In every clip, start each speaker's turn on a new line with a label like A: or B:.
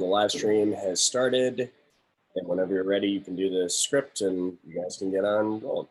A: The live stream has started, and whenever you're ready, you can do the script and you guys can get on rolling.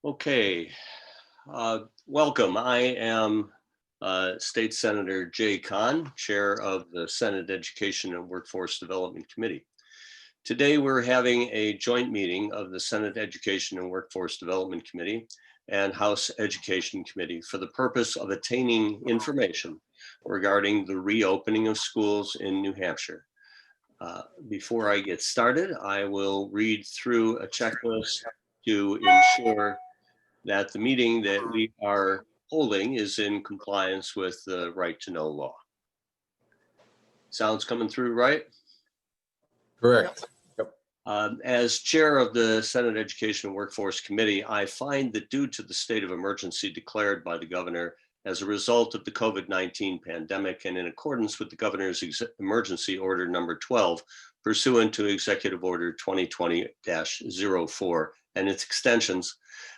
A: Okay, welcome. I am State Senator Jay Kahn, Chair of the Senate Education and Workforce Development Committee. Today we're having a joint meeting of the Senate Education and Workforce Development Committee and House Education Committee for the purpose of attaining information regarding the reopening of schools in New Hampshire. Before I get started, I will read through a checklist to ensure that the meeting that we are holding is in compliance with the right to know law. Sounds coming through, right?
B: Correct.
A: Yep. As chair of the Senate Education and Workforce Committee, I find that due to the state of emergency declared by the governor as a result of the COVID-19 pandemic and in accordance with the governor's emergency order number 12, pursuant to Executive Order 2020-04 and its extensions,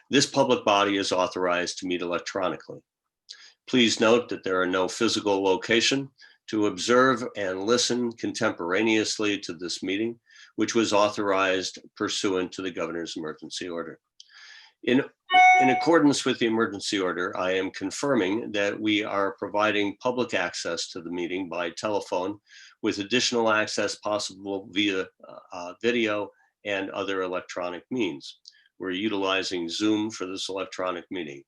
A: this public body is authorized to meet electronically. Please note that there are no physical location to observe and listen contemporaneously to this meeting, which was authorized pursuant to the governor's emergency order. In accordance with the emergency order, I am confirming that we are providing public access to the meeting by telephone with additional access possible via video and other electronic means. We're utilizing Zoom for this electronic meeting.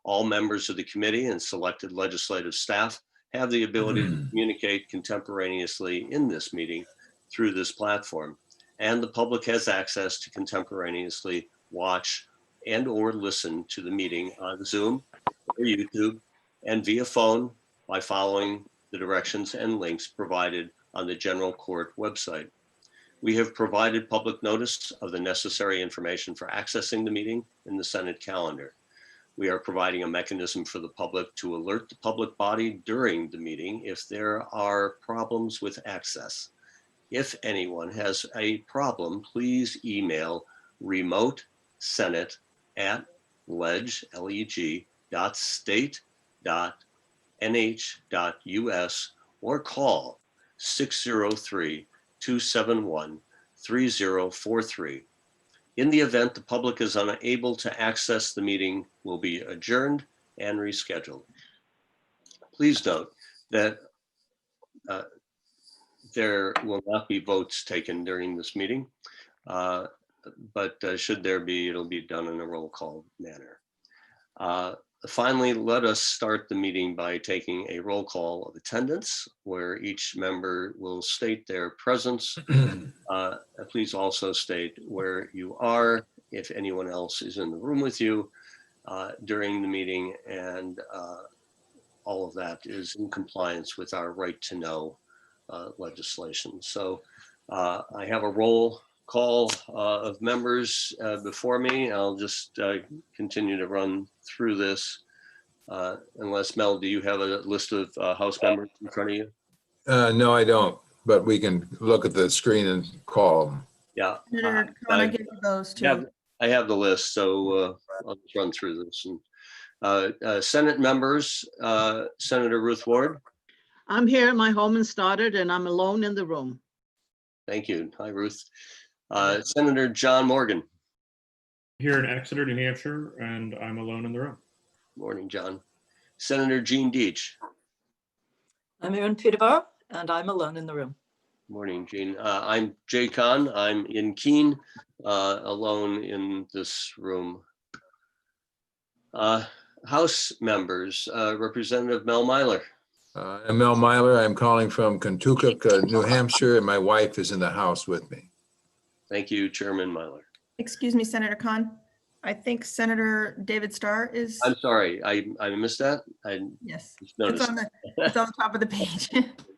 A: All members of the committee and selected legislative staff have the ability to communicate contemporaneously in this meeting through this platform, and the public has access to contemporaneously watch and or listen to the meeting on Zoom or YouTube and via phone by following the directions and links provided on the General Court website. We have provided public notice of the necessary information for accessing the meeting in the Senate calendar. We are providing a mechanism for the public to alert the public body during the meeting if there are problems with access. If anyone has a problem, please email remotesenate@leg.state.nh.us or call 603-271-3043. In the event the public is unable to access the meeting, will be adjourned and rescheduled. Please note that there will not be votes taken during this meeting, but should there be, it'll be done in a roll call manner. Finally, let us start the meeting by taking a roll call of attendance, where each member will state their presence. Please also state where you are, if anyone else is in the room with you during the meeting, and all of that is in compliance with our right to know legislation. So I have a roll call of members before me. I'll just continue to run through this. Unless Mel, do you have a list of House members in front of you?
B: No, I don't, but we can look at the screen and call them.
A: Yeah.
C: I give you those too.
A: I have the list, so I'll just run through this. And, Senate members, Senator Ruth Ward.
D: I'm here at my home in Stoddard and I'm alone in the room.
A: Thank you. Hi, Ruth. Senator John Morgan.
E: Here in Exeter, New Hampshire, and I'm alone in the room.
A: Morning, John. Senator Jean Deach.
F: I'm here in Peterborough, and I'm alone in the room.
A: Morning, Jean. I'm Jay Kahn. I'm in Keene, alone in this room. House members, Representative Mel Myler.
B: I'm Mel Myler. I'm calling from Kentucky, New Hampshire, and my wife is in the house with me.
A: Thank you, Chairman Myler.
C: Excuse me, Senator Kahn. I think Senator David Starr is.
A: I'm sorry, I missed that.
C: Yes,
A: just noticed.
C: It's on the top of the page.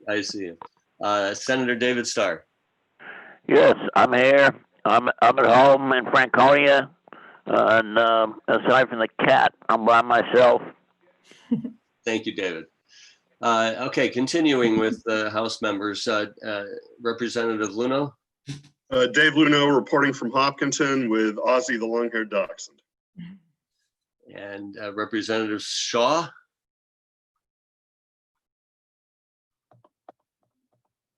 A: I see it. Senator David Starr.
G: Yes, I'm here. I'm at home in Franconia, and aside from the cat, I'm by myself.
A: Thank you, David. Okay, continuing with the House members, Representative Luno,
H: Dave Luno reporting from Hopkinton with Ozzy the long-haired dachshund.
A: and Representative Shaw.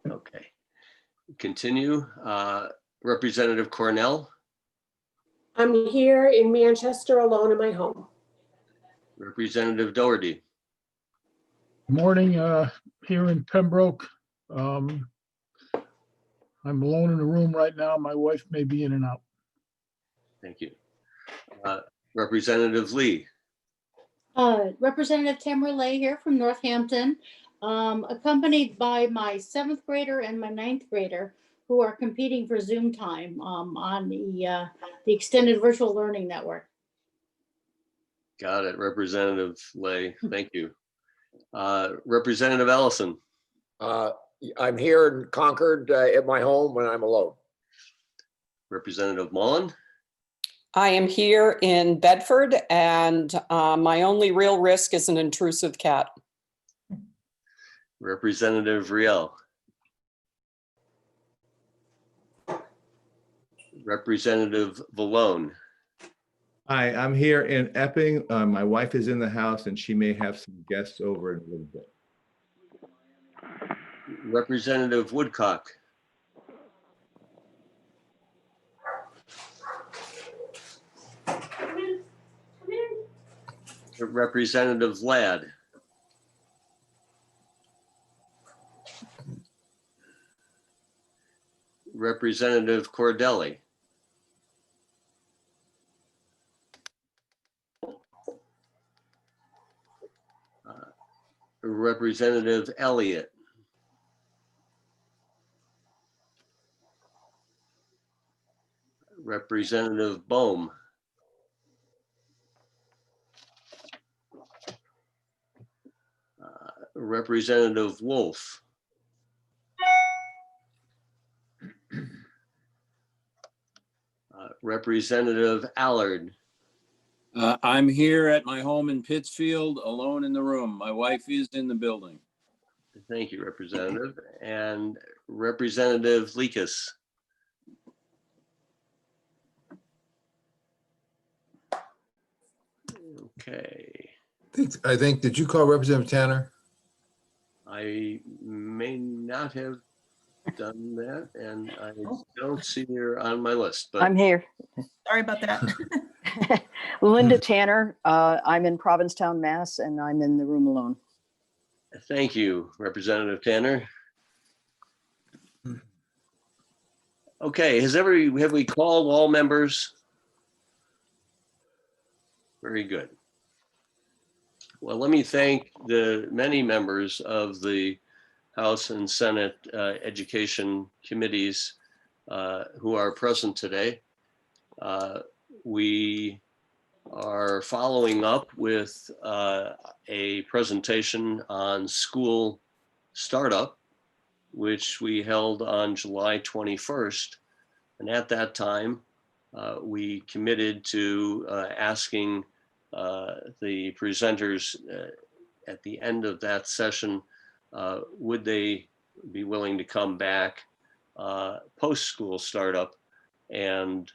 A: Okay, continue. Representative Cornell,
I: I'm here in Manchester alone in my home.
A: Representative Doherty,
J: Morning, here in Pembroke. I'm alone in the room right now. My wife may be in and out.
A: thank you. Representative Lee,
K: Representative Tamara Lay here from Northampton, accompanied by my 7th grader and my 9th grader who are competing for Zoom time on the extended virtual learning network.
A: got it. Representative Lay, thank you. Representative Ellison,
L: I'm here in Concord at my home when I'm alone.
A: Representative Mullen,
M: I am here in Bedford, and my only real risk is an intrusive cat.
A: Representative Riel, Representative Vallone,
N: Hi, I'm here in Epping. My wife is in the house and she may have some guests over in a little bit.
A: Representative Woodcock, Representative Ladd, Representative Cordelli, Representative Elliott, Representative Bohm, Representative Wolf, Representative Allard,
O: I'm here at my home in Pittsfield, alone in the room. My wife is in the building.
A: thank you, Representative, and Representative Lekas. Okay,
B: I think, did you call Representative Tanner?
A: I may not have done that, and I don't see her on my list, but
F: I'm here.
C: Sorry about that.
F: Linda Tanner. I'm in Provincetown, Mass, and I'm in the room alone.
A: thank you, Representative Tanner. Okay, have we called all members? Very good. Well, let me thank the many members of the House and Senate Education Committees who are present today. We are following up with a presentation on school startup, which we held on July 21st. And at that time, we committed to asking the presenters at the end of that session, would they be willing to come back post-school startup and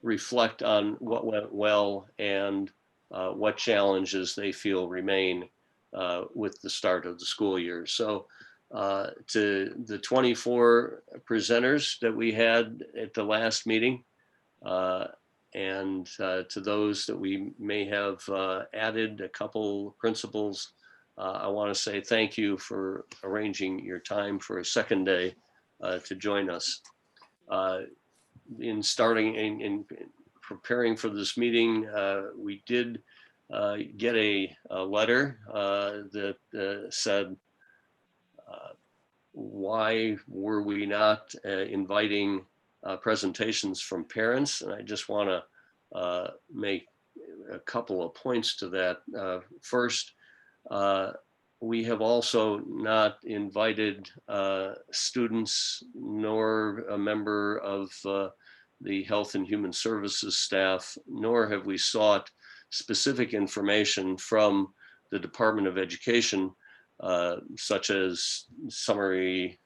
A: reflect on what went well and what challenges they feel remain with the start of the school year. So to the 24 presenters that we had at the last meeting, and to those that we may have added a couple principals, I want to say thank you for arranging your time for a second day to join us. In preparing for this meeting, we did get a letter that said, why were we not inviting presentations from parents? And I just want to make a couple of points to that. First, We have also not invited students nor a member of the Health and Human Services staff, nor have we sought specific information from the Department of Education, such as summary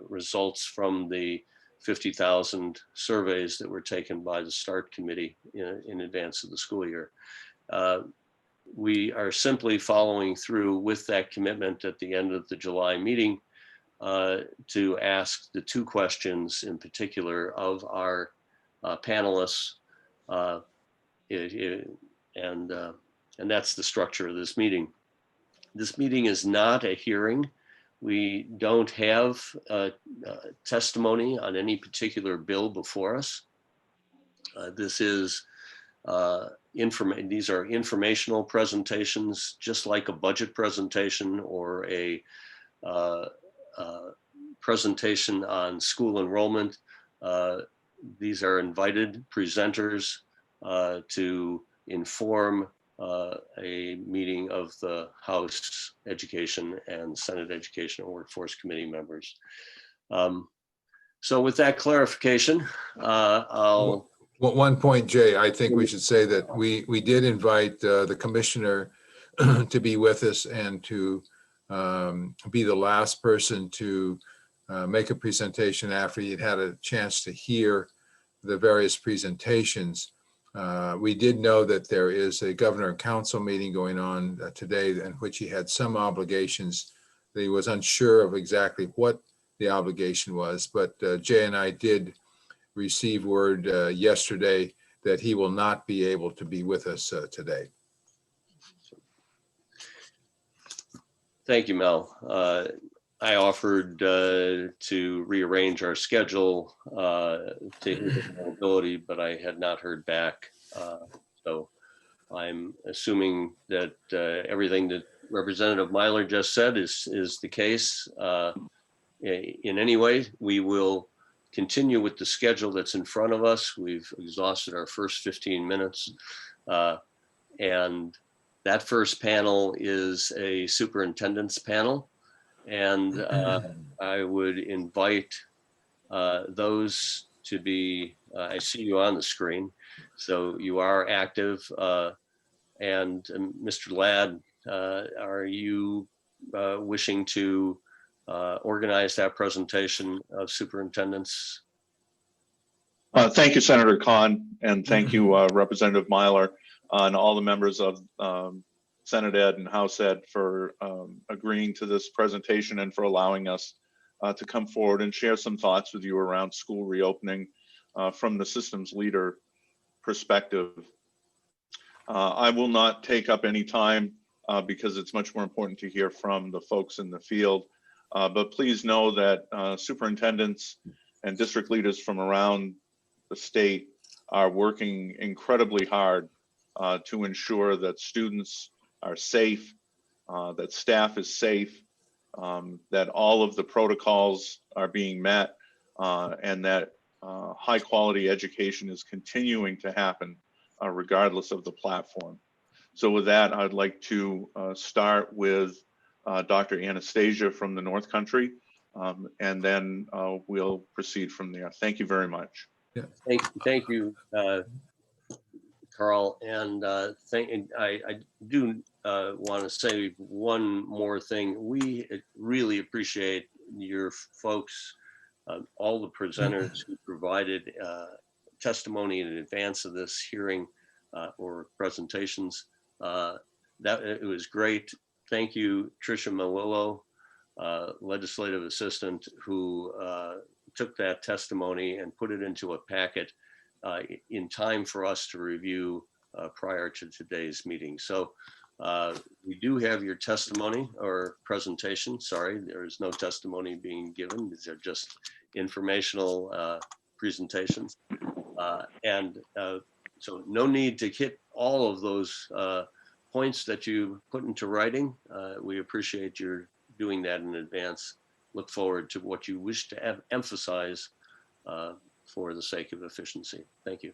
A: results from the 50,000 surveys that were taken by the START committee in advance of the school year. We are simply following through with that commitment at the end of the July meeting to ask the two questions in particular of our panelists, and that's the structure of this meeting. This meeting is not a hearing. We don't have testimony on any particular bill before us. This is these are informational presentations, just like a budget presentation or a presentation on school enrollment. These are invited presenters to inform a meeting of the House Education and Senate Education and Workforce Committee members. So with that clarification, I'll...
B: Well, one point, Jay, I think we should say that we did invite the commissioner to be with us and to be the last person to make a presentation after he'd had a chance to hear the various presentations. We did know that there is a governor and council meeting going on today in which he had some obligations that he was unsure of exactly what the obligation was, but Jay and I did receive word yesterday that he will not be able to be with us today.
A: Thank you, Mel. I offered to rearrange our schedule to his availability, but I had not heard back. So I'm assuming that everything that Representative Myler just said is the case. In any way, we will continue with the schedule that's in front of us. We've exhausted our first 15 minutes. And that first panel is a superintendent's panel. And I would invite those to be, I see you on the screen, so you are active. And Mr. Ladd, are you wishing to organize that presentation of superintendents?
P: Thank you, Senator Khan, and thank you, Representative Myler, and all the members of Senate Ed and House Ed for agreeing to this presentation and for allowing us to come forward and share some thoughts with you around school reopening from the systems leader perspective. I will not take up any time because it's much more important to hear from the folks in the field. But please know that superintendents and district leaders from around the state are working incredibly hard to ensure that students are safe, that staff is safe, that all of the protocols are being met, and that high quality education is continuing to happen regardless of the platform. So with that, I'd like to start with Dr. Anastasia from the North Country, and then we'll proceed from there. Thank you very much.
A: Yeah. Thank you, Carl. And I do want to say one more thing. We really appreciate your folks, all the presenters who provided testimony in advance of this hearing or presentations. That it was great. Thank you, Tricia Malillo, legislative assistant, who took that testimony and put it into a packet in time for us to review prior to today's meeting. So we do have your testimony or presentation. Sorry, there is no testimony being given. These are just informational presentations. So no need to hit all of those points that you put into writing. We appreciate your doing that in advance. Look forward to what you wish to emphasize for the sake of efficiency. Thank you.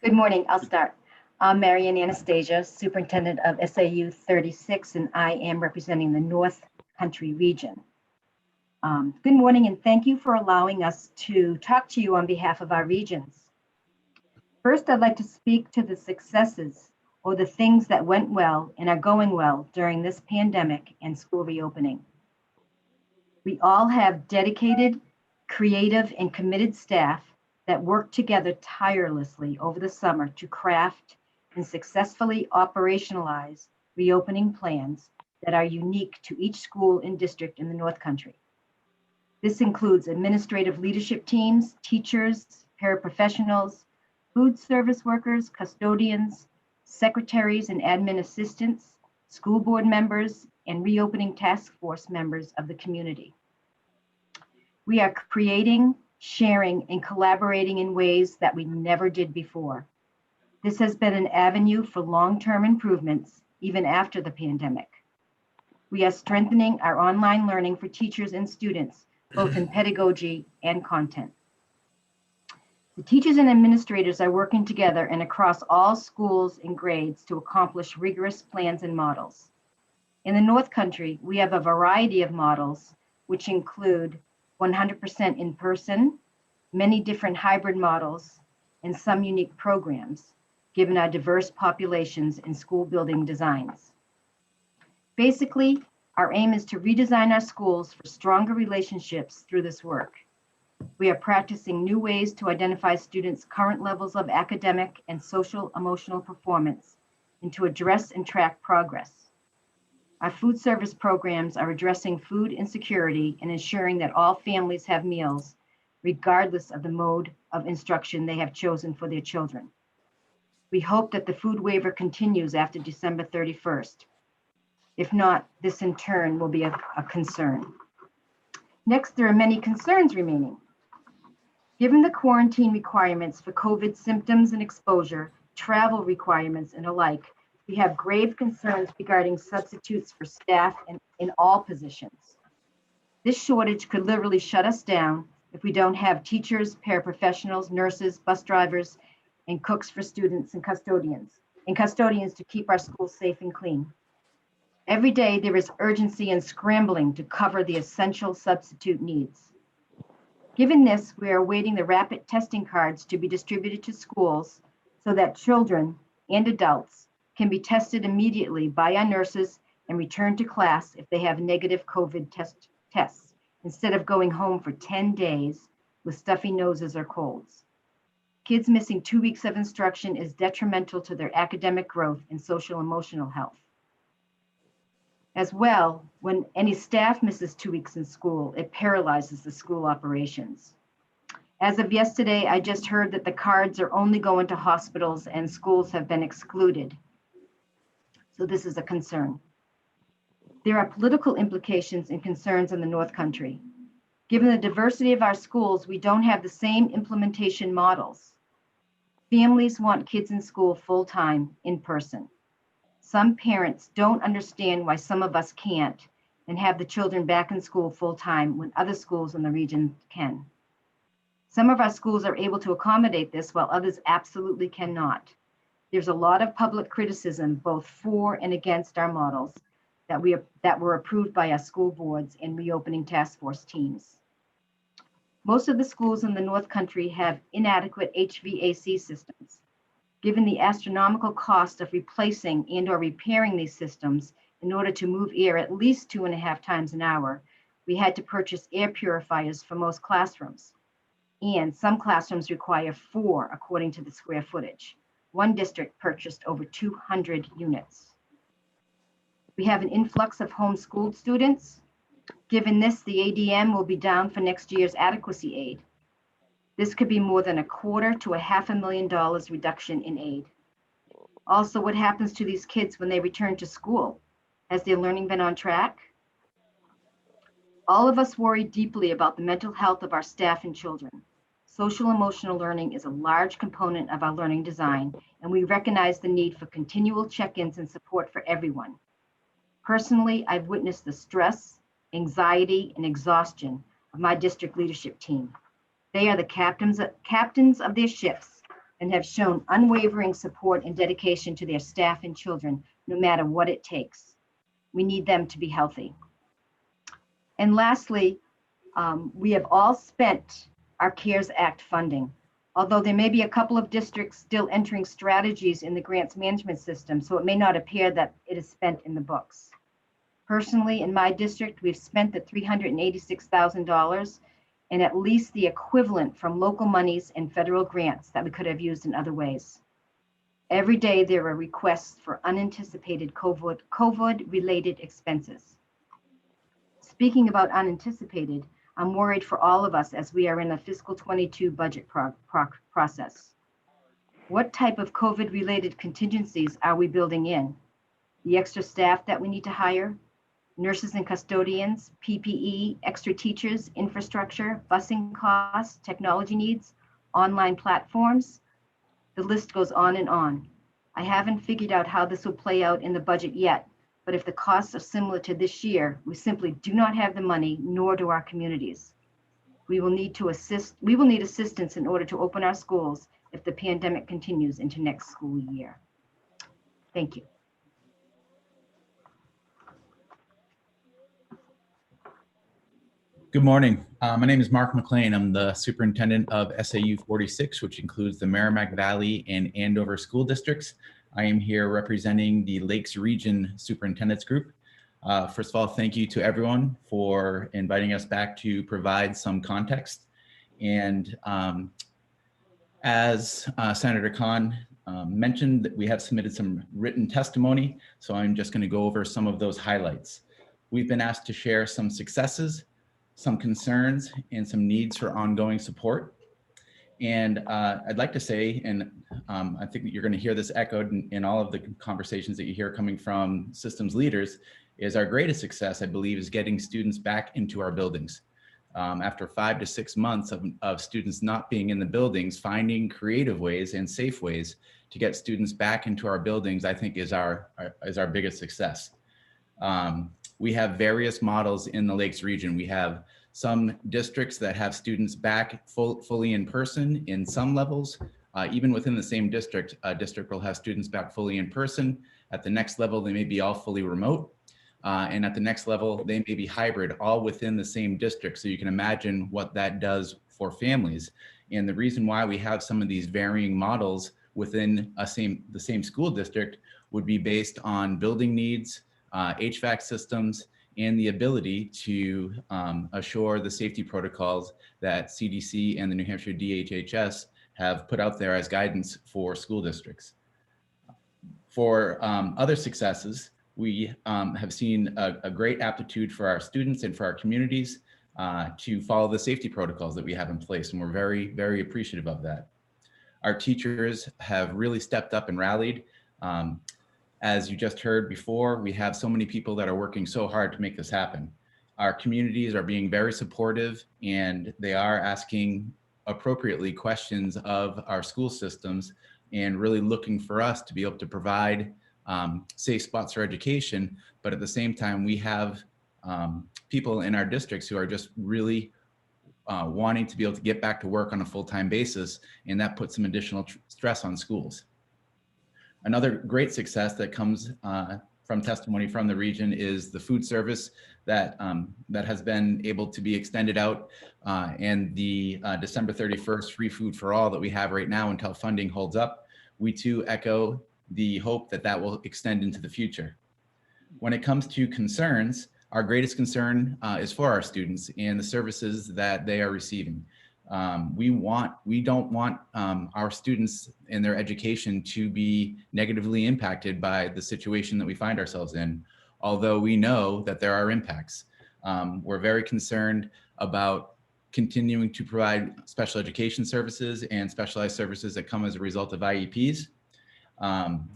Q: Good morning. I'll start. I'm Marian Anastasia, Superintendent of SAU 36, and I am representing the North Country region. Good morning, and thank you for allowing us to talk to you on behalf of our regions. First, I'd like to speak to the successes or the things that went well and are going well during this pandemic and school reopening. We all have dedicated, creative, and committed staff that work together tirelessly over the summer to craft and successfully operationalize reopening plans that are unique to each school and district in the North Country. This includes administrative leadership teams, teachers, paraprofessionals, food service workers, custodians, secretaries and admin assistants, school board members, and reopening task force members of the community. We are creating, sharing, and collaborating in ways that we never did before. This has been an avenue for long-term improvements, even after the pandemic. We are strengthening our online learning for teachers and students, both in pedagogy and content. The teachers and administrators are working together and across all schools and grades to accomplish rigorous plans and models. In the North Country, we have a variety of models, which include 100% in person, many different hybrid models, and some unique programs, given our diverse populations and school building designs. Basically, our aim is to redesign our schools for stronger relationships through this work. We are practicing new ways to identify students' current levels of academic and social emotional performance and to address and track progress. Our food service programs are addressing food insecurity and ensuring that all families have meals, regardless of the mode of instruction they have chosen for their children. We hope that the food waiver continues after December 31st. If not, this in turn will be a concern. Next, there are many concerns remaining. Given the quarantine requirements for COVID symptoms and exposure, travel requirements and alike, we have grave concerns regarding substitutes for staff in all positions. This shortage could literally shut us down if we don't have teachers, paraprofessionals, nurses, bus drivers, and cooks for students and custodians to keep our schools safe and clean. Every day there is urgency and scrambling to cover the essential substitute needs. Given this, we are awaiting the rapid testing cards to be distributed to schools so that children and adults can be tested immediately by our nurses and return to class if they have negative COVID tests, instead of going home for 10 days with stuffy noses or colds. Kids missing 2 weeks of instruction is detrimental to their academic growth and social emotional health. As well, when any staff misses 2 weeks in school, it paralyzes the school operations. As of yesterday, I just heard that the cards are only going to hospitals and schools have been excluded. So this is a concern. There are political implications and concerns in the North Country. Given the diversity of our schools, we don't have the same implementation models. Families want kids in school full-time in person. Some parents don't understand why some of us can't and have the children back in school full-time when other schools in the region can. Some of our schools are able to accommodate this while others absolutely cannot. There's a lot of public criticism both for and against our models that were approved by our school boards and reopening task force teams. Most of the schools in the North Country have inadequate HVAC systems. Given the astronomical cost of replacing and or repairing these systems in order to move air at least 2.5 times an hour, we had to purchase air purifiers for most classrooms. And some classrooms require 4 according to the square footage. One district purchased over 200 units. We have an influx of homeschooled students. Given this, the ADM will be down for next year's adequacy aid. This could be more than $250,000 to $500,000 reduction in aid. Also, what happens to these kids when they return to school? Has their learning been on track? All of us worry deeply about the mental health of our staff and children. Social emotional learning is a large component of our learning design, and we recognize the need for continual check-ins and support for everyone. Personally, I've witnessed the stress, anxiety, and exhaustion of my district leadership team. They are the captains of their shifts, and have shown unwavering support and dedication to their staff and children, no matter what it takes. We need them to be healthy. And lastly, we have all spent our CARES Act funding, although there may be a couple of districts still entering strategies in the grants management system, so it may not appear that it is spent in the books. Personally, in my district, we've spent the $386,000 and at least the equivalent from local monies and federal grants that we could have used in other ways. Every day there are requests for unanticipated COVID-related expenses. Speaking about unanticipated, I'm worried for all of us as we are in a fiscal 22 budget process. What type of COVID-related contingencies are we building in? The extra staff that we need to hire? Nurses and custodians, PPE, extra teachers, infrastructure, busing costs, technology needs, online platforms? The list goes on and on. I haven't figured out how this will play out in the budget yet, but if the costs are similar to this year, we simply do not have the money, nor do our communities. We will need assistance in order to open our schools if the pandemic continues into next school year. Thank you.
R: Good morning. My name is Mark Mclean. I'm the superintendent of SAU 46, which includes the Merrimack Valley and Andover school districts. I am here representing the Lakes Region Superintendents Group. First of all, thank you to everyone for inviting us back to provide some context. And as Senator Khan mentioned, we have submitted some written testimony, so I'm just going to go over some of those highlights. We've been asked to share some successes, some concerns, and some needs for ongoing support. And I'd like to say, and I think that you're going to hear this echoed in all of the conversations that you hear coming from systems leaders, is our greatest success, I believe, is getting students back into our buildings. After 5 to 6 months of students not being in the buildings, finding creative ways and safe ways to get students back into our buildings, I think is our biggest success. We have various models in the Lakes region. We have some districts that have students back fully in person in some levels. Even within the same district, a district will have students back fully in person. At the next level, they may be all fully remote. And at the next level, they may be hybrid, all within the same district. So you can imagine what that does for families. And the reason why we have some of these varying models within the same school district would be based on building needs, HVAC systems, and the ability to assure the safety protocols that CDC and the New Hampshire DHHS have put out there as guidance for school districts. For other successes, we have seen a great aptitude for our students and for our communities to follow the safety protocols that we have in place, and we're very, very appreciative of that. Our teachers have really stepped up and rallied. As you just heard before, we have so many people that are working so hard to make this happen. Our communities are being very supportive, and they are asking appropriately questions of our school systems and really looking for us to be able to provide safe spots for education. But at the same time, we have people in our districts who are just really wanting to be able to get back to work on a full-time basis, and that puts some additional stress on schools. Another great success that comes from testimony from the region is the food service that has been able to be extended out, and the December 31st free food for all that we have right now until funding holds up. We too echo the hope that that will extend into the future. When it comes to concerns, our greatest concern is for our students and the services that they are receiving. We don't want our students in their education to be negatively impacted by the situation that we find ourselves in, although we know that there are impacts. We're very concerned about continuing to provide special education services and specialized services that come as a result of IEPs.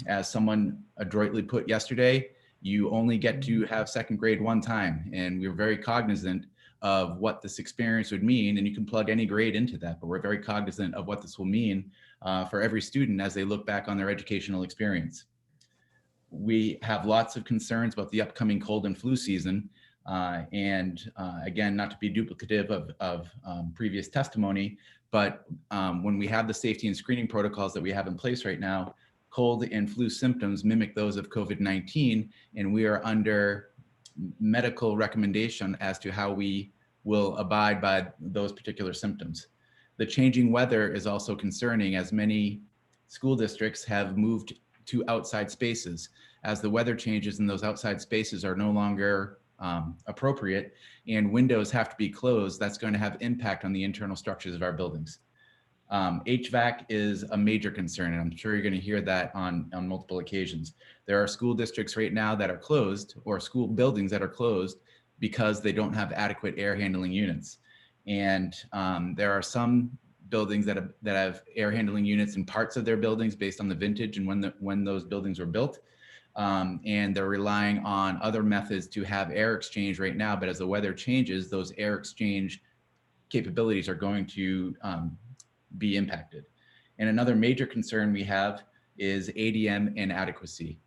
R: As someone adroitly put yesterday, you only get to have second grade one time, and we're very cognizant of what this experience would mean, and you can plug any grade into that, but we're very cognizant of what this will mean for every student as they look back on their educational experience. We have lots of concerns about the upcoming cold and flu season. Again, not to be duplicative of previous testimony, but when we have the safety and screening protocols that we have in place right now, cold and flu symptoms mimic those of COVID-19, and we are under medical recommendation as to how we will abide by those particular symptoms. The changing weather is also concerning, as many school districts have moved to outside spaces. As the weather changes and those outside spaces are no longer appropriate and windows have to be closed, that's going to have impact on the internal structures of our buildings. HVAC is a major concern, and I'm sure you're going to hear that on multiple occasions. There are school districts right now that are closed, or school buildings that are closed because they don't have adequate air handling units. And there are some buildings that have air handling units in parts of their buildings based on the vintage and when those buildings were built. And they're relying on other methods to have air exchange right now. But as the weather changes, those air exchange capabilities are going to be impacted. And another major concern we have is ADM inadequacy.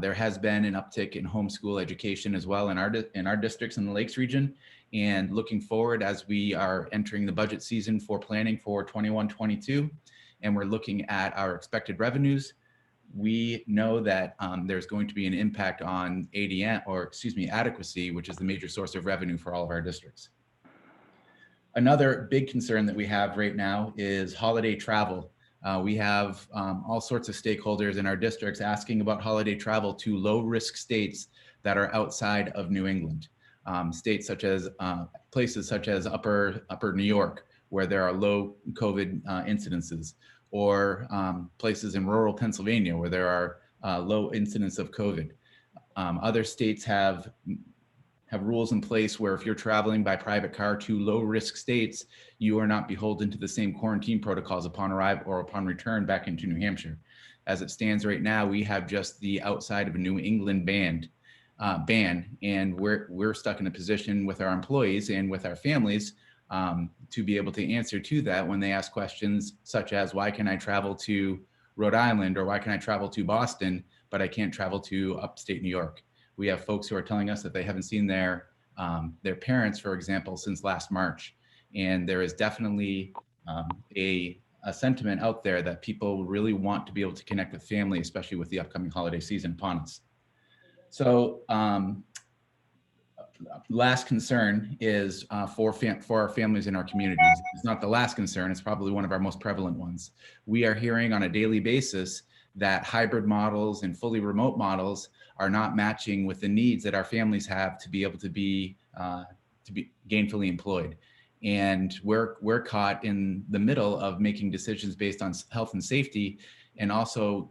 R: There has been an uptick in homeschool education as well in our districts in the Lakes region. And looking forward, as we are entering the budget season for planning for 21-22, and we're looking at our expected revenues, we know that there's going to be an impact on adequacy, which is the major source of revenue for all of our districts. Another big concern that we have right now is holiday travel. We have all sorts of stakeholders in our districts asking about holiday travel to low-risk states that are outside of New England. States such as places such as upper New York, where there are low COVID incidences, or places in rural Pennsylvania where there are low incidence of COVID. Other states have rules in place where if you're traveling by private car to low-risk states, you are not beholden to the same quarantine protocols upon arrival or upon return back into New Hampshire. As it stands right now, we have just the outside of a New England ban, and we're stuck in a position with our employees and with our families to be able to answer to that when they ask questions such as, why can I travel to Rhode Island, or why can I travel to Boston, but I can't travel to upstate New York? We have folks who are telling us that they haven't seen their parents, for example, since last March. And there is definitely a sentiment out there that people really want to be able to connect with family, especially with the upcoming holiday season upon us. So last concern is for our families in our communities. It's not the last concern, it's probably one of our most prevalent ones. We are hearing on a daily basis that hybrid models and fully remote models are not matching with the needs that our families have to be able to be gainfully employed. And we're caught in the middle of making decisions based on health and safety, and also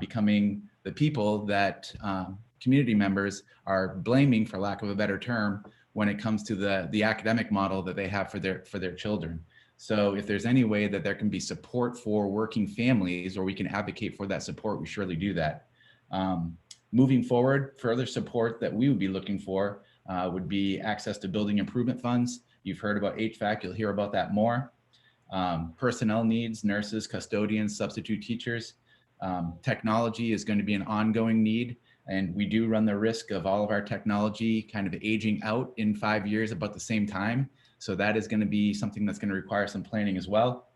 R: becoming the people that community members are blaming, for lack of a better term, when it comes to the academic model that they have for their children. So if there's any way that there can be support for working families, or we can advocate for that support, we surely do that. Moving forward, further support that we would be looking for would be access to building improvement funds. You've heard about HVAC, you'll hear about that more. Personnel needs, nurses, custodians, substitute teachers. Technology is going to be an ongoing need, and we do run the risk of all of our technology kind of aging out in 5 years about the same time. So that is going to be something that's going to require some planning as well.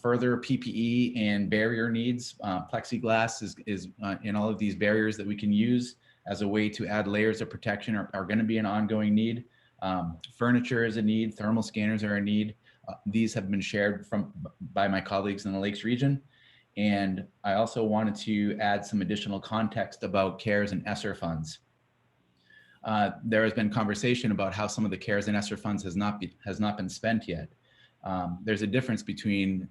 R: Further PPE and barrier needs. Plexiglass is in all of these barriers that we can use as a way to add layers of protection are going to be an ongoing need. Furniture is a need. Thermal scanners are a need. These have been shared by my colleagues in the Lakes region. And I also wanted to add some additional context about CARES and ESSER funds. There has been conversation about how some of the CARES and ESSER funds has not been spent yet. There's a difference between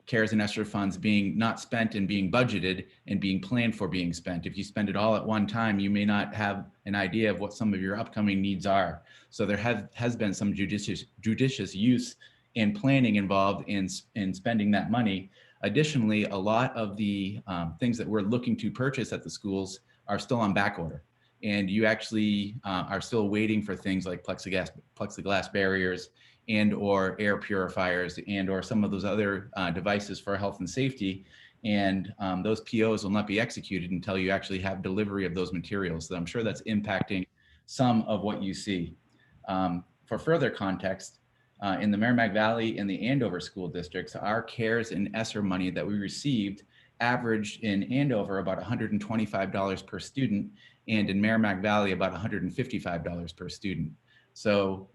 R: CARES and ESSER funds being not spent and being budgeted and being planned for being spent. If you spend it all at one time, you may not have an idea of what some of your upcoming needs are. So there has been some judicious use and planning involved in spending that money. Additionally, a lot of the things that we're looking to purchase at the schools are still on back order. And you actually are still waiting for things like plexiglass barriers and or air purifiers and or some of those other devices for health and safety. And those POs will not be executed until you actually have delivery of those materials. So I'm sure that's impacting some of what you see. For further context, in the Merrimack Valley and the Andover school districts, our CARES and ESSER money that we received averaged in Andover about $125 per student, and in Merrimack Valley about $155 per student. So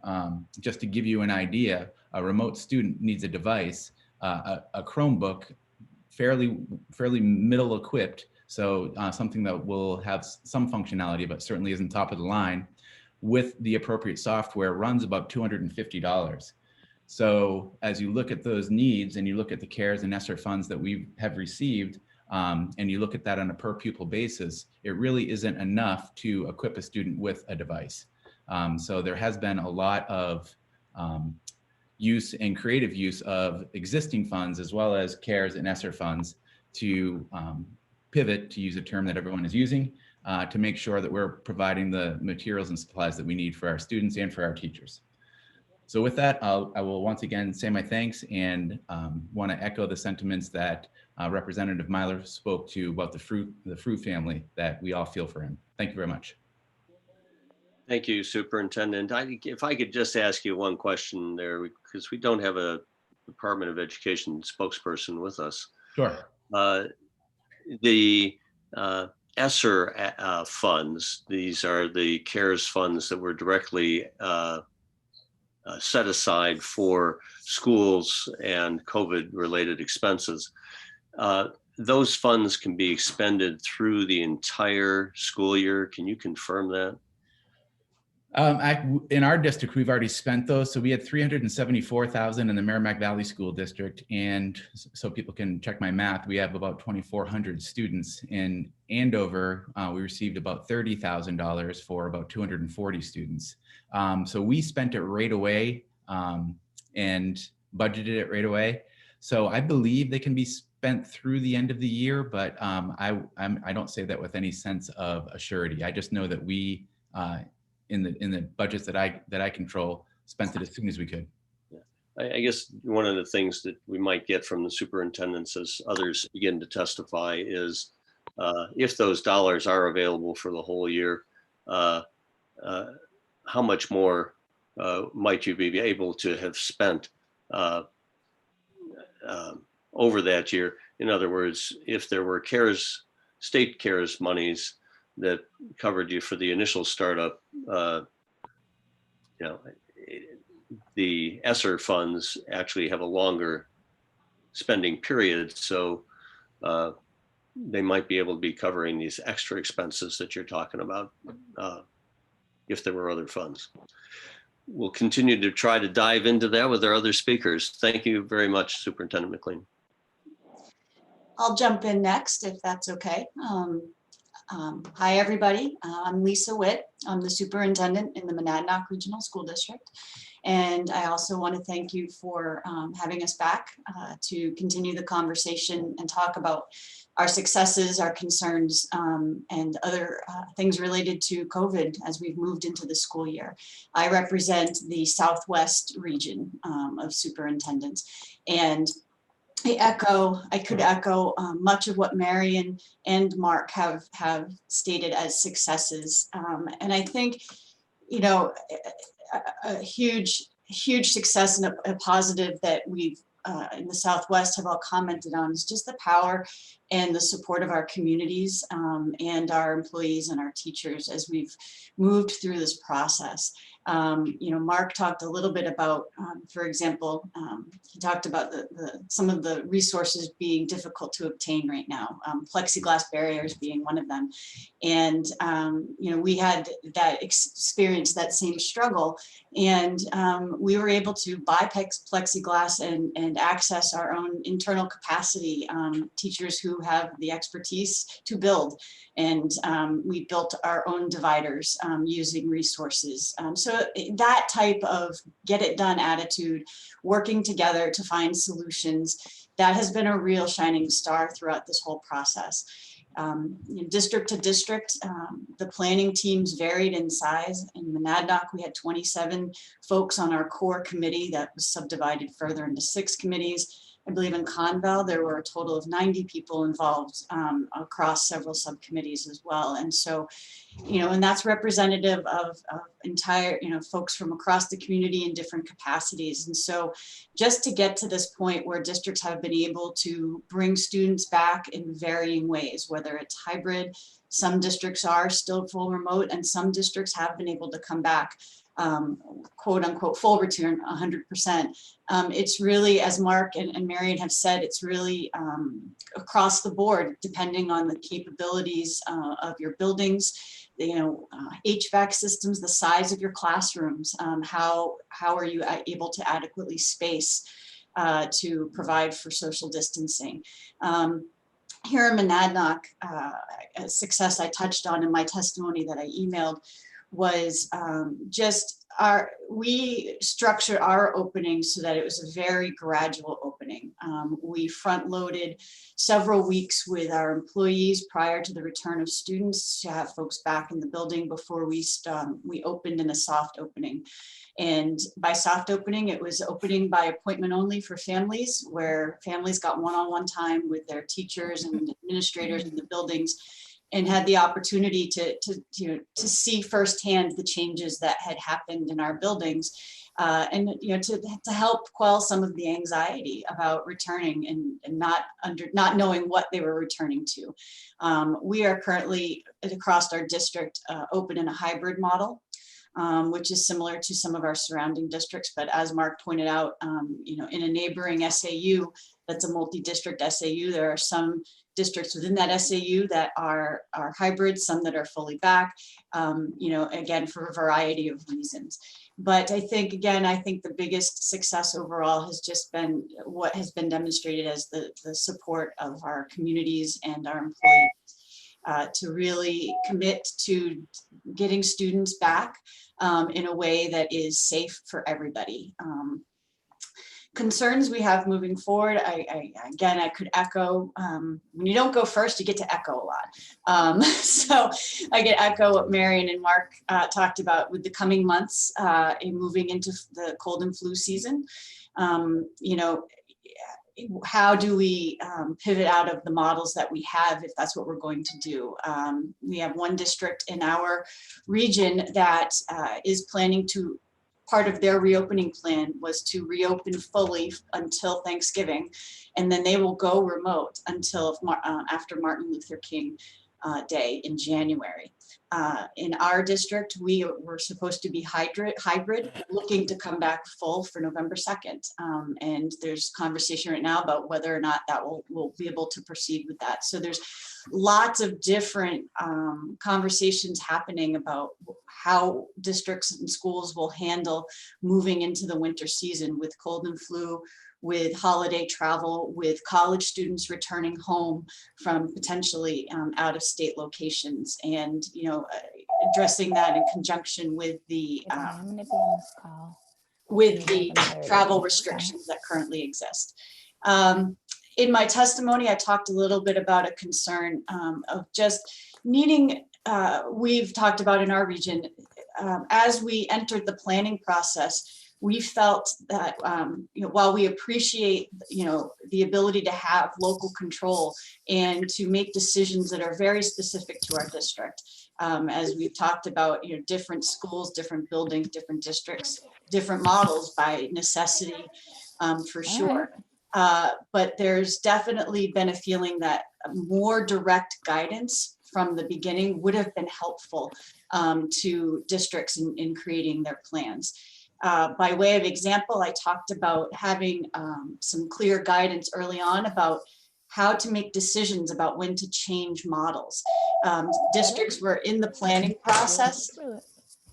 R: just to give you an idea, a remote student needs a device, a Chromebook, fairly middle equipped, so something that will have some functionality, but certainly isn't top of the line, with the appropriate software, runs about $250. So as you look at those needs and you look at the CARES and ESSER funds that we have received, and you look at that on a per pupil basis, it really isn't enough to equip a student with a device. So there has been a lot of use and creative use of existing funds as well as CARES and ESSER funds to pivot, to use a term that everyone is using, to make sure that we're providing the materials and supplies that we need for our students and for our teachers. So with that, I will once again say my thanks and want to echo the sentiments that Representative Myler spoke to about the Fruit family, that we all feel for him. Thank you very much.
A: Thank you, Superintendent. If I could just ask you one question there, because we don't have a Department of Education spokesperson with us.
R: Sure.
A: The ESSER funds, these are the CARES funds that were directly set aside for schools and COVID-related expenses. Those funds can be expended through the entire school year. Can you confirm that?
R: In our district, we've already spent those. So we had 374,000 in the Merrimack Valley School District. And so people can check my math, we have about 2,400 students. In Andover, we received about $30,000 for about 240 students. So we spent it right away and budgeted it right away. So I believe they can be spent through the end of the year, but I don't say that with any sense of assurity. I just know that we, in the budgets that I control, spent it as soon as we could.
A: I guess one of the things that we might get from the superintendents as others begin to testify is if those dollars are available for the whole year, how much more might you be able to have spent over that year? In other words, if there were state CARES monies that covered you for the initial startup, the ESSER funds actually have a longer spending period, so they might be able to be covering these extra expenses that you're talking about if there were other funds. We'll continue to try to dive into that with our other speakers. Thank you very much, Superintendent Mclean.
S: I'll jump in next if that's okay. Hi, everybody. I'm Lisa Witt. I'm the superintendent in the Monadnock Regional School District. And I also want to thank you for having us back to continue the conversation and talk about our successes, our concerns, and other things related to COVID as we've moved into the school year. I represent the Southwest region of superintendents. And I could echo much of what Marion and Mark have stated as successes. And I think, a huge success and a positive that we've in the Southwest have all commented on is just the power and the support of our communities and our employees and our teachers as we've moved through this process. Mark talked a little bit about, for example, he talked about some of the resources being difficult to obtain right now, plexiglass barriers being one of them. And, we had that experience, that same struggle, and we were able to buy plexiglass and access our own internal capacity, teachers who have the expertise to build. And we built our own dividers using resources. So that type of get it done attitude, working together to find solutions, that has been a real shining star throughout this whole process. District to district, the planning teams varied in size. In Monadnock, we had 27 folks on our core committee that was subdivided further into 6 committees. I believe in Conval, there were a total of 90 people involved across several subcommittees as well. And so, and that's representative of entire, folks from across the community in different capacities. And so just to get to this point where districts have been able to bring students back in varying ways, whether it's hybrid, some districts are still full remote, and some districts have been able to come back quote unquote full return 100%. It's really, as Mark and Marion have said, it's really across the board, depending on the capabilities of your buildings, HVAC systems, the size of your classrooms, how are you able to adequately space to provide for social distancing. Here in Monadnock, a success I touched on in my testimony that I emailed was we structured our opening so that it was a very gradual opening. We front loaded several weeks with our employees prior to the return of students to have folks back in the building before we opened in a soft opening. And by soft opening, it was opening by appointment only for families, where families got one-on-one time with their teachers and administrators in the buildings, and had the opportunity to see firsthand the changes that had happened in our buildings, and to help quell some of the anxiety about returning and not knowing what they were returning to. We are currently across our district open in a hybrid model, which is similar to some of our surrounding districts. But as Mark pointed out, in a neighboring SAU that's a multi-district SAU, there are some districts within that SAU that are hybrid, some that are fully back, again, for a variety of reasons. But I think the biggest success overall has just been what has been demonstrated as the support of our communities and our employees to really commit to getting students back in a way that is safe for everybody. Concerns we have moving forward, I could echo, when you don't go first, you get to echo a lot. So I get echo what Marion and Mark talked about with the coming months in moving into the cold and flu season. How do we pivot out of the models that we have if that's what we're going to do? We have one district in our region that is planning to, part of their reopening plan was to reopen fully until Thanksgiving, and then they will go remote until after Martin Luther King Day in January. In our district, we were supposed to be hybrid, looking to come back full for November 2nd. And there's conversation right now about whether or not that we'll be able to proceed with that. So there's lots of different conversations happening about how districts and schools will handle moving into the winter season with cold and flu, with holiday travel, with college students returning home from potentially out of state locations, and addressing that in conjunction with the travel restrictions that currently exist. In my testimony, I talked a little bit about a concern of just needing, we've talked about in our region, as we entered the planning process, we felt that while we appreciate the ability to have local control and to make decisions that are very specific to our district, as we've talked about, different schools, different buildings, different districts, different models by necessity, for sure. But there's definitely been a feeling that more direct guidance from the beginning would have been helpful to districts in creating their plans. By way of example, I talked about having some clear guidance early on about how to make decisions about when to change models. Districts were in the planning process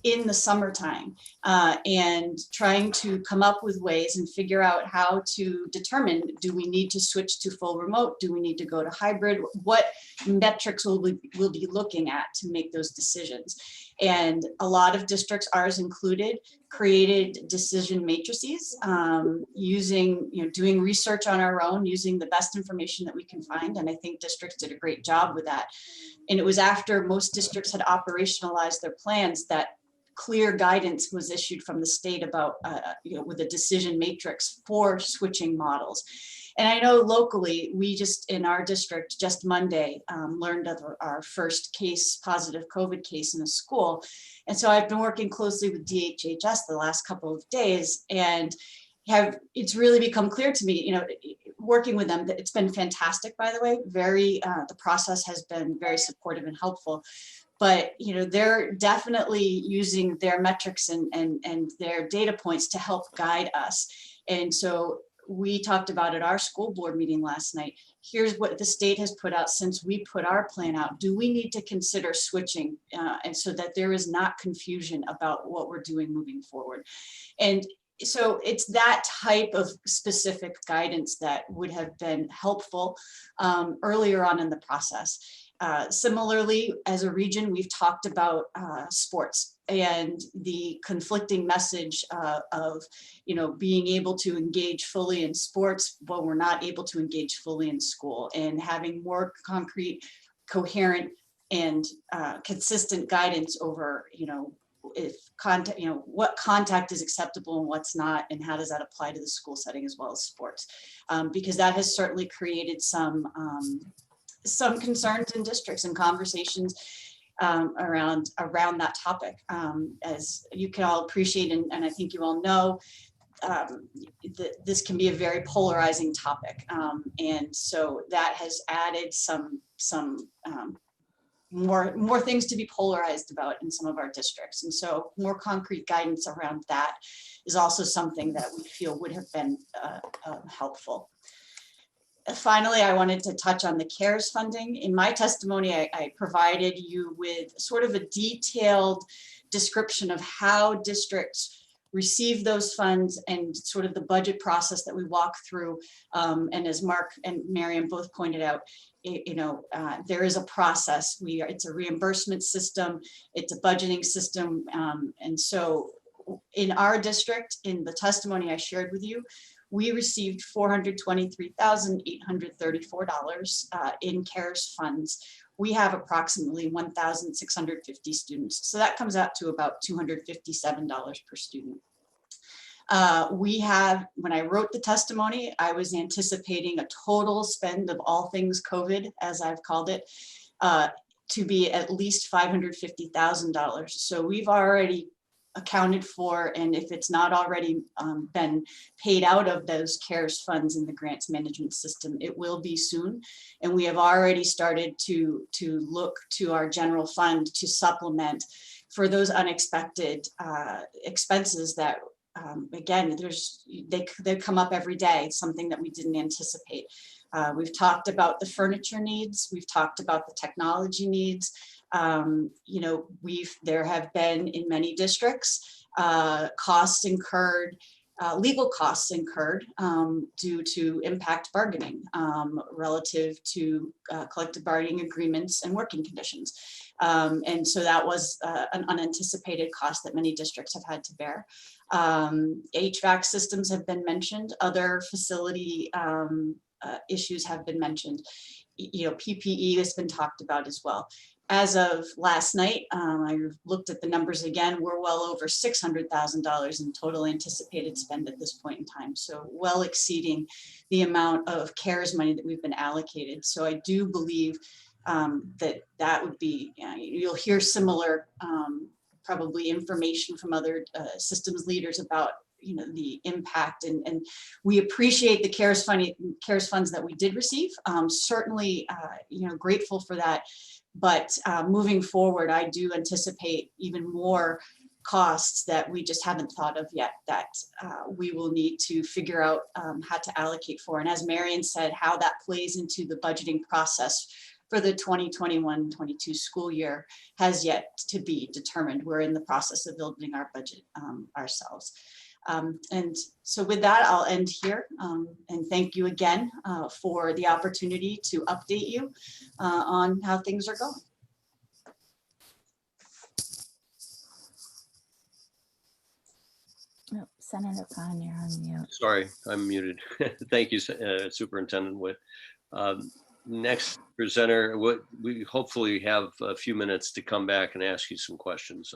S: in the summertime and trying to come up with ways and figure out how to determine, do we need to switch to full remote? Do we need to go to hybrid? What metrics will we be looking at to make those decisions? And a lot of districts, ours included, created decision matrices using, doing research on our own, using the best information that we can find. And I think districts did a great job with that. And it was after most districts had operationalized their plans that clear guidance was issued from the state about, with a decision matrix for switching models. And I know locally, we just, in our district, just Monday, learned of our first positive COVID case in a school. And so I've been working closely with DHHS the last couple of days, and it's really become clear to me, working with them, that it's been fantastic, by the way, the process has been very supportive and helpful. But they're definitely using their metrics and their data points to help guide us. And so we talked about at our school board meeting last night, here's what the state has put out since we put our plan out. Do we need to consider switching? And so that there is not confusion about what we're doing moving forward. And so it's that type of specific guidance that would have been helpful earlier on in the process. Similarly, as a region, we've talked about sports and the conflicting message of being able to engage fully in sports, but we're not able to engage fully in school, and having more concrete, coherent, and consistent guidance over if contact, what contact is acceptable and what's not, and how does that apply to the school setting as well as sports, because that has certainly created some concerns in districts and conversations around that topic. As you can all appreciate, and I think you all know, this can be a very polarizing topic, and so that has added some more things to be polarized about in some of our districts. And so more concrete guidance around that is also something that we feel would have been helpful. Finally, I wanted to touch on the CARES funding. In my testimony, I provided you with sort of a detailed description of how districts receive those funds and sort of the budget process that we walk through. And as Mark and Miriam both pointed out, there is a process. It's a reimbursement system, it's a budgeting system. And so in our district, in the testimony I shared with you, we received $423,834 in CARES funds. We have approximately 1,650 students. So that comes out to about $257 per student. When I wrote the testimony, I was anticipating a total spend of all things COVID, as I've called it, to be at least $550,000. So we've already accounted for, and if it's not already been paid out of those CARES funds in the grants management system, it will be soon. And we have already started to look to our general fund to supplement for those unexpected expenses that again, they come up every day, something that we didn't anticipate. We've talked about the furniture needs. We've talked about the technology needs. There have been in many districts costs incurred, legal costs incurred due to impact bargaining relative to collective bargaining agreements and working conditions. And so that was an unanticipated cost that many districts have had to bear. HVAC systems have been mentioned. Other facility issues have been mentioned. PPE has been talked about as well. As of last night, I looked at the numbers again. We're well over $600,000 in total anticipated spend at this point in time. So well exceeding the amount of CARES money that we've been allocated. So I do believe that would be, you'll hear similar probably information from other systems leaders about the impact, and we appreciate the CARES funds that we did receive. Certainly, grateful for that. But moving forward, I do anticipate even more costs that we just haven't thought of yet that we will need to figure out how to allocate for. And as Marion said, how that plays into the budgeting process for the 2021-22 school year has yet to be determined. We're in the process of building our budget ourselves. And so with that, I'll end here and thank you again for the opportunity to update you on how things are going.
T: Oh, Senator Khan, you're on mute.
A: Sorry, I'm muted. Thank you, Superintendent Witt. Next presenter, we hopefully have a few minutes to come back and ask you some questions.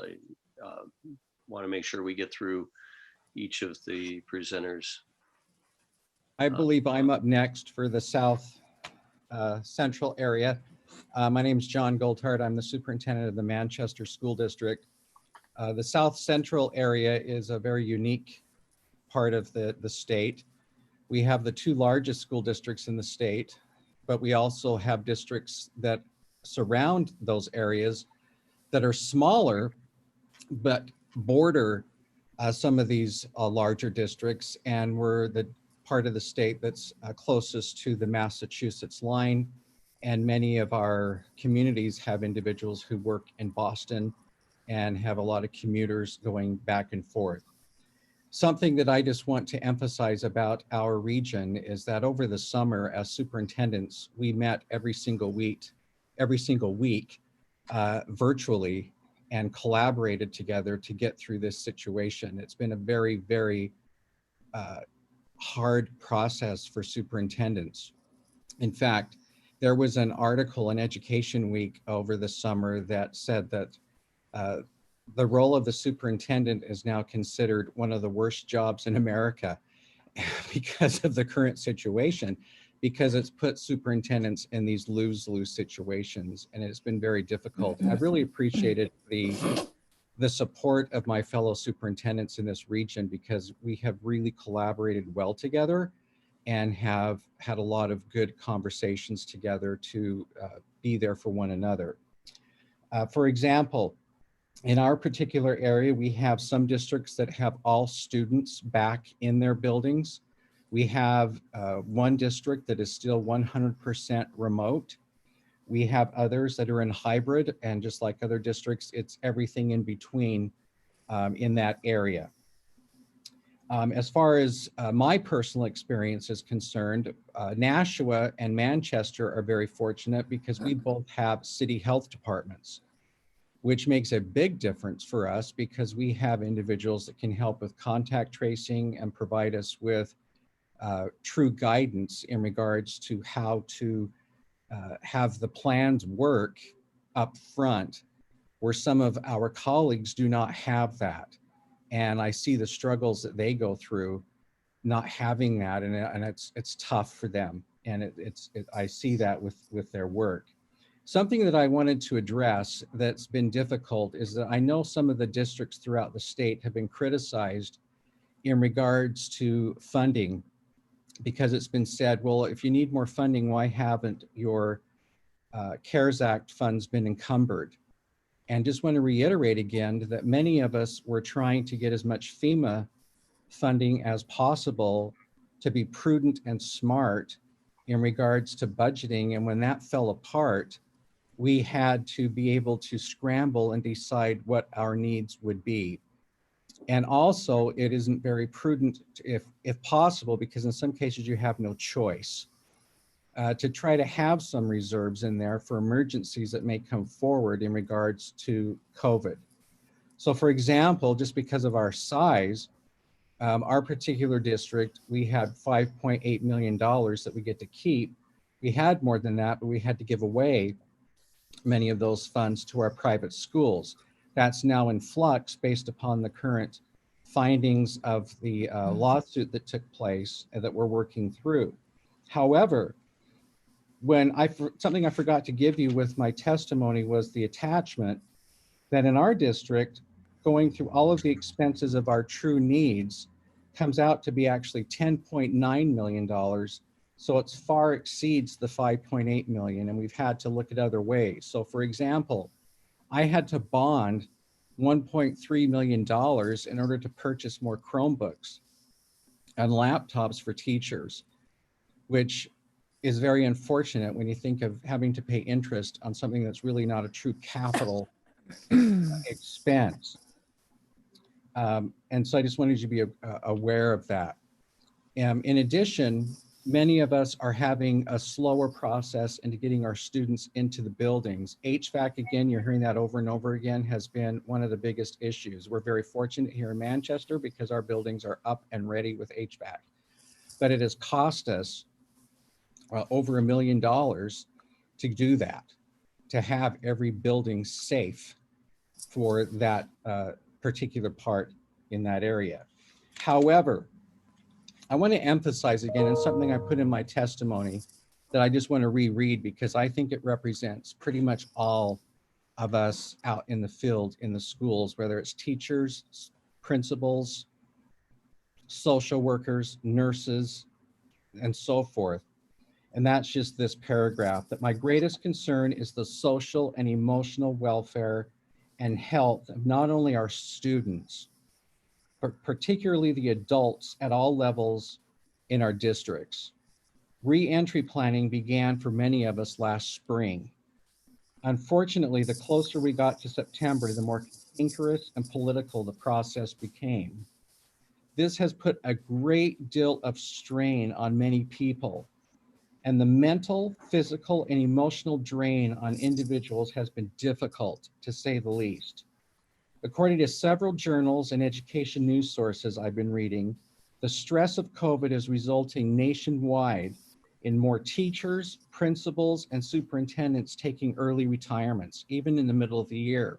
A: want to make sure we get through each of the presenters.
U: I believe I'm up next for the South Central area. My name is John Goldhart. I'm the superintendent of the Manchester School District. The South Central area is a very unique part of the state. We have the two largest school districts in the state, but we also have districts that surround those areas that are smaller, but border some of these larger districts, and we're the part of the state that's closest to the Massachusetts line. And many of our communities have individuals who work in Boston and have a lot of commuters going back and forth. Something that I just want to emphasize about our region is that over the summer as superintendents, we met every single week virtually and collaborated together to get through this situation. It's been a very, very hard process for superintendents. In fact, there was an article in Education Week over the summer that said that the role of the superintendent is now considered one of the worst jobs in America because of the current situation, because it's put superintendents in these lose-lose situations, and it's been very difficult. I've really appreciated the support of my fellow superintendents in this region, because we have really collaborated well together and have had a lot of good conversations together to be there for one another. For example, in our particular area, we have some districts that have all students back in their buildings. We have one district that is still 100% remote. We have others that are in hybrid, and just like other districts, it's everything in between in that area. As far as my personal experience is concerned, Nashua and Manchester are very fortunate because we both have city health departments, which makes a big difference for us because we have individuals that can help with contact tracing and provide us with true guidance in regards to how to have the plans work up front, where some of our colleagues do not have that. And I see the struggles that they go through not having that, and it's tough for them. And I see that with their work. Something that I wanted to address that's been difficult is that I know some of the districts throughout the state have been criticized in regards to funding, because it's been said, well, if you need more funding, why haven't your CARES Act funds been encumbered? And just want to reiterate again that many of us were trying to get as much FEMA funding as possible to be prudent and smart in regards to budgeting. And when that fell apart, we had to be able to scramble and decide what our needs would be. And also, it isn't very prudent, if possible, because in some cases you have no choice, to try to have some reserves in there for emergencies that may come forward in regards to COVID. So for example, just because of our size, our particular district, we had $5.8 million that we get to keep. We had more than that, but we had to give away many of those funds to our private schools. That's now in flux based upon the current findings of the lawsuit that took place and that we're working through. However, something I forgot to give you with my testimony was the attachment that in our district, going through all of the expenses of our true needs comes out to be actually $10.9 million. So it far exceeds the 5.8 million, and we've had to look at other ways. So for example, I had to bond $1.3 million in order to purchase more Chromebooks and laptops for teachers, which is very unfortunate when you think of having to pay interest on something that's really not a true capital expense. And so I just wanted you to be aware of that. In addition, many of us are having a slower process into getting our students into the buildings. HVAC, again, you're hearing that over and over again, has been one of the biggest issues. We're very fortunate here in Manchester because our buildings are up and ready with HVAC. But it has cost us over $1 million to do that, to have every building safe for that particular part in that area. However, I want to emphasize again, and something I put in my testimony that I just want to reread because I think it represents pretty much all of us out in the field, in the schools, whether it's teachers, principals, social workers, nurses, and so forth. And that's just this paragraph, that my greatest concern is the social and emotional welfare and health of not only our students, but particularly the adults at all levels in our districts. Re-entry planning began for many of us last spring. Unfortunately, the closer we got to September, the more cankerous and political the process became. This has put a great deal of strain on many people, and the mental, physical, and emotional drain on individuals has been difficult, to say the least. According to several journals and education news sources I've been reading, the stress of COVID is resulting nationwide in more teachers, principals, and superintendents taking early retirements, even in the middle of the year.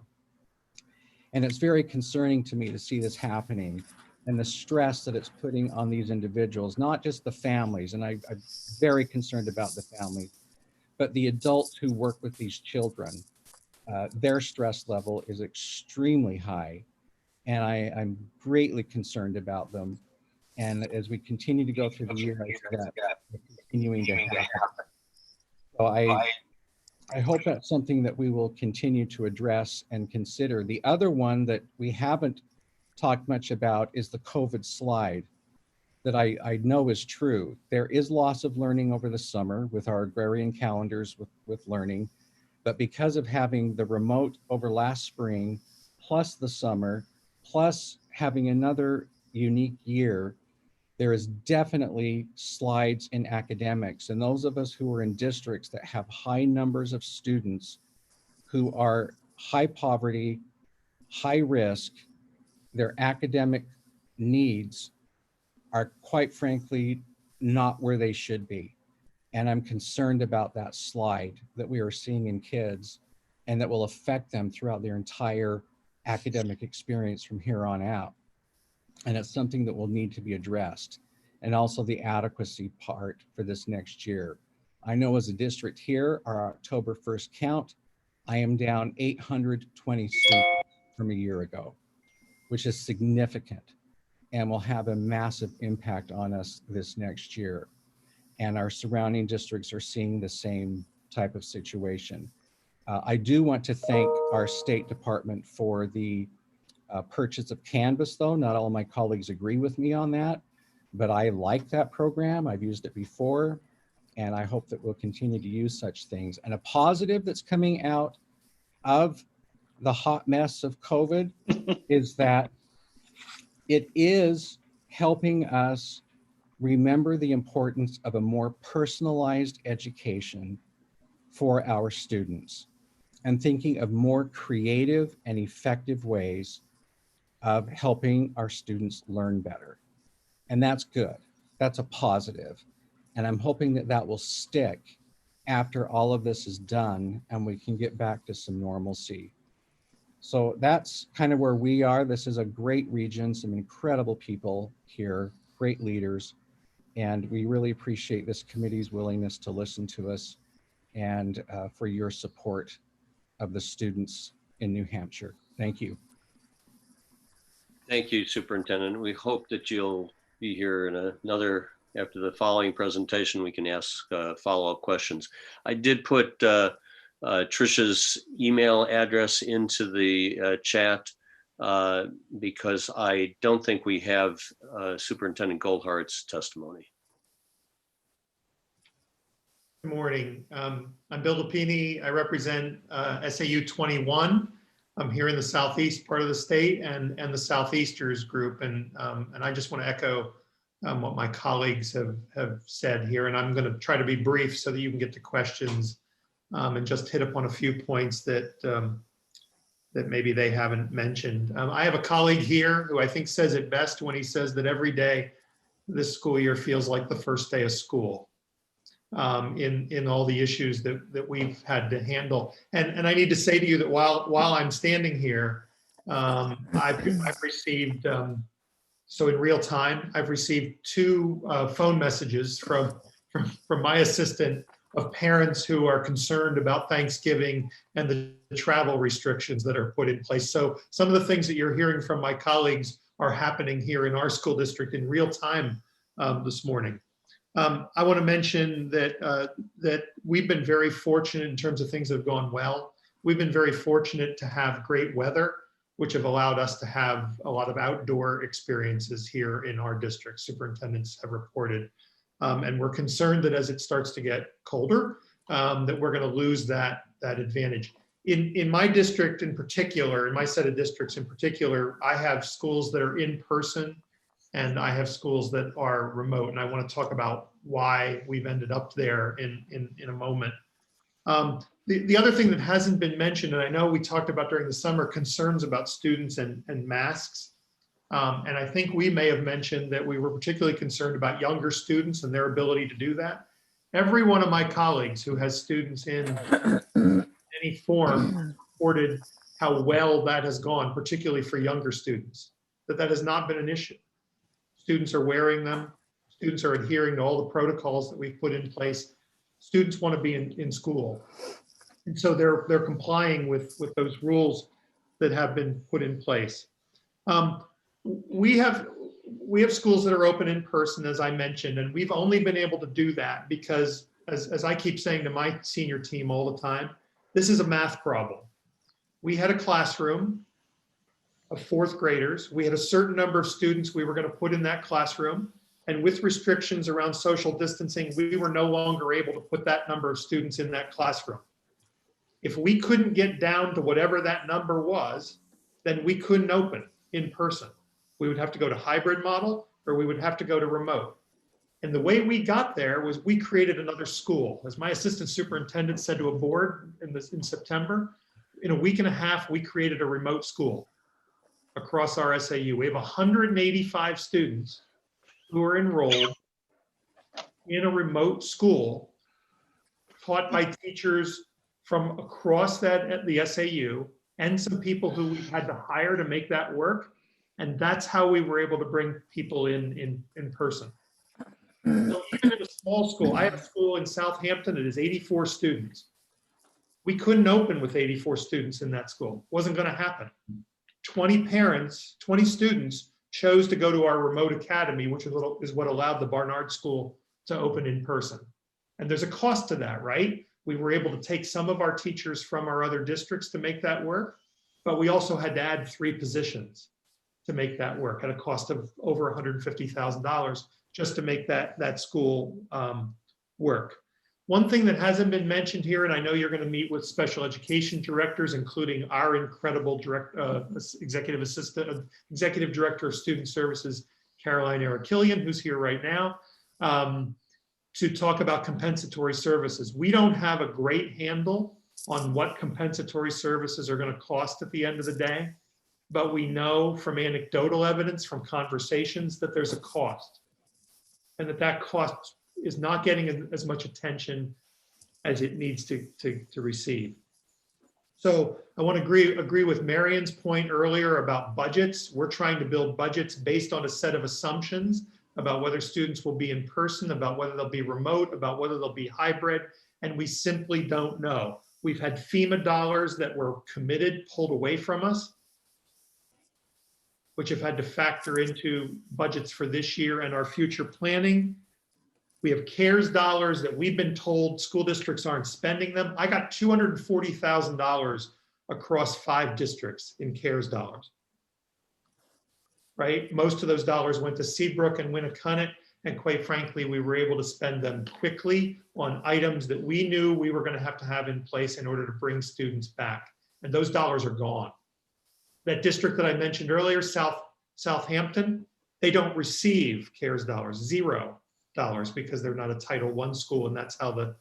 U: And it's very concerning to me to see this happening and the stress that it's putting on these individuals, not just the families, and I'm very concerned about the families, but the adults who work with these children. Their stress level is extremely high, and I'm greatly concerned about them. And as we continue to go through the year, I see that continuing to happen. So I hope that's something that we will continue to address and consider. The other one that we haven't talked much about is the COVID slide that I know is true. There is loss of learning over the summer with our agrarian calendars with learning, but because of having the remote over last spring, plus the summer, plus having another unique year, there is definitely slides in academics. And those of us who are in districts that have high numbers of students who are high poverty, high risk, their academic needs are quite frankly not where they should be. And I'm concerned about that slide that we are seeing in kids and that will affect them throughout their entire academic experience from here on out. And it's something that will need to be addressed. And also the adequacy part for this next year. I know as a district here, our October 1st count, I am down 820 students from a year ago, which is significant and will have a massive impact on us this next year. And our surrounding districts are seeing the same type of situation. I do want to thank our State Department for the purchase of Canvas, though. Not all of my colleagues agree with me on that, but I like that program. I've used it before, and I hope that we'll continue to use such things. And a positive that's coming out of the hot mess of COVID is that it is helping us remember the importance of a more personalized education for our students and thinking of more creative and effective ways of helping our students learn better. And that's good. That's a positive. And I'm hoping that that will stick after all of this is done and we can get back to some normalcy. So that's kind of where we are. This is a great region, some incredible people here, great leaders. And we really appreciate this committee's willingness to listen to us and for your support of the students in New Hampshire. Thank you.
A: Thank you, Superintendent. We hope that you'll be here in another, after the following presentation, we can ask follow-up questions. I did put Trisha's email address into the chat because I don't think we have Superintendent Goldhart's testimony.
D: Good morning. I'm Bill Lupini. I represent SAU 21. I'm here in the southeast part of the state and the Southeasters group. And I just want to echo what my colleagues have said here. And I'm going to try to be brief so that you can get to questions and just hit upon a few points that that maybe they haven't mentioned. I have a colleague here who I think says it best when he says that every day this school year feels like the first day of school in all the issues that we've had to handle. And I need to say to you that while I'm standing here, I've received, so in real time, I've received 2 phone messages from my assistant of parents who are concerned about Thanksgiving and the travel restrictions that are put in place. So some of the things that you're hearing from my colleagues are happening here in our school district in real time this morning. I want to mention that we've been very fortunate in terms of things that have gone well. We've been very fortunate to have great weather, which have allowed us to have a lot of outdoor experiences here in our district. Superintendents have reported. And we're concerned that as it starts to get colder, that we're going to lose that advantage. In my district in particular, in my set of districts in particular, I have schools that are in person and I have schools that are remote. And I want to talk about why we've ended up there in a moment. The other thing that hasn't been mentioned, and I know we talked about during the summer, concerns about students and masks. And I think we may have mentioned that we were particularly concerned about younger students and their ability to do that. Every one of my colleagues who has students in any form reported how well that has gone, particularly for younger students, that has not been an issue. Students are wearing them. Students are adhering to all the protocols that we've put in place. Students want to be in school. And so they're complying with those rules that have been put in place. We have schools that are open in person, as I mentioned, and we've only been able to do that because, as I keep saying to my senior team all the time, this is a math problem. We had a classroom of 4th graders. We had a certain number of students we were going to put in that classroom. And with restrictions around social distancing, we were no longer able to put that number of students in that classroom. If we couldn't get down to whatever that number was, then we couldn't open in person. We would have to go to hybrid model or we would have to go to remote. And the way we got there was we created another school. As my assistant superintendent said to a board in September, in a week and a half, we created a remote school across our SAU. We have 185 students who are enrolled in a remote school taught by teachers from across the SAU and some people who we had to hire to make that work. And that's how we were able to bring people in person. So even in a small school, I have a school in Southampton that is 84 students. We couldn't open with 84 students in that school. It wasn't going to happen. 20 parents, 20 students chose to go to our remote academy, which is what allowed the Barnard School to open in person. And there's a cost to that, right? We were able to take some of our teachers from our other districts to make that work, but we also had to add 3 positions to make that work at a cost of over $150,000 just to make that school work. One thing that hasn't been mentioned here, and I know you're going to meet with special education directors, including our incredible executive director of student services, Caroline Arakilian, who's here right now, to talk about compensatory services. We don't have a great handle on what compensatory services are going to cost at the end of the day, but we know from anecdotal evidence, from conversations, that there's a cost, and that cost is not getting as much attention as it needs to receive. So I want to agree with Marion's point earlier about budgets. We're trying to build budgets based on a set of assumptions about whether students will be in person, about whether they'll be remote, about whether they'll be hybrid, and we simply don't know. We've had FEMA dollars that were committed pulled away from us, which have had to factor into budgets for this year and our future planning. We have CARES dollars that we've been told school districts aren't spending them. I got $240,000 across 5 districts in CARES dollars, right? Most of those dollars went to Seabrook and Winnicott, and quite frankly, we were able to spend them quickly on items that we knew we were going to have in place in order to bring students back. And those dollars are gone. That district that I mentioned earlier, Southampton, they don't receive CARES dollars, $0, because they're not a Title I school, and that's how the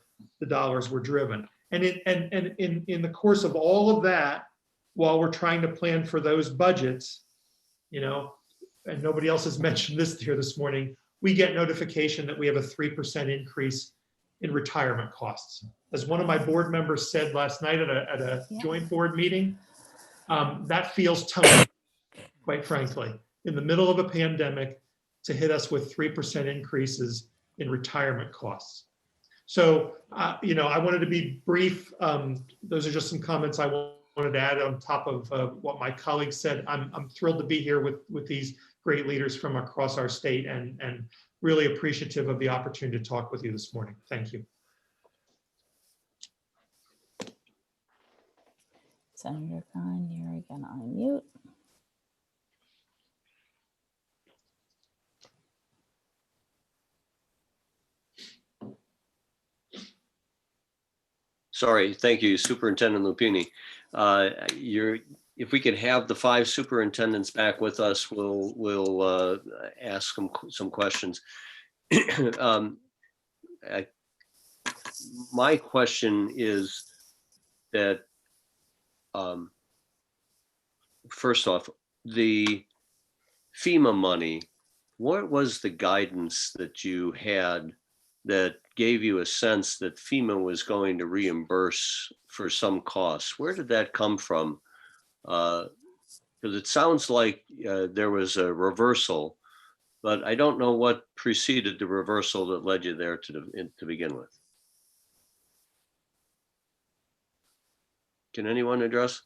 D: dollars were driven. And in the course of all of that, while we're trying to plan for those budgets, and nobody else has mentioned this here this morning, we get notification that we have a 3% increase in retirement costs. As one of my board members said last night at a joint board meeting, That feels tone, quite frankly, in the middle of a pandemic to hit us with 3% increases in retirement costs. So, I wanted to be brief. Those are just some comments I wanted to add on top of what my colleagues said. I'm thrilled to be here with these great leaders from across our state and really appreciative of the opportunity to talk with you this morning. Thank you.
T: Senator Khan, you're gonna unmute.
A: Sorry, thank you, Superintendent Lupini. If we could have the 5 superintendents back with us, we'll ask them some questions. My question is that, first off, the FEMA money, what was the guidance that you had that gave you a sense that FEMA was going to reimburse for some costs? Where did that come from? Because it sounds like there was a reversal, but I don't know what preceded the reversal that led you there to begin with. Can anyone address?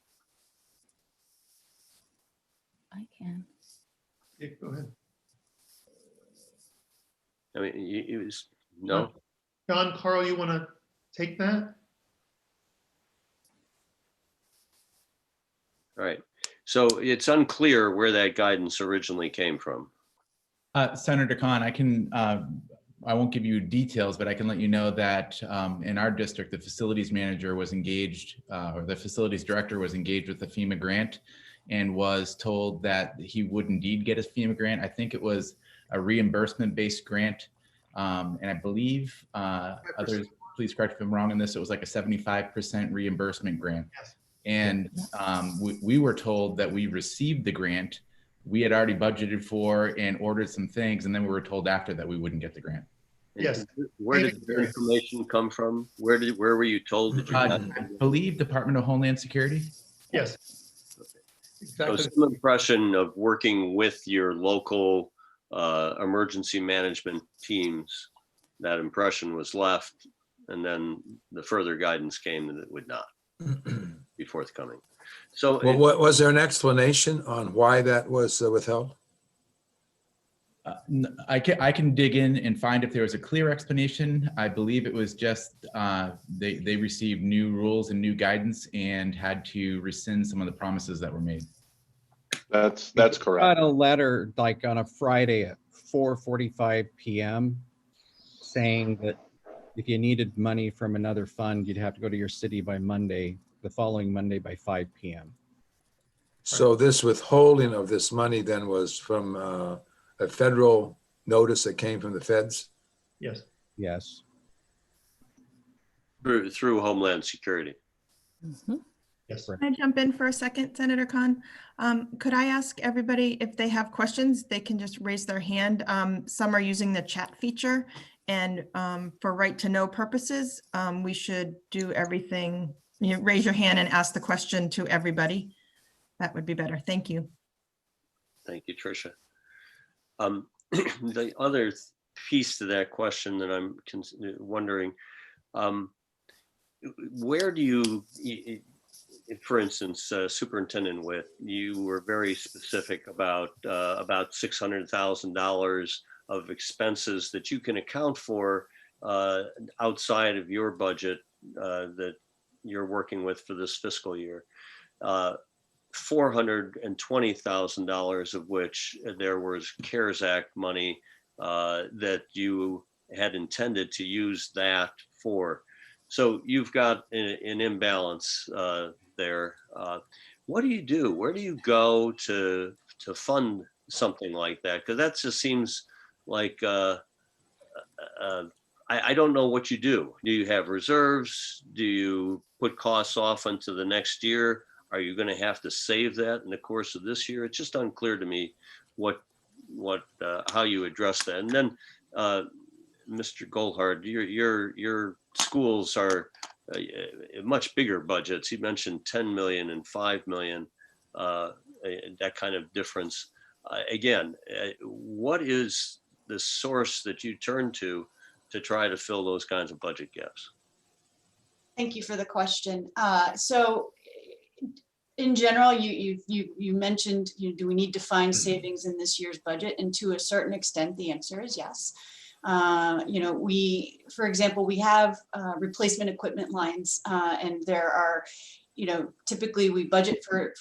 T: I can.
D: Yeah, go ahead.
A: I mean, it was, no?
D: John, Carl, you want to take that?
A: All right. So it's unclear where that guidance originally came from.
R: Senator Khan, I won't give you details, but I can let you know that in our district, the facilities manager was engaged, or the facilities director was engaged with the FEMA grant and was told that he would indeed get a FEMA grant. I think it was a reimbursement-based grant. And I believe others, please correct if I'm wrong on this, it was like a 75% reimbursement grant.
D: Yes.
R: And we were told that we received the grant. We had already budgeted for and ordered some things, and then we were told after that we wouldn't get the grant.
D: Yes.
A: Where did the information come from? Where were you told that you got
R: I believe Department of Homeland Security.
D: Yes. Exactly.
A: So some impression of working with your local emergency management teams, that impression was left, and then the further guidance came that it would not be forthcoming. So
B: Well, what was there an explanation on why that was withheld?
R: I can dig in and find if there was a clear explanation. I believe it was just they received new rules and new guidance and had to rescind some of the promises that were made.
P: That's
U: Got
P: correct.
U: a letter like on a Friday at 4:45 p.m. saying that if you needed money from another fund, you'd have to go to your city by Monday, the following Monday by 5 p.m.
B: So this withholding of this money then was from a federal notice that came from the feds?
D: Yes.
U: Yes.
A: through Homeland Security.
C: Mm-hmm.
D: Yes.
C: Can I jump in for a second, Senator Khan? Could I ask everybody if they have questions, they can just raise their hand. Some are using the chat feature, and for right to know purposes, we should do everything. You raise your hand and ask the question to everybody. That would be better. Thank you.
A: Thank you, Tricia. The other piece to that question that I'm wondering, where do you, for instance, Superintendent Witt, you were very specific about $600,000 of expenses that you can account for outside of your budget that you're working with for this fiscal year. $420,000 of which there was CARES Act money that you had intended to use that for. So you've got an imbalance there. What do you do? Where do you go to fund something like that? Because that just seems like I don't know what you do. Do you have reserves? Do you put costs off into the next year? Are you going to have to save that in the course of this year? It's just unclear to me how you address that. And then, Mr. Goldhart, your schools are much bigger budgets. You mentioned 10 million and 5 million. that kind of difference. Again, what is the source that you turn to try to fill those kinds of budget gaps?
S: Thank you for the question. So in general, you mentioned, do we need to find savings in this year's budget? And to a certain extent, the answer is yes. For example, we have replacement equipment lines, and there are, typically we budget for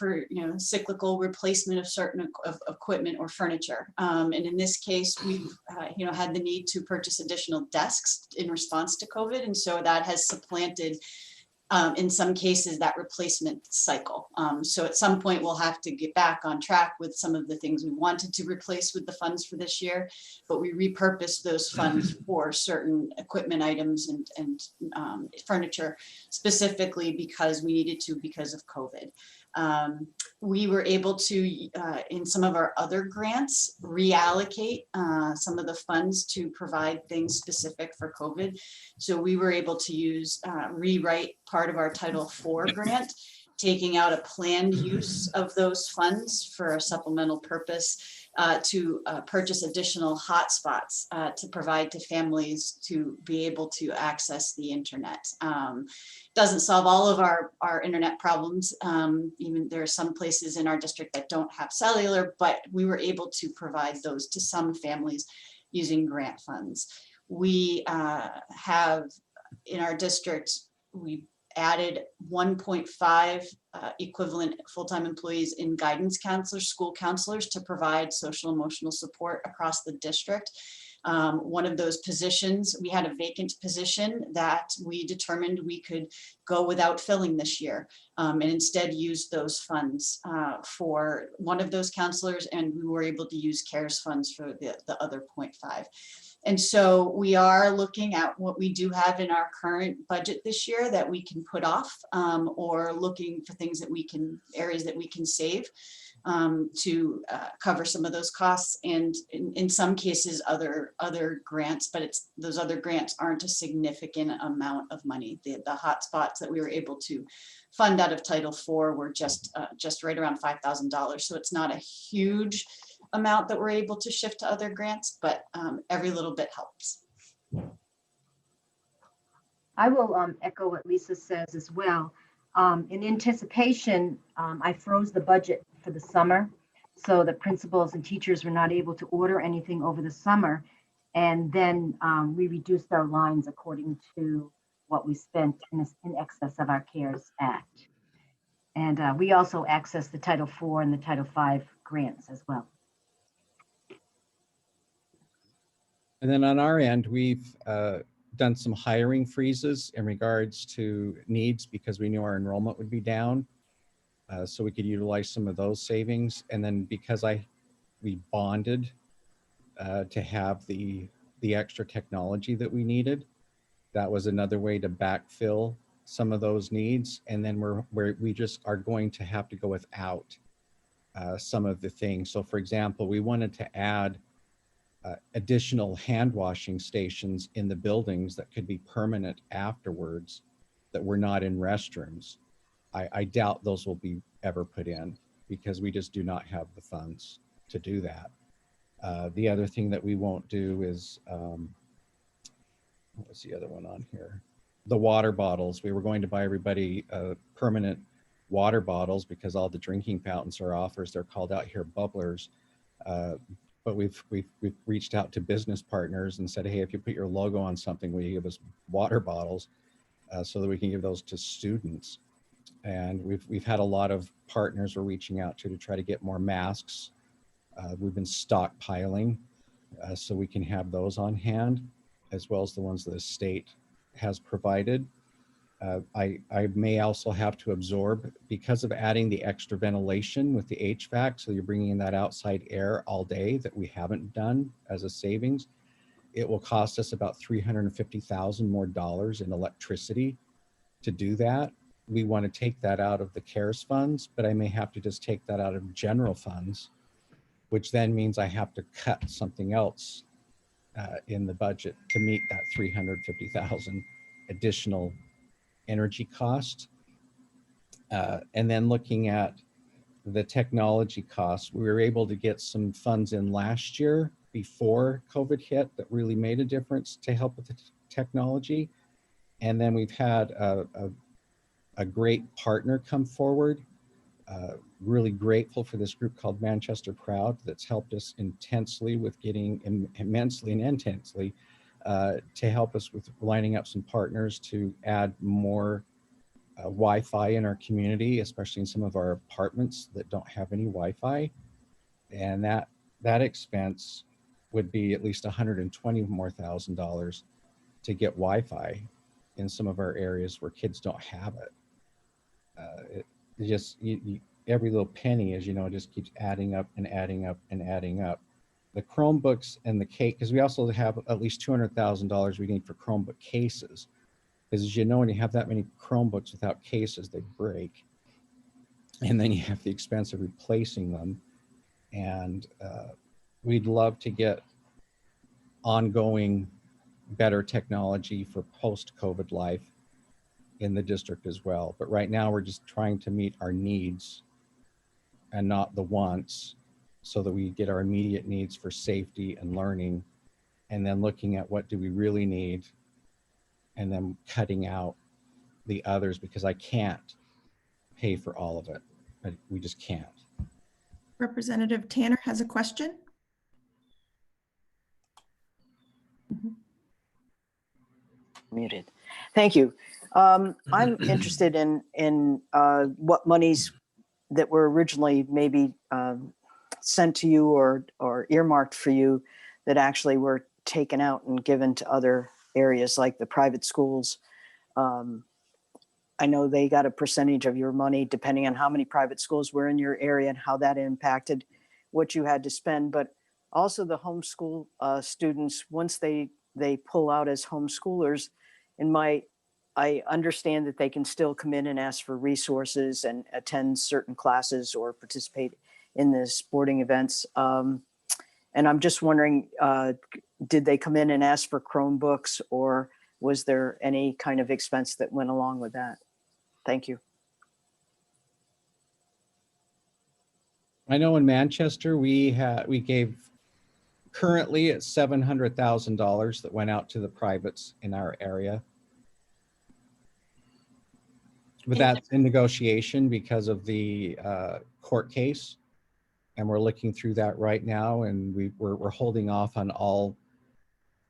S: cyclical replacement of certain equipment or furniture. And in this case, we've had the need to purchase additional desks in response to COVID, and so that has supplanted, in some cases, that replacement cycle. So at some point, we'll have to get back on track with some of the things we wanted to replace with the funds for this year, but we repurposed those funds for certain equipment items and furniture, specifically because we needed to because of COVID. We were able to, in some of our other grants, reallocate some of the funds to provide things specific for COVID. So we were able to rewrite part of our Title IV grant, taking out a planned use of those funds for a supplemental purpose to purchase additional hotspots to provide to families to be able to access the internet. Doesn't solve all of our internet problems. Even there are some places in our district that don't have cellular, but we were able to provide those to some families using grant funds. We have in our district, we added 1.5 equivalent full-time employees in guidance counselors, school counselors, to provide social emotional support across the district. One of those positions, we had a vacant position that we determined we could go without filling this year, and instead use those funds for one of those counselors, and we were able to use CARES funds for the other 0.5. And so we are looking at what we do have in our current budget this year that we can put off, or looking for things that areas that we can save to cover some of those costs, and in some cases other grants, but those other grants aren't a significant amount of money. The hotspots that we were able to fund out of Title IV were just right around $5,000. So it's not a huge amount that we're able to shift to other grants, but every little bit helps.
Q: I will echo what Lisa says as well. In anticipation, I froze the budget for the summer, so the principals and teachers were not able to order anything over the summer. And then we reduced our lines according to what we spent in excess of our CARES Act. And we also accessed the Title IV and the Title V grants as well.
U: And then on our end, we've done some hiring freezes in regards to needs because we knew our enrollment would be down. So we could utilize some of those savings. And then because we bonded to have the extra technology that we needed, that was another way to backfill some of those needs. And then we just are going to have to go without some of the things. So for example, we wanted to add additional hand washing stations in the buildings that could be permanent afterwards that were not in restrooms. I doubt those will be ever put in because we just do not have the funds to do that. The other thing that we won't do is, what's the other one on here? The water bottles. We were going to buy everybody permanent water bottles because all the drinking fountains are offers. They're called out here bubblers. But we've reached out to business partners and said, hey, if you put your logo on something, will you give us water bottles so that we can give those to students? And we've had a lot of partners we're reaching out to try to get more masks. We've been stockpiling so we can have those on hand, as well as the ones that the state has provided. I may also have to absorb, because of adding the extra ventilation with the HVAC, so you're bringing in that outside air all day that we haven't done as a savings. It will cost us about $350,000 more in electricity to do that. We want to take that out of the CARES funds, but I may have to just take that out of general funds, which then means I have to cut something else in the budget to meet that $350,000 additional energy cost. And then looking at the technology costs. We were able to get some funds in last year before COVID hit that really made a difference to help with the technology. And then we've had a great partner come forward. Really grateful for this group called Manchester Proud that's helped us intensely with getting immensely and intensely to help us with lining up some partners to add more Wi-Fi in our community, especially in some of our apartments that don't have any Wi-Fi. And that expense would be at least $120,000 more to get Wi-Fi in some of our areas where kids don't have it. Every little penny, as you know, just keeps adding up and adding up and adding up. The Chromebooks and the case, because we also have at least $200,000 we need for Chromebook cases. Because as you know, when you have that many Chromebooks without cases, they break. And then you have the expense of replacing them. And we'd love to get ongoing better technology for post-COVID life in the district as well. But right now we're just trying to meet our needs and not the wants, so that we get our immediate needs for safety and learning, and then looking at what do we really need, and then cutting out the others, because I can't pay for all of it. We just can't.
C: Representative Tanner has a question.
F: Muted. Thank you. I'm interested in what monies that were originally maybe sent to you or earmarked for you that actually were taken out and given to other areas like the private schools. I know they got a percentage of your money depending on how many private schools were in your area and how that impacted what you had to spend, but also the homeschool students, once they pull out as homeschoolers, I understand that they can still come in and ask for resources and attend certain classes or participate in the sporting events. And I'm just wondering, did they come in and ask for Chromebooks, or was there any kind of expense that went along with that? Thank you.
U: I know in Manchester, we gave currently at $700,000 that went out to the privates in our area. But that's in negotiation because of the court case. And we're looking through that right now. And we're holding off on all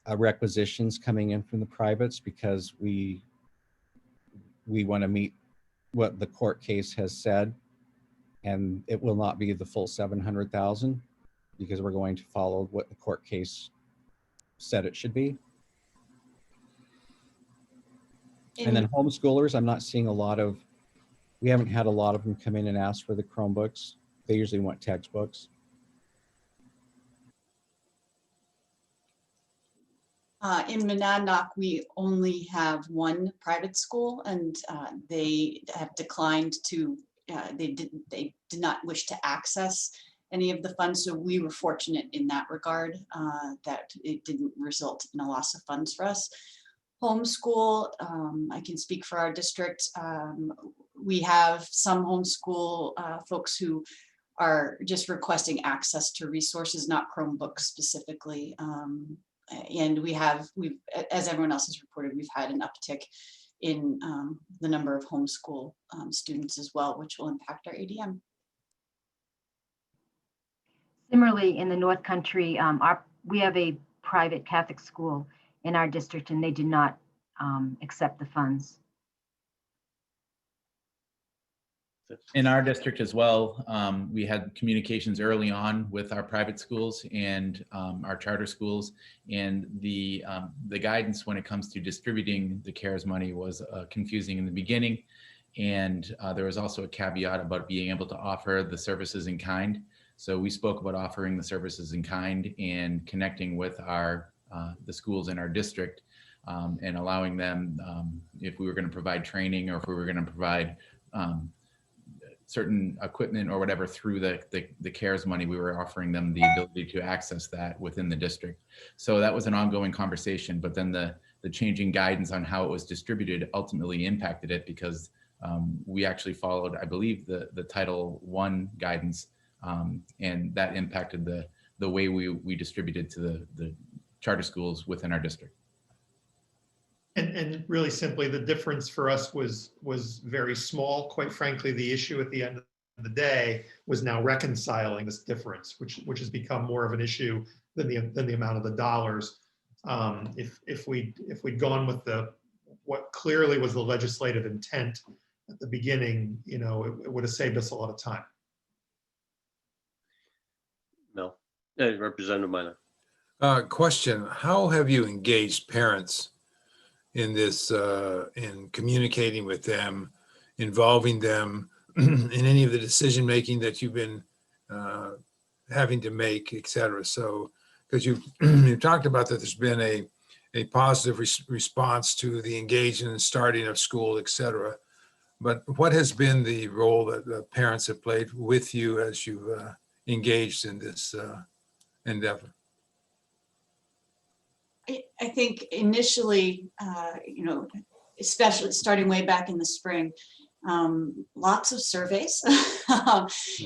U: requisitions coming in from the privates because we want to meet what the court case has said. And it will not be the full 700,000 because we're going to follow what the court case said it should be. And then homeschoolers, I'm not seeing we haven't had a lot of them come in and ask for the Chromebooks. They usually want textbooks.
S: In Monadnock, we only have one private school, and they have declined to, they did not wish to access any of the funds. So we were fortunate in that regard, that it didn't result in a loss of funds for us. Homeschool, I can speak for our district. We have some homeschool folks who are just requesting access to resources, not Chromebooks specifically. And we've, as everyone else has reported, we've had an uptick in the number of homeschool students as well, which will impact our ADM.
Q: Similarly, in the North Country, we have a private Catholic school in our district, and they did not accept the funds.
R: In our district as well, we had communications early on with our private schools and our charter schools, and the guidance when it comes to distributing the CARES money was confusing in the beginning, and there was also a caveat about being able to offer the services in kind. So we spoke about offering the services in kind and connecting with the schools in our district and allowing them, if we were going to provide training or if we were going to provide certain equipment or whatever through the CARES money, we were offering them the ability to access that within the district. So that was an ongoing conversation, but then the changing guidance on how it was distributed ultimately impacted it because we actually followed, I believe, the Title I guidance, and that impacted the way we distributed to the charter schools within our district.
D: And really simply, the difference for us was very small. Quite frankly, the issue at the end of the day was now reconciling this difference, which has become more of an issue than the amount of the dollars. If we'd gone with what clearly was the legislative intent at the beginning, it would have saved us a lot of time.
A: No, Representative Minor.
B: Question: how have you engaged parents in this, in communicating with them, involving them in any of the decision making that you've been having to make, et cetera? So, because you've talked about that there's been a positive response to the engagement and starting of school, et cetera. But what has been the role that the parents have played with you as you've engaged in this endeavor?
S: I think initially, especially starting way back in the spring, lots of surveys,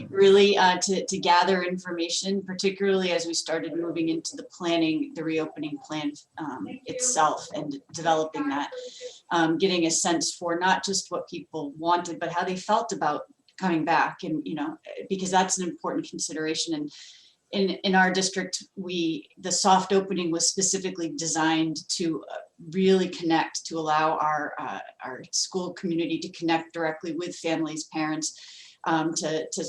S: really to gather information, particularly as we started moving into the planning, the reopening plan itself, and developing that, getting a sense for not just what people wanted, but how they felt about coming back. And, because that's an important consideration. And in our district, the soft opening was specifically designed to really connect, to allow our school community to connect directly with families, parents, to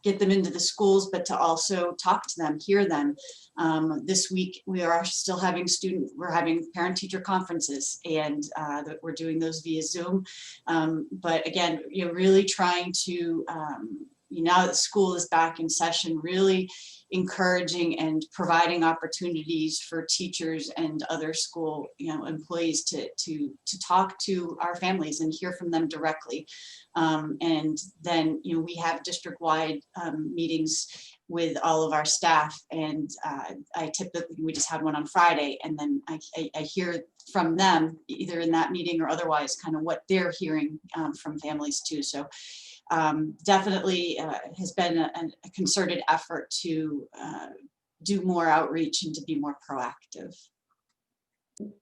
S: get them into the schools, but to also talk to them, hear them. This week we are still having we're having parent-teacher conferences, and we're doing those via Zoom. But again, really trying to now that school is back in session, really encouraging and providing opportunities for teachers and other school employees to talk to our families and hear from them directly. And then we have district-wide meetings with all of our staff, and we just had one on Friday, and then I hear from them either in that meeting or otherwise kind of what they're hearing from families too. So definitely has been a concerted effort to do more outreach and to be more proactive.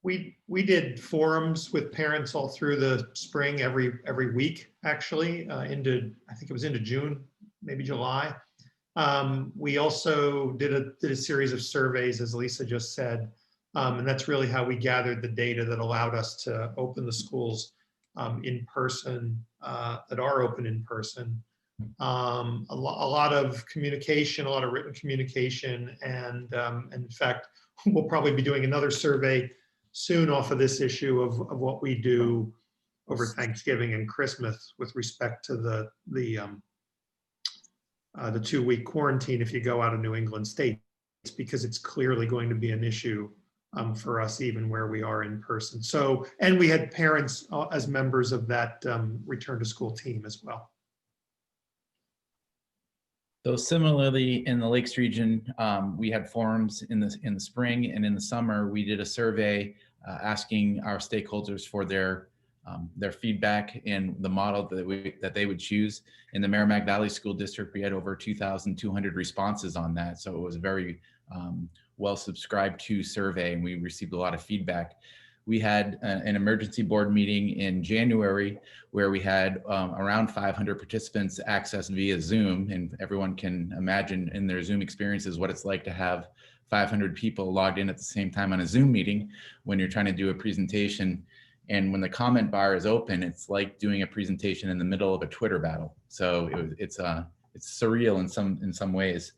D: We did forums with parents all through the spring, every week, actually, I think it was into June, maybe July. We also did a series of surveys, as Lisa just said, and that's really how we gathered the data that allowed us to open the schools in person, that are open in person. A lot of communication, a lot of written communication, and in fact, we'll probably be doing another survey soon off of this issue of what we do over Thanksgiving and Christmas with respect to the 2-week quarantine if you go out of New England states, because it's clearly going to be an issue for us even where we are in person. So, and we had parents as members of that return to school team as well.
R: So similarly, in the Lakes region, we had forums in the spring, and in the summer we did a survey asking our stakeholders for their feedback and the model that they would choose. In the Merrimack Valley School District, we had over 2,200 responses on that, so it was a very well subscribed to survey, and we received a lot of feedback. We had an emergency board meeting in January where we had around 500 participants access via Zoom, and everyone can imagine in their Zoom experiences what it's like to have 500 people logged in at the same time on a Zoom meeting when you're trying to do a presentation. And when the comment bar is open, it's like doing a presentation in the middle of a Twitter battle. So it's surreal in some ways.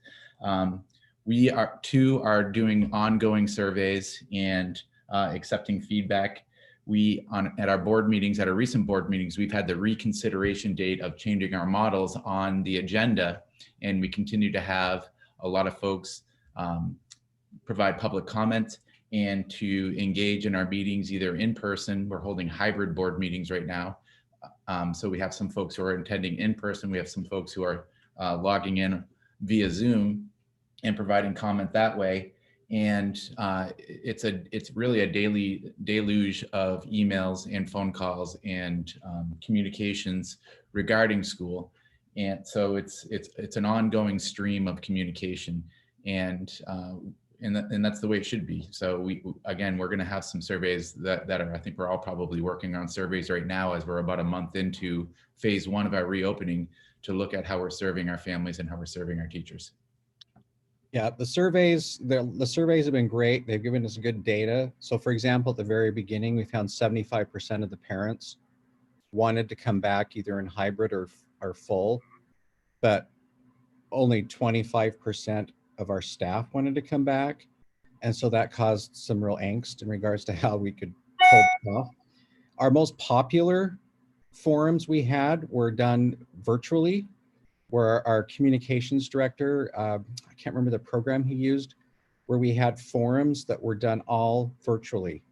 R: We are doing ongoing surveys and accepting feedback. At our board meetings, at our recent board meetings, we've had the reconsideration date of changing our models on the agenda, and we continue to have a lot of folks provide public comment and to engage in our meetings either in person. We're holding hybrid board meetings right now. So we have some folks who are attending in person. We have some folks who are logging in via Zoom and providing comment that way. And it's really a daily deluge of emails and phone calls and communications regarding school. And so it's an ongoing stream of communication, and that's the way it should be. So we're going to have some surveys that are, I think we're all probably working on surveys right now as we're about a month into phase 1 of our reopening, to look at how we're serving our families and how we're serving our teachers.
U: Yeah, the surveys have been great. They've given us good data. So for example, at the very beginning, we found 75% of the parents wanted to come back either in hybrid or full, but only 25% of our staff wanted to come back. And so that caused some real angst in regards to how we could pull it off. Our most popular forums we had were done virtually, where our communications director, I can't remember the program he used, where we had forums that were done all virtually.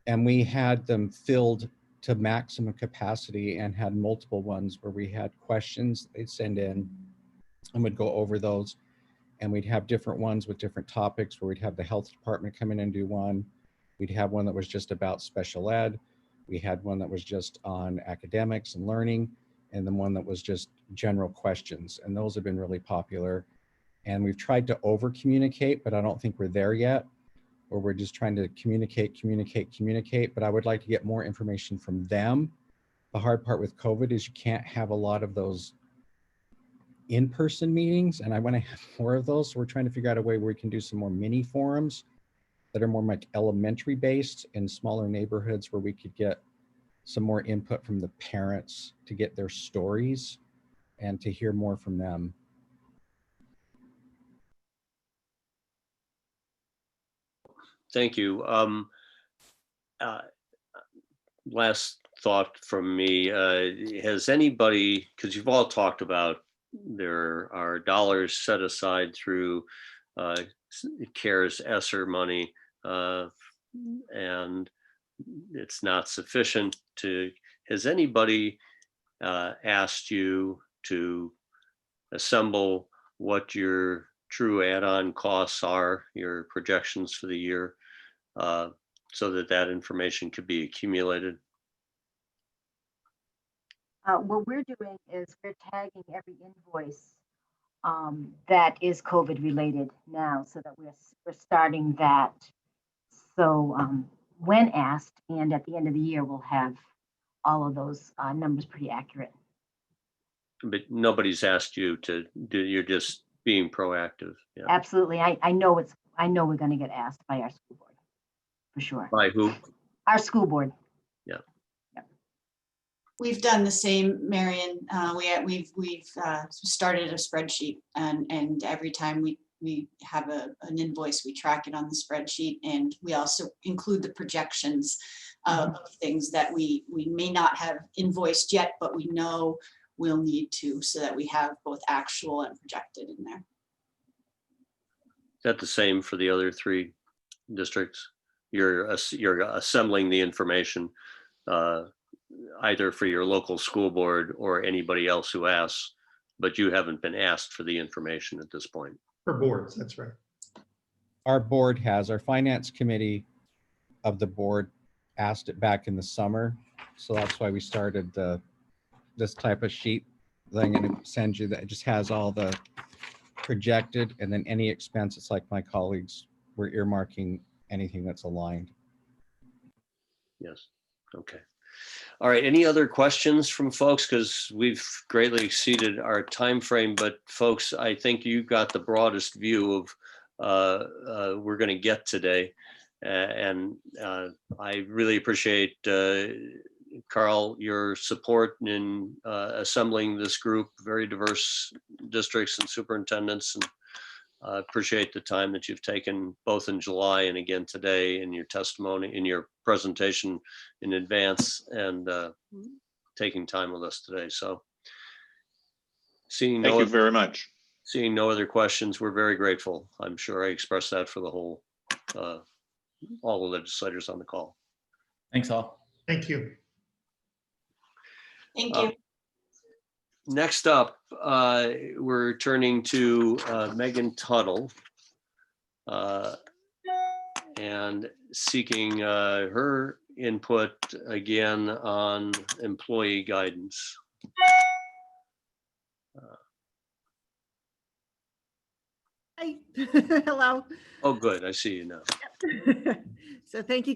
U: And we had them filled to maximum capacity and had multiple ones where we had questions they'd send in and would go over those. And we'd have different ones with different topics, where we'd have the health department come in and do one. We'd have one that was just about special ed. We had one that was just on academics and learning, and then one that was just general questions. And those have been really popular. And we've tried to over communicate, but I don't think we're there yet, or we're just trying to communicate. But I would like to get more information from them. The hard part with COVID is you can't have a lot of those in-person meetings, and I want to have more of those. So we're trying to figure out a way where we can do some more mini forums that are more like elementary based in smaller neighborhoods, where we could get some more input from the parents to get their stories and to hear more from them.
A: Thank you. Last thought from me. Has anybody, because you've all talked about there are dollars set aside through CARES ESSER money, and it's not sufficient to, has anybody asked you to assemble what your true add-on costs are, your projections for the year, so that information could be accumulated?
Q: What we're doing is we're tagging every invoice that is COVID related now, so that we're starting that. So when asked, and at the end of the year, we'll have all of those numbers pretty accurate.
A: But nobody's asked you to do, you're just being proactive. Yeah.
Q: Absolutely. I know we're going to get asked by our school board, for sure.
A: By who?
Q: Our school board.
A: Yeah.
S: We've done the same, Marion. We've started a spreadsheet, and every time we have an invoice, we track it on the spreadsheet, and we also include the projections of things that we may not have invoiced yet, but we know we'll need to, so that we have both actual and projected in there.
A: Is that the same for the other 3 districts? You're assembling the information either for your local school board or anybody else who asks, but you haven't been asked for the information at this point.
D: For boards, that's right.
U: Our board has, our finance committee of the board asked it back in the summer. So that's why we started this type of sheet that I'm going to send you, that just has all the projected, and then any expense. It's like my colleagues were earmarking anything that's aligned.
A: Yes. Okay. All right. Any other questions from folks? Because we've greatly exceeded our time frame, but folks, I think you got the broadest view of we're going to get today. And I really appreciate, Carl, your support in assembling this group, very diverse districts and superintendents, and appreciate the time that you've taken both in July and again today in your testimony, in your presentation in advance, and taking time with us today. So
P: Thank you very much.
A: Seeing no other questions, we're very grateful. I'm sure I expressed that for the whole, all the legislators on the call.
R: Thanks all.
D: Thank you.
S: Thank you.
A: Next up, we're turning to Megan Tuttle. and seeking her input again on employee guidance.
E: Hi. Hello.
A: Oh, good. I see you now.
E: So thank you,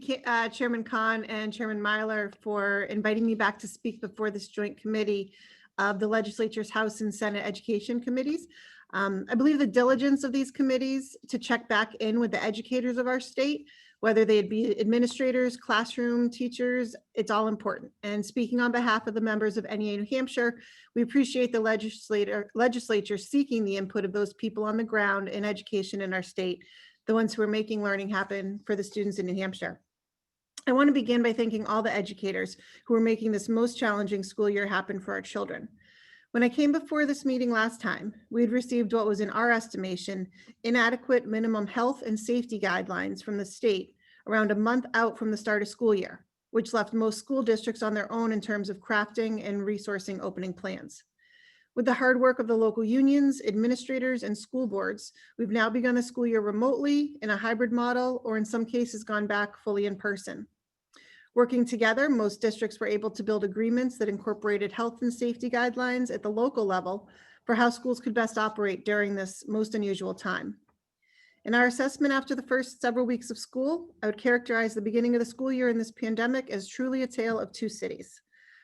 E: Chairman Khan and Chairman Myler, for inviting me back to speak before this joint committee of the legislature's House and Senate Education Committees. I believe the diligence of these committees to check back in with the educators of our state, whether they'd be administrators, classroom teachers, it's all important. And speaking on behalf of the members of NEA New Hampshire, we appreciate the legislature seeking the input of those people on the ground in education in our state, the ones who are making learning happen for the students in New Hampshire. I want to begin by thanking all the educators who are making this most challenging school year happen for our children. When I came before this meeting last time, we had received what was, in our estimation, inadequate minimum health and safety guidelines from the state around a month out from the start of school year, which left most school districts on their own in terms of crafting and resourcing opening plans. With the hard work of the local unions, administrators, and school boards, we've now begun the school year remotely in a hybrid model, or in some cases gone back fully in person. Working together, most districts were able to build agreements that incorporated health and safety guidelines at the local level for how schools could best operate during this most unusual time. In our assessment after the first several weeks of school, I would characterize the beginning of the school year in this pandemic as truly a tale of two cities.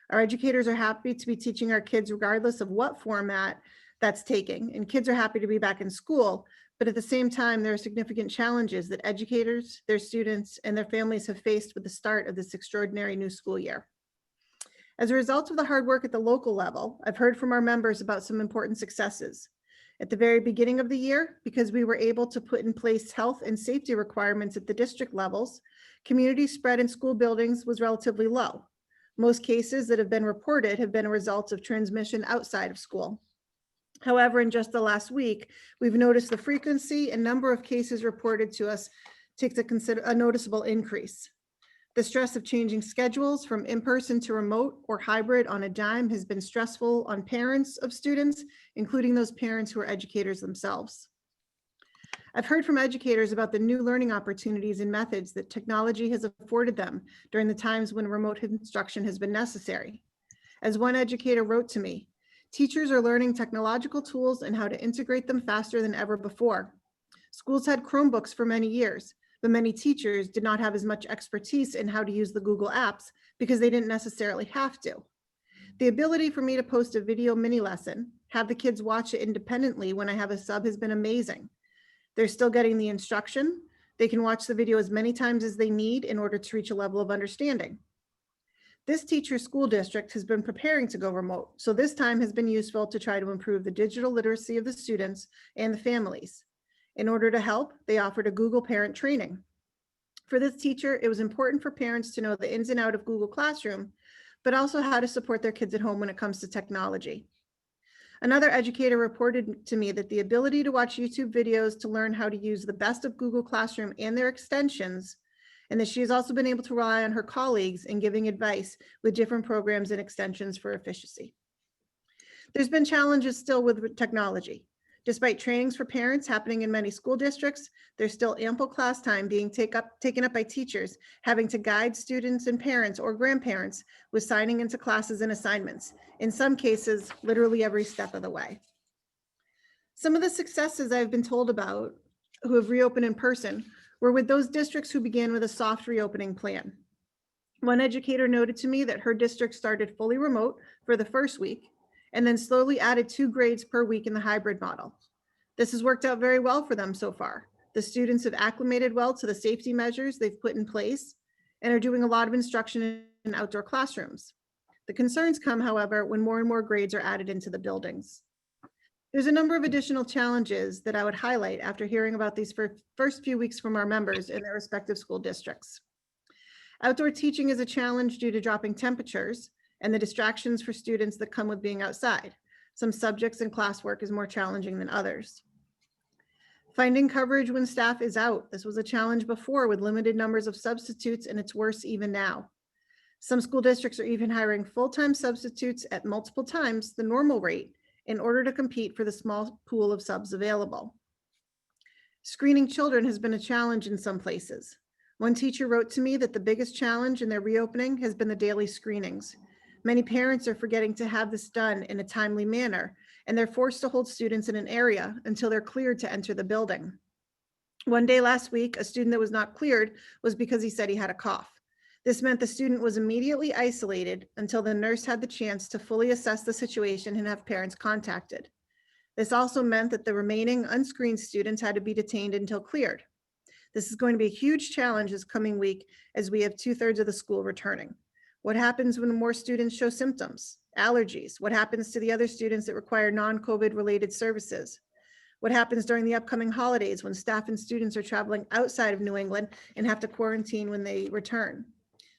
E: Our educators are happy to be teaching our kids regardless of what format that's taking, and kids are happy to be back in school. But at the same time, there are significant challenges that educators, their students, and their families have faced with the start of this extraordinary new school year. As a result of the hard work at the local level, I've heard from our members about some important successes. At the very beginning of the year, because we were able to put in place health and safety requirements at the district levels, community spread in school buildings was relatively low. Most cases that have been reported have been a result of transmission outside of school. However, in just the last week, we've noticed the frequency and number of cases reported to us takes a noticeable increase. The stress of changing schedules from in-person to remote or hybrid on a dime has been stressful on parents of students, including those parents who are educators themselves. I've heard from educators about the new learning opportunities and methods that technology has afforded them during the times when remote instruction has been necessary. As one educator wrote to me, teachers are learning technological tools and how to integrate them faster than ever before. Schools had Chromebooks for many years, but many teachers did not have as much expertise in how to use the Google apps because they didn't necessarily have to. The ability for me to post a video mini lesson, have the kids watch it independently when I have a sub has been amazing. They're still getting the instruction. They can watch the video as many times as they need in order to reach a level of understanding. This teacher school district has been preparing to go remote, so this time has been useful to try to improve the digital literacy of the students and the families. In order to help, they offered a Google parent training. For this teacher, it was important for parents to know the ins and outs of Google Classroom, but also how to support their kids at home when it comes to technology. Another educator reported to me that the ability to watch YouTube videos to learn how to use the best of Google Classroom and their extensions, and that she has also been able to rely on her colleagues in giving advice with different programs and extensions for efficiency. There's been challenges still with technology. Despite trainings for parents happening in many school districts, there's still ample class time being taken up by teachers, having to guide students and parents or grandparents with signing into classes and assignments, in some cases, literally every step of the way. Some of the successes I've been told about who have reopened in person were with those districts who began with a soft reopening plan. One educator noted to me that her district started fully remote for the first week and then slowly added 2 grades per week in the hybrid model. This has worked out very well for them so far. The students have acclimated well to the safety measures they've put in place and are doing a lot of instruction in outdoor classrooms. The concerns come, however, when more and more grades are added into the buildings. There's a number of additional challenges that I would highlight after hearing about these first few weeks from our members in their respective school districts. Outdoor teaching is a challenge due to dropping temperatures and the distractions for students that come with being outside. Some subjects and classwork is more challenging than others. Finding coverage when staff is out. This was a challenge before with limited numbers of substitutes, and it's worse even now. Some school districts are even hiring full-time substitutes at multiple times the normal rate in order to compete for the small pool of subs available. Screening children has been a challenge in some places. One teacher wrote to me that the biggest challenge in their reopening has been the daily screenings. Many parents are forgetting to have this done in a timely manner, and they're forced to hold students in an area until they're cleared to enter the building. One day last week, a student that was not cleared was because he said he had a cough. This meant the student was immediately isolated until the nurse had the chance to fully assess the situation and have parents contacted. This also meant that the remaining unscreened students had to be detained until cleared. This is going to be a huge challenge this coming week as we have 2/3 of the school returning. What happens when more students show symptoms, allergies? What happens to the other students that require non-COVID related services? What happens during the upcoming holidays when staff and students are traveling outside of New England and have to quarantine when they return?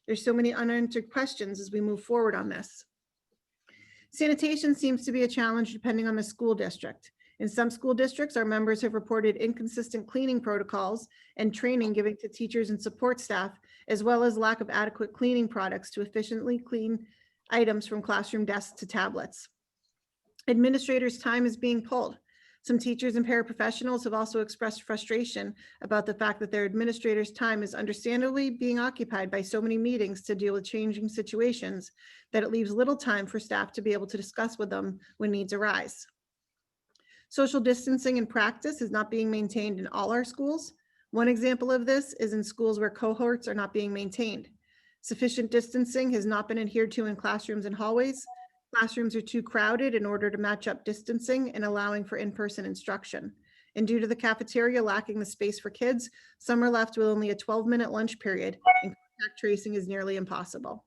E: There's so many unanswered questions as we move forward on this. Sanitation seems to be a challenge depending on the school district. In some school districts, our members have reported inconsistent cleaning protocols and training given to teachers and support staff, as well as lack of adequate cleaning products to efficiently clean items from classroom desks to tablets. Administrators' time is being pulled. Some teachers and paraprofessionals have also expressed frustration about the fact that their administrators' time is understandably being occupied by so many meetings to deal with changing situations that it leaves little time for staff to be able to discuss with them when needs arise. Social distancing in practice is not being maintained in all our schools. One example of this is in schools where cohorts are not being maintained. Sufficient distancing has not been adhered to in classrooms and hallways. Classrooms are too crowded in order to match up distancing and allowing for in-person instruction. And due to the cafeteria lacking the space for kids, some are left with only a 12-minute lunch period, and contact tracing is nearly impossible.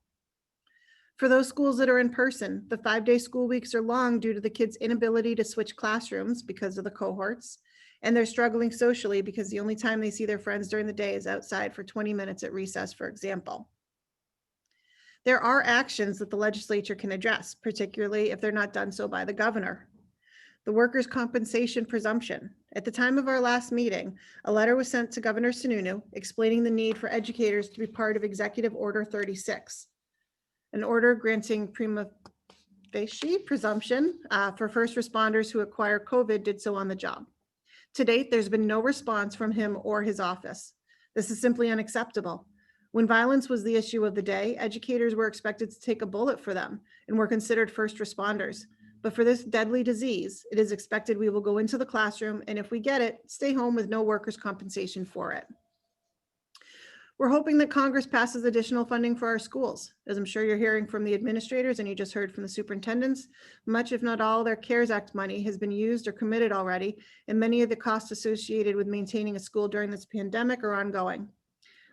E: For those schools that are in person, the 5-day school weeks are long due to the kids' inability to switch classrooms because of the cohorts, and they're struggling socially because the only time they see their friends during the day is outside for 20 minutes at recess, for example. There are actions that the legislature can address, particularly if they're not done so by the governor. The workers' compensation presumption. At the time of our last meeting, a letter was sent to Governor Sununu explaining the need for educators to be part of Executive Order 36, an order granting prima facie presumption for first responders who acquire COVID did so on the job. To date, there's been no response from him or his office. This is simply unacceptable. When violence was the issue of the day, educators were expected to take a bullet for them and were considered first responders. But for this deadly disease, it is expected we will go into the classroom, and if we get it, stay home with no workers' compensation for it. We're hoping that Congress passes additional funding for our schools. As I'm sure you're hearing from the administrators and you just heard from the superintendents, much if not all their CARES Act money has been used or committed already, and many of the costs associated with maintaining a school during this pandemic are ongoing.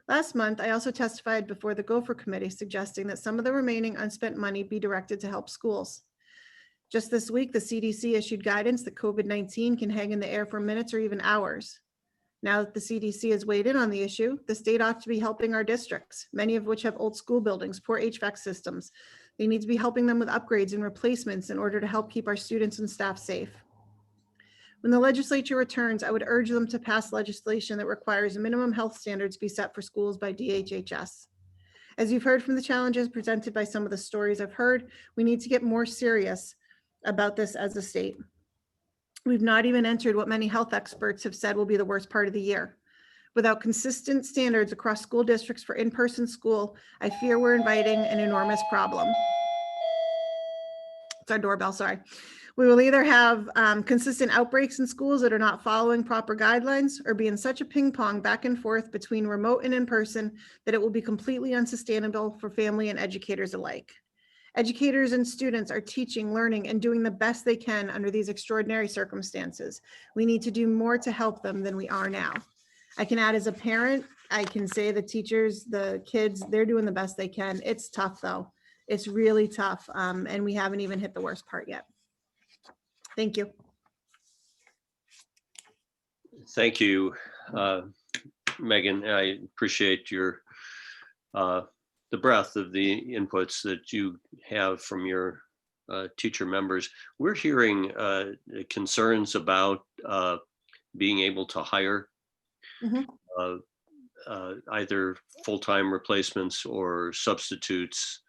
E: Last month, I also testified before the Gopher Committee suggesting that some of the remaining unspent money be directed to help schools. Just this week, the CDC issued guidance that COVID-19 can hang in the air for minutes or even hours. Now that the CDC has weighed in on the issue, the state ought to be helping our districts, many of which have old school buildings, poor HVAC systems. They need to be helping them with upgrades and replacements in order to help keep our students and staff safe. When the legislature returns, I would urge them to pass legislation that requires minimum health standards be set for schools by DHHS. As you've heard from the challenges presented by some of the stories I've heard, we need to get more serious about this as a state. We've not even entered what many health experts have said will be the worst part of the year. Without consistent standards across school districts for in-person school, I fear we're inviting an enormous problem. It's our doorbell, sorry. We will either have consistent outbreaks in schools that are not following proper guidelines, or be in such a ping pong back and forth between remote and in person that it will be completely unsustainable for family and educators alike. Educators and students are teaching, learning, and doing the best they can under these extraordinary circumstances. We need to do more to help them than we are now. I can add, as a parent, I can say the teachers, the kids, they're doing the best they can. It's tough though. It's really tough. And we haven't even hit the worst part yet. Thank you.
A: Thank you, Megan. I appreciate your the breadth of the inputs that you have from your teacher members. We're hearing concerns about being able to hire either full-time replacements or substitutes.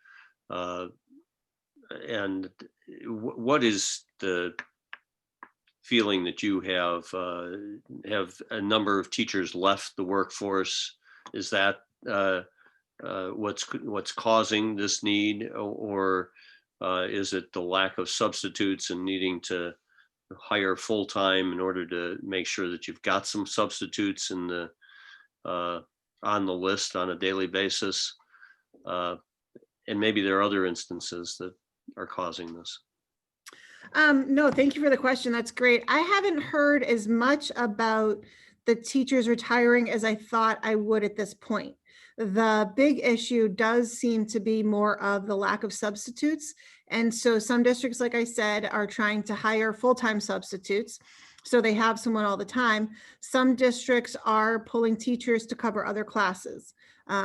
A: And what is the feeling that you have a number of teachers left the workforce Is that what's causing this need, or is it the lack of substitutes and needing to hire full-time in order to make sure that you've got some substitutes in the on the list on a daily basis? And maybe there are other instances that are causing this.
E: No, thank you for the question. That's great. I haven't heard as much about the teachers retiring as I thought I would at this point. The big issue does seem to be more of the lack of substitutes. And so some districts, like I said, are trying to hire full-time substitutes, so they have someone all the time. Some districts are pulling teachers to cover other classes.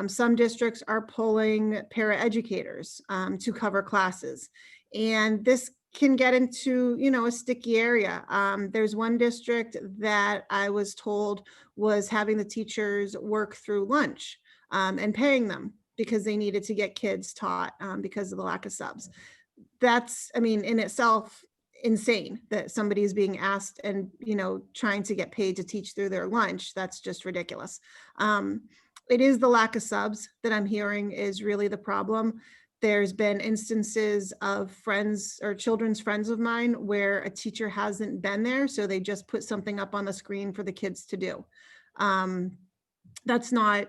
E: Some districts are pulling paraeducators to cover classes. And this can get into, a sticky area. There's one district that I was told was having the teachers work through lunch and paying them because they needed to get kids taught because of the lack of subs. That's, in itself, insane that somebody is being asked and, trying to get paid to teach through their lunch. That's just ridiculous. It is the lack of subs that I'm hearing is really the problem. There's been instances of friends or children's friends of mine where a teacher hasn't been there, so they just put something up on the screen for the kids to do. That's not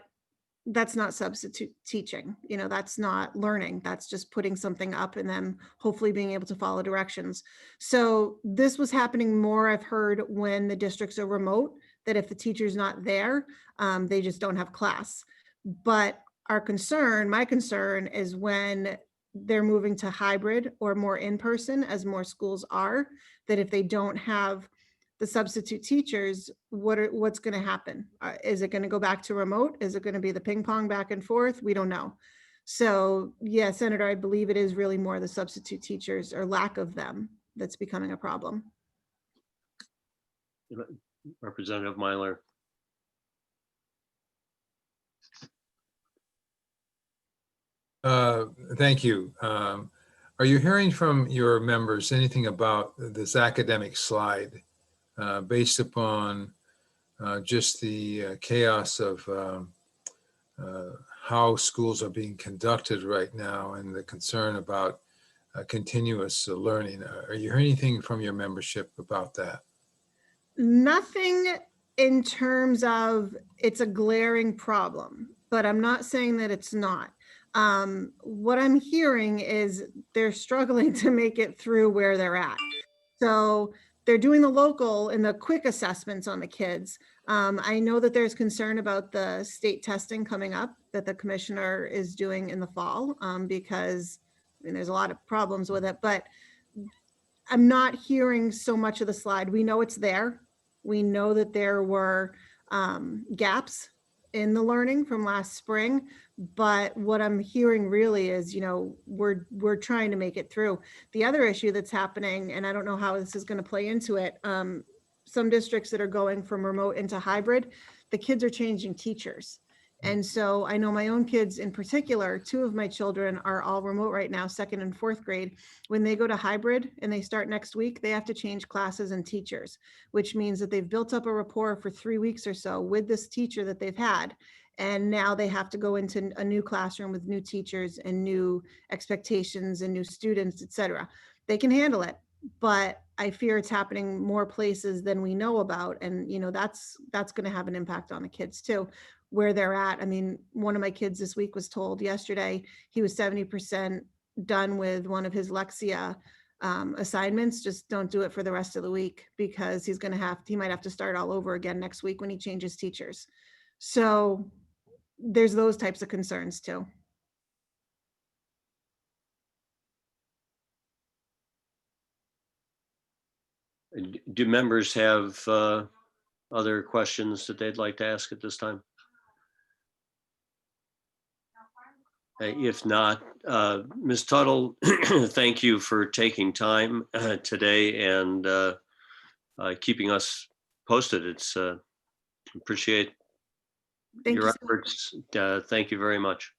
E: substitute teaching. That's not learning. That's just putting something up and then hopefully being able to follow directions. So this was happening more, I've heard, when the districts are remote, that if the teacher's not there, they just don't have class. But my concern is when they're moving to hybrid or more in-person, as more schools are, that if they don't have the substitute teachers, what's going to happen? Is it going to go back to remote? Is it going to be the ping pong back and forth? We don't know. So yeah, Senator, I believe it is really more the substitute teachers or lack of them that's becoming a problem.
A: Representative Myler.
B: Thank you. Are you hearing from your members anything about this academic slide based upon just the chaos of how schools are being conducted right now and the concern about continuous learning? Are you hearing anything from your membership about that?
E: Nothing in terms of it's a glaring problem, but I'm not saying that it's not. What I'm hearing is they're struggling to make it through where they're at. So they're doing the local and the quick assessments on the kids. I know that there's concern about the state testing coming up that the commissioner is doing in the fall because there's a lot of problems with it, but I'm not hearing so much of the slide. We know it's there. We know that there were gaps in the learning from last spring, but what I'm hearing really is, we're trying to make it through. The other issue that's happening, and I don't know how this is going to play into it, some districts that are going from remote into hybrid, the kids are changing teachers. And so I know my own kids in particular, 2 of my children are all remote right now, 2nd and 4th grade. When they go to hybrid and they start next week, they have to change classes and teachers, which means that they've built up a rapport for 3 weeks or so with this teacher that they've had. And now they have to go into a new classroom with new teachers and new expectations and new students, et cetera. They can handle it, but I fear it's happening more places than we know about. And, that's going to have an impact on the kids too, where they're at. One of my kids this week was told yesterday he was 70% done with one of his Lexia assignments. Just don't do it for the rest of the week because he might have to start all over again next week when he changes teachers. So there's those types of concerns too.
A: Do members have other questions that they'd like to ask at this time? If not, Ms. Tuttle, thank you for taking time today and keeping us posted. It's appreciate your efforts. Thank you very much.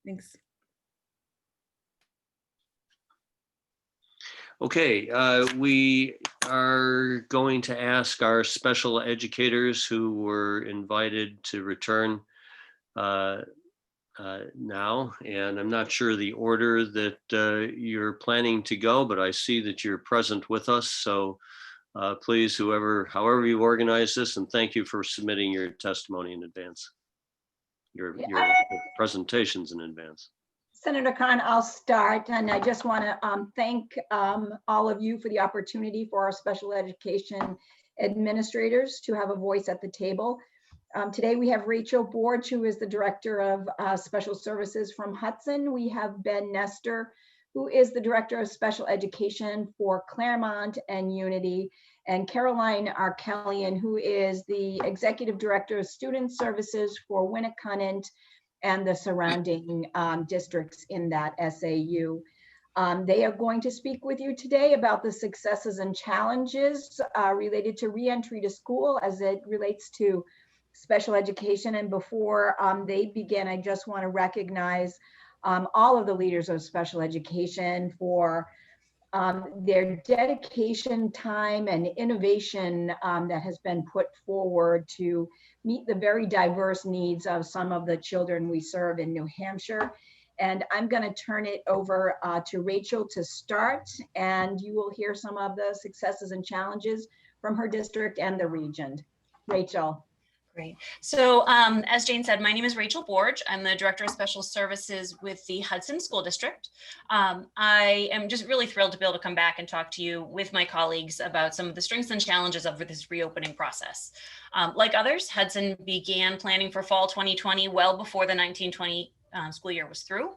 E: Thanks.
A: Okay, we are going to ask our special educators who were invited to return now, and I'm not sure the order that you're planning to go, but I see that you're present with us. So please, however you organize this, and thank you for submitting your testimony in advance, your presentations in advance.
G: Senator Khan, I'll start, and I just want to thank all of you for the opportunity for our special education administrators to have a voice at the table. Today we have Rachel Borge, who is the Director of Special Services from Hudson. We have Ben Nestor, who is the Director of Special Education for Claremont and Unity, and Caroline Arkellian, who is the Executive Director of Student Services for Winnicott and the surrounding districts in that SAU. They are going to speak with you today about the successes and challenges related to re-entry to school as it relates to special education. And before they begin, I just want to recognize all of the leaders of special education for their dedication, time, and innovation that has been put forward to meet the very diverse needs of some of the children we serve in New Hampshire. And I'm going to turn it over to Rachel to start, and you will hear some of the successes and challenges from her district and the region. Rachel.
V: Great. So as Jane said, my name is Rachel Borge. I'm the Director of Special Services with the Hudson School District. I am just really thrilled to be able to come back and talk to you with my colleagues about some of the strengths and challenges of this reopening process. Like others, Hudson began planning for fall 2020 well before the 1920 school year was through.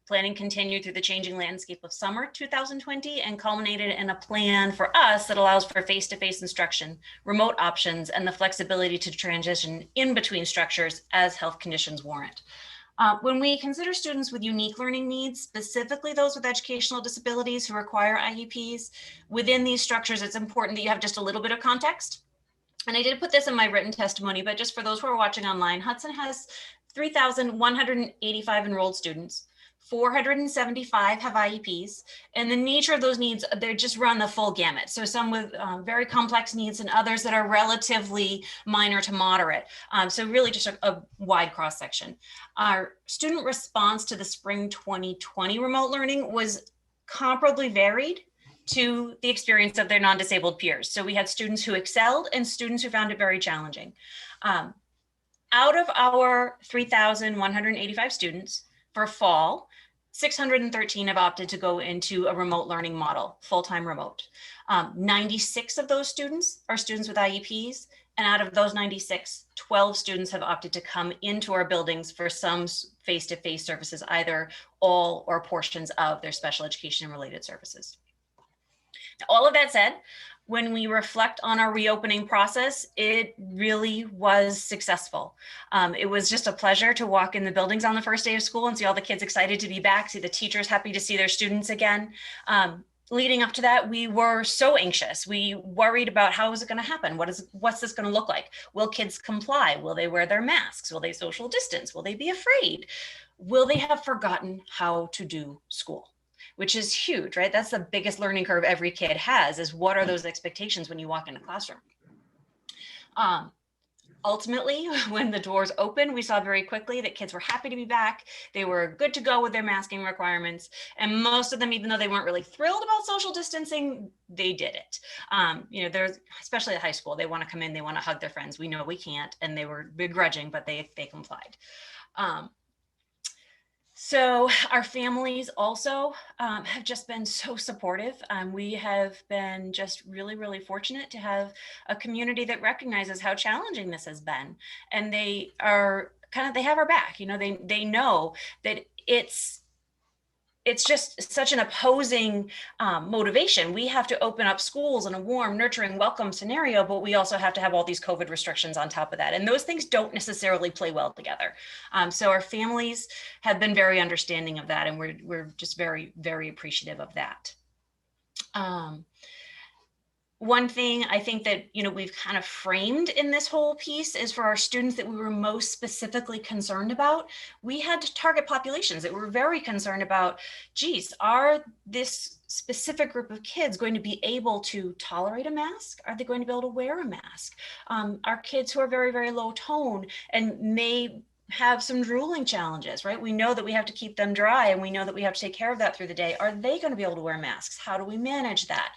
V: Planning continued through the changing landscape of summer 2020 and culminated in a plan for us that allows for face-to-face instruction, remote options, and the flexibility to transition in between structures as health conditions warrant. When we consider students with unique learning needs, specifically those with educational disabilities who require IEPs, within these structures, it's important that you have just a little bit of context. And I did put this in my written testimony, but just for those who are watching online, Hudson has 3,185 enrolled students. 475 have IEPs, and the nature of those needs, they just run the full gamut. So some with very complex needs and others that are relatively minor to moderate. So really just a wide cross section. Our student response to the spring 2020 remote learning was comparably varied to the experience of their non-disabled peers. So we had students who excelled and students who found it very challenging. Out of our 3,185 students for fall, 613 have opted to go into a remote learning model, full-time remote. 96 of those students are students with IEPs, and out of those 96, 12 students have opted to come into our buildings for some face-to-face services, either all or portions of their special education related services. Now, all of that said, when we reflect on our reopening process, it really was successful. It was just a pleasure to walk in the buildings on the first day of school and see all the kids excited to be back, see the teachers happy to see their students again. Leading up to that, we were so anxious. We worried about how is it going to happen? What's this going to look like? Will kids comply? Will they wear their masks? Will they social distance? Will they be afraid? Will they have forgotten how to do school? Which is huge, right? That's the biggest learning curve every kid has, is what are those expectations when you walk in a classroom? Ultimately, when the doors opened, we saw very quickly that kids were happy to be back. They were good to go with their masking requirements. And most of them, even though they weren't really thrilled about social distancing, they did it. There's, especially at high school, they want to come in, they want to hug their friends. We know we can't, and they were begrudging, but they complied. So our families also have just been so supportive. We have been just really, really fortunate to have a community that recognizes how challenging this has been. And they are they have our back. They know that it's just such an opposing motivation. We have to open up schools in a warm, nurturing, welcome scenario, but we also have to have all these COVID restrictions on top of that. And those things don't necessarily play well together. So our families have been very understanding of that. And we're just very, very appreciative of that. One thing I think that we've kind of framed in this whole piece is for our students that we were most specifically concerned about. We had target populations that were very concerned about, geez, are this specific group of kids going to be able to tolerate a mask? Are they going to be able to wear a mask? Are kids who are very, very low tone and may have some drooling challenges, right? We know that we have to keep them dry and we know that we have to take care of that through the day. Are they going to be able to wear masks? How do we manage that?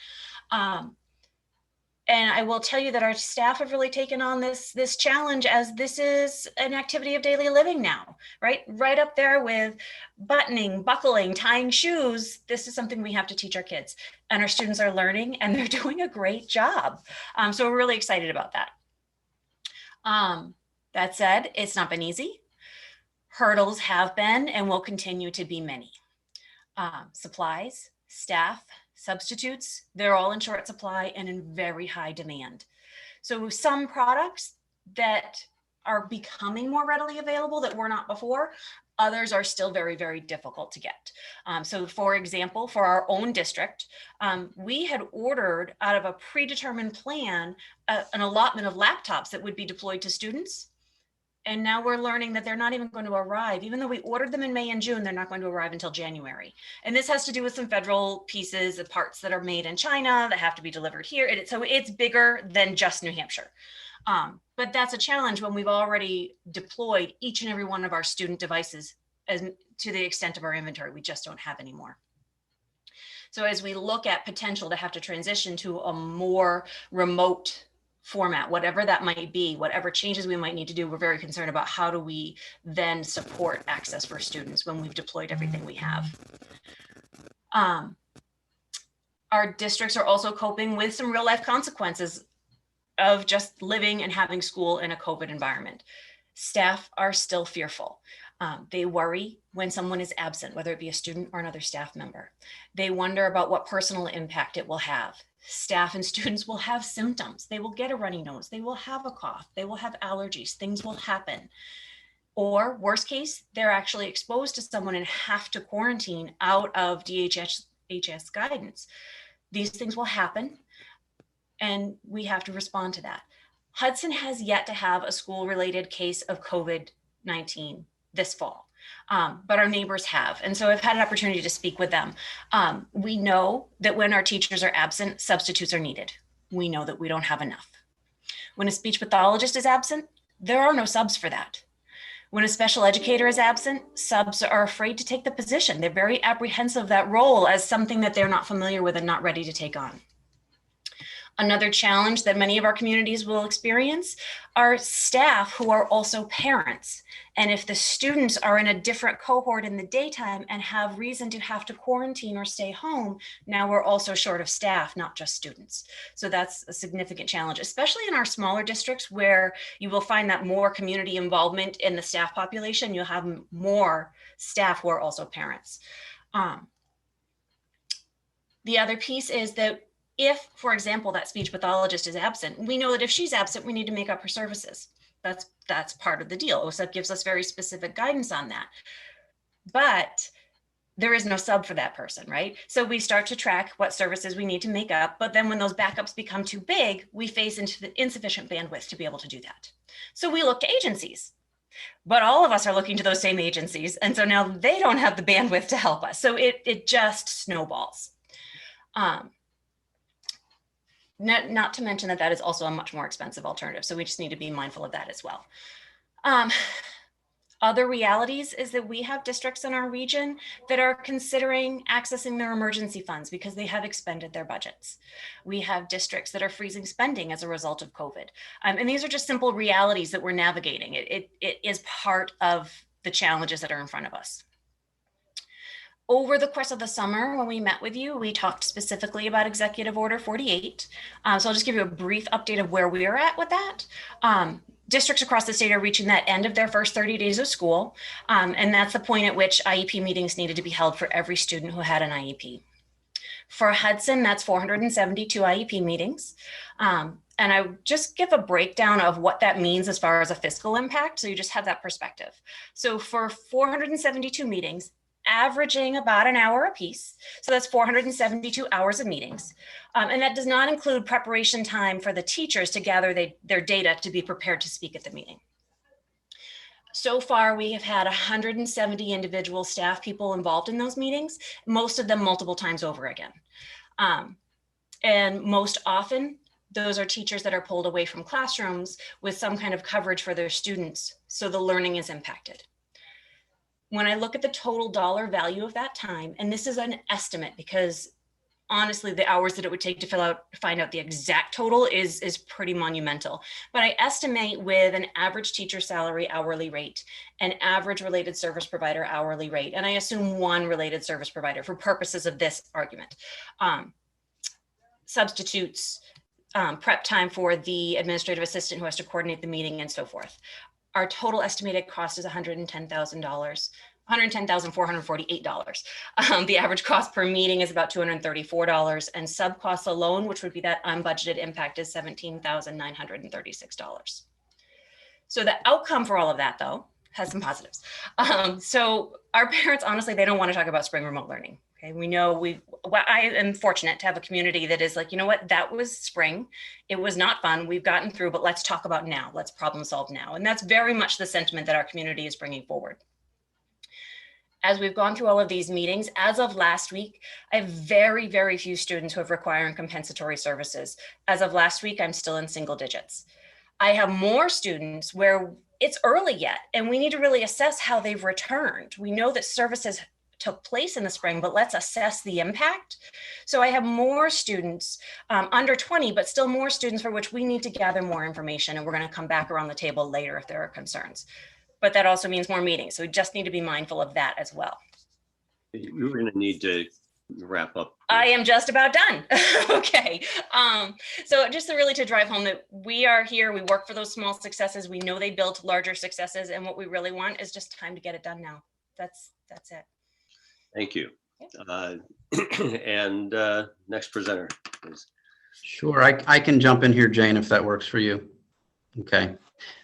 V: And I will tell you that our staff have really taken on this challenge, as this is an activity of daily living now, right? Right up there with buttoning, buckling, tying shoes. This is something we have to teach our kids, and our students are learning and they're doing a great job. So we're really excited about that. That said, it's not been easy. Hurdles have been and will continue to be many. Supplies, staff, substitutes, they're all in short supply and in very high demand. So some products that are becoming more readily available that were not before, others are still very, very difficult to get. So for example, for our own district, we had ordered out of a predetermined plan an allotment of laptops that would be deployed to students. And now we're learning that they're not even going to arrive. Even though we ordered them in May and June, they're not going to arrive until January. And this has to do with some federal pieces, the parts that are made in China that have to be delivered here. So it's bigger than just New Hampshire. But that's a challenge when we've already deployed each and every one of our student devices to the extent of our inventory. We just don't have any more. So as we look at potential to have to transition to a more remote format, whatever that might be, whatever changes we might need to do, we're very concerned about how do we then support access for students when we've deployed everything we have. Our districts are also coping with some real life consequences of just living and having school in a COVID environment. Staff are still fearful. They worry when someone is absent, whether it be a student or another staff member. They wonder about what personal impact it will have. Staff and students will have symptoms. They will get a runny nose. They will have a cough. They will have allergies. Things will happen. Or worst case, they're actually exposed to someone and have to quarantine out of DHS guidance. These things will happen, and we have to respond to that. Hudson has yet to have a school-related case of COVID-19 this fall, but our neighbors have. And so I've had an opportunity to speak with them. We know that when our teachers are absent, substitutes are needed. We know that we don't have enough. When a speech pathologist is absent, there are no subs for that. When a special educator is absent, subs are afraid to take the position. They're very apprehensive of that role as something that they're not familiar with and not ready to take on. Another challenge that many of our communities will experience are staff who are also parents. And if the students are in a different cohort in the daytime and have reason to have to quarantine or stay home, now we're also short of staff, not just students. So that's a significant challenge, especially in our smaller districts where you will find that more community involvement in the staff population, you'll have more staff who are also parents. The other piece is that if, for example, that speech pathologist is absent, we know that if she's absent, we need to make up her services. That's part of the deal. OSEP gives us very specific guidance on that. But there is no sub for that person, right? So we start to track what services we need to make up, but then when those backups become too big, we face into the insufficient bandwidth to be able to do that. So we look to agencies, but all of us are looking to those same agencies. And so now they don't have the bandwidth to help us. So it just snowballs. Not to mention that is also a much more expensive alternative. So we just need to be mindful of that as well. Other realities is that we have districts in our region that are considering accessing their emergency funds because they have expended their budgets. We have districts that are freezing spending as a result of COVID. And these are just simple realities that we're navigating. It is part of the challenges that are in front of us. Over the course of the summer, when we met with you, we talked specifically about Executive Order 48. So I'll just give you a brief update of where we are at with that. Districts across the state are reaching that end of their first 30 days of school. And that's the point at which IEP meetings needed to be held for every student who had an IEP. For Hudson, that's 472 IEP meetings. And I just give a breakdown of what that means as far as a fiscal impact. So you just have that perspective. So for 472 meetings, averaging about an hour a piece. So that's 472 hours of meetings. And that does not include preparation time for the teachers to gather their data to be prepared to speak at the meeting. So far, we have had 170 individual staff people involved in those meetings, most of them multiple times over again. And most often, Those are teachers that are pulled away from classrooms with some kind of coverage for their students, so the learning is impacted. When I look at the total dollar value of that time, and this is an estimate because honestly, the hours that it would take to find out the exact total is pretty monumental. But I estimate with an average teacher salary hourly rate, an average related service provider hourly rate, and I assume one related service provider for purposes of this argument, substitutes, prep time for the administrative assistant who has to coordinate the meeting and so forth. Our total estimated cost is $110,000. $110,448. The average cost per meeting is about $234, and sub costs alone, which would be that unbudgeted impact, is $17,936. So the outcome for all of that, though, has some positives. So our parents, honestly, they don't want to talk about spring remote learning. Okay, we know I am fortunate to have a community that is like, you know what, that was spring. It was not fun. We've gotten through, but let's talk about now. Let's problem solve now. And that's very much the sentiment that our community is bringing forward. As we've gone through all of these meetings, as of last week, I have very, very few students who have requiring compensatory services. As of last week, I'm still in single digits. I have more students where it's early yet, and we need to really assess how they've returned. We know that services took place in the spring, but let's assess the impact. So I have more students under 20, but still more students for which we need to gather more information, and we're going to come back around the table later if there are concerns. But that also means more meetings. So we just need to be mindful of that as well.
A: You're going to need to wrap up.
V: I am just about done. Okay. So just to drive home that we are here, we work for those small successes. We know they built larger successes. And what we really want is just time to get it done now. That's it.
A: Thank you. And next presenter, please.
H: Sure, I can jump in here, Jane, if that works for you. Okay.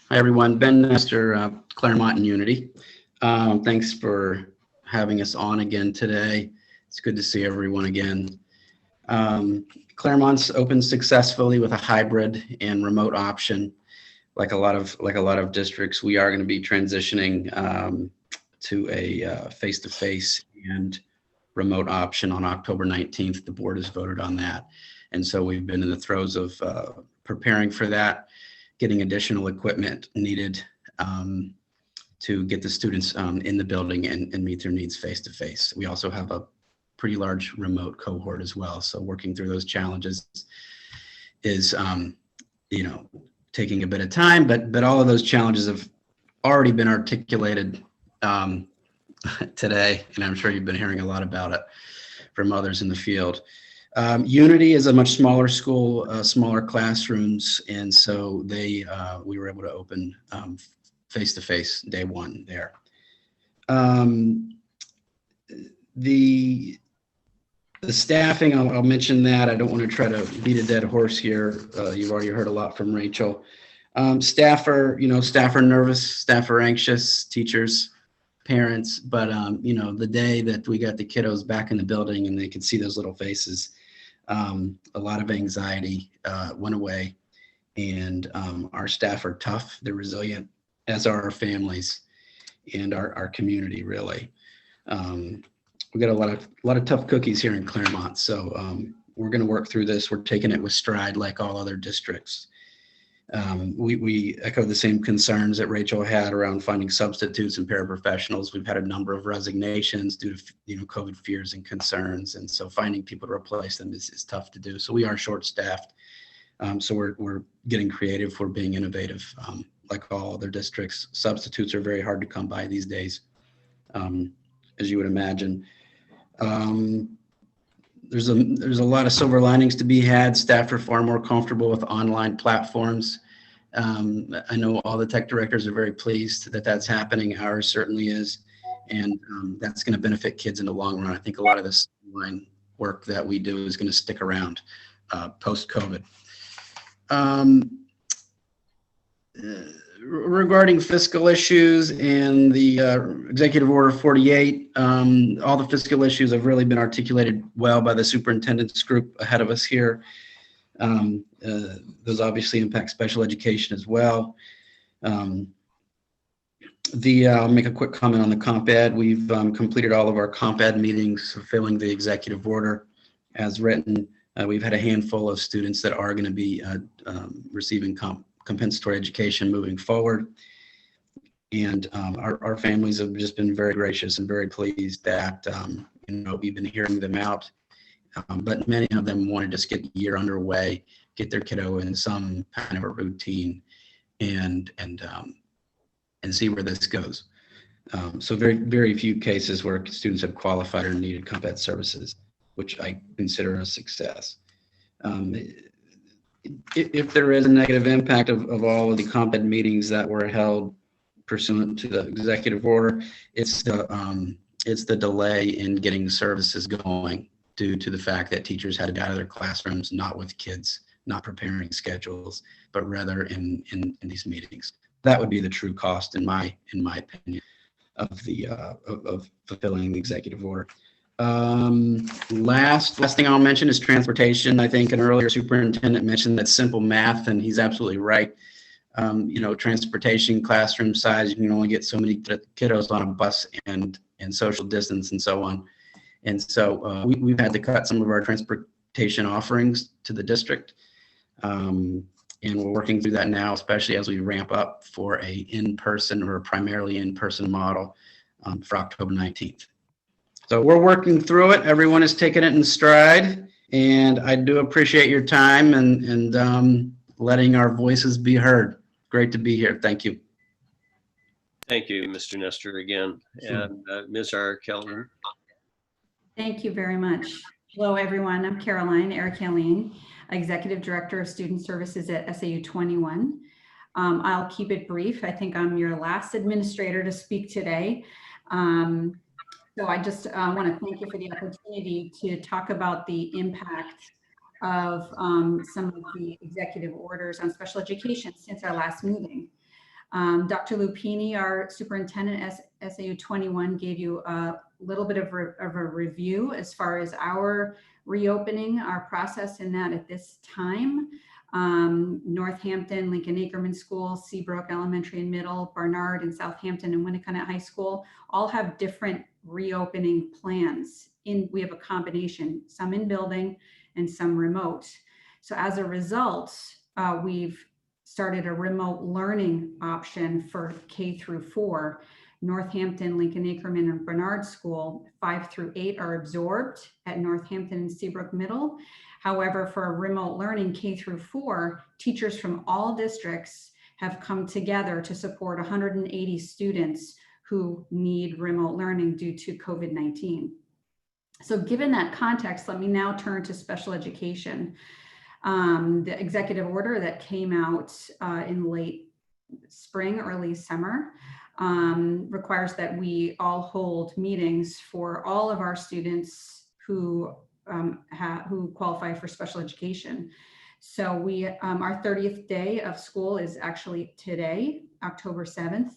H: Hi, everyone. Ben Nestor, Claremont and Unity. Thanks for having us on again today. It's good to see everyone again. Claremont's opened successfully with a hybrid and remote option. Like a lot of districts, we are going to be transitioning to a face-to-face and remote option on October 19th. The board has voted on that. And so we've been in the throes of preparing for that, getting additional equipment needed to get the students in the building and meet their needs face-to-face. We also have a pretty large remote cohort as well. So working through those challenges is, taking a bit of time, but all of those challenges have already been articulated today, and I'm sure you've been hearing a lot about it from others in the field. Unity is a much smaller school, smaller classrooms, and so we were able to open face-to-face day one there. The staffing, I'll mention that. I don't want to try to beat a dead horse here. You've already heard a lot from Rachel. Staff are nervous, staff are anxious, teachers, parents, but the day that we got the kiddos back in the building and they could see those little faces, a lot of anxiety went away, and our staff are tough, they're resilient, as are our families and our community, really. We got a lot of tough cookies here in Claremont, so we're going to work through this. We're taking it with stride like all other districts. We echo the same concerns that Rachel had around finding substitutes and paraprofessionals. We've had a number of resignations due to COVID fears and concerns, and so finding people to replace them is tough to do. So we are short-staffed. So we're getting creative. We're being innovative, like all other districts. Substitutes are very hard to come by these days, as you would imagine. There's a lot of silver linings to be had. Staff are far more comfortable with online platforms. I know all the tech directors are very pleased that that's happening. Ours certainly is. And that's going to benefit kids in the long run. I think a lot of this online work that we do is going to stick around post-COVID. Regarding fiscal issues and the Executive Order 48, all the fiscal issues have really been articulated well by the superintendent's group ahead of us here. Those obviously impact special education as well. I'll make a quick comment on the comp ed. We've completed all of our comp ed meetings, fulfilling the executive order as written. We've had a handful of students that are going to be receiving compensatory education moving forward. And our families have just been very gracious and very pleased that we've been hearing them out. But many of them want to just get the year underway, get their kiddo in some kind of a routine, and see where this goes. So very, very few cases where students have qualified or needed comp ed services, which I consider a success. If there is a negative impact of all of the comp ed meetings that were held pursuant to the executive order, it's the delay in getting services going due to the fact that teachers had to get out of their classrooms, not with kids, not preparing schedules, but rather in these meetings. That would be the true cost, in my opinion, of fulfilling the executive order. Last thing I'll mention is transportation. I think an earlier superintendent mentioned that simple math, and he's absolutely right. Transportation, classroom size, you can only get so many kiddos on a bus and social distance and so on. And so we've had to cut some of our transportation offerings to the district. And we're working through that now, especially as we ramp up for a in-person or primarily in-person model for October 19th. So we're working through it. Everyone is taking it in stride. And I do appreciate your time and letting our voices be heard. Great to be here. Thank you.
A: Thank you, Mr. Nestor, again. And Ms. Helene.
I: Thank you very much. Hello, everyone. I'm Helene, Executive Director of Student Services at SAU 21. I'll keep it brief. I think I'm your last administrator to speak today. So I just want to thank you for the opportunity to talk about the impact of some of the executive orders on special education since our last meeting. Dr. Lupini, our superintendent at SAU 21, gave you a little bit of a review as far as our reopening, our process in that at this time. Northampton, Lincoln Ackerman School, Seabrook Elementary and Middle, Barnard and Southampton and Winnicott High School all have different reopening plans. We have a combination, some in building and some remote. So as a result, we've started a remote learning option for K through 4. Northampton, Lincoln Ackerman and Barnard School, 5 through 8 are absorbed at Northampton and Seabrook Middle. However, for remote learning K through 4, teachers from all districts have come together to support 180 students who need remote learning due to COVID-19. So given that context, let me now turn to special education. The executive order that came out in late spring, early summer, requires that we all hold meetings for all of our students who qualify for special education. So our 30th day of school is actually today, October 7th.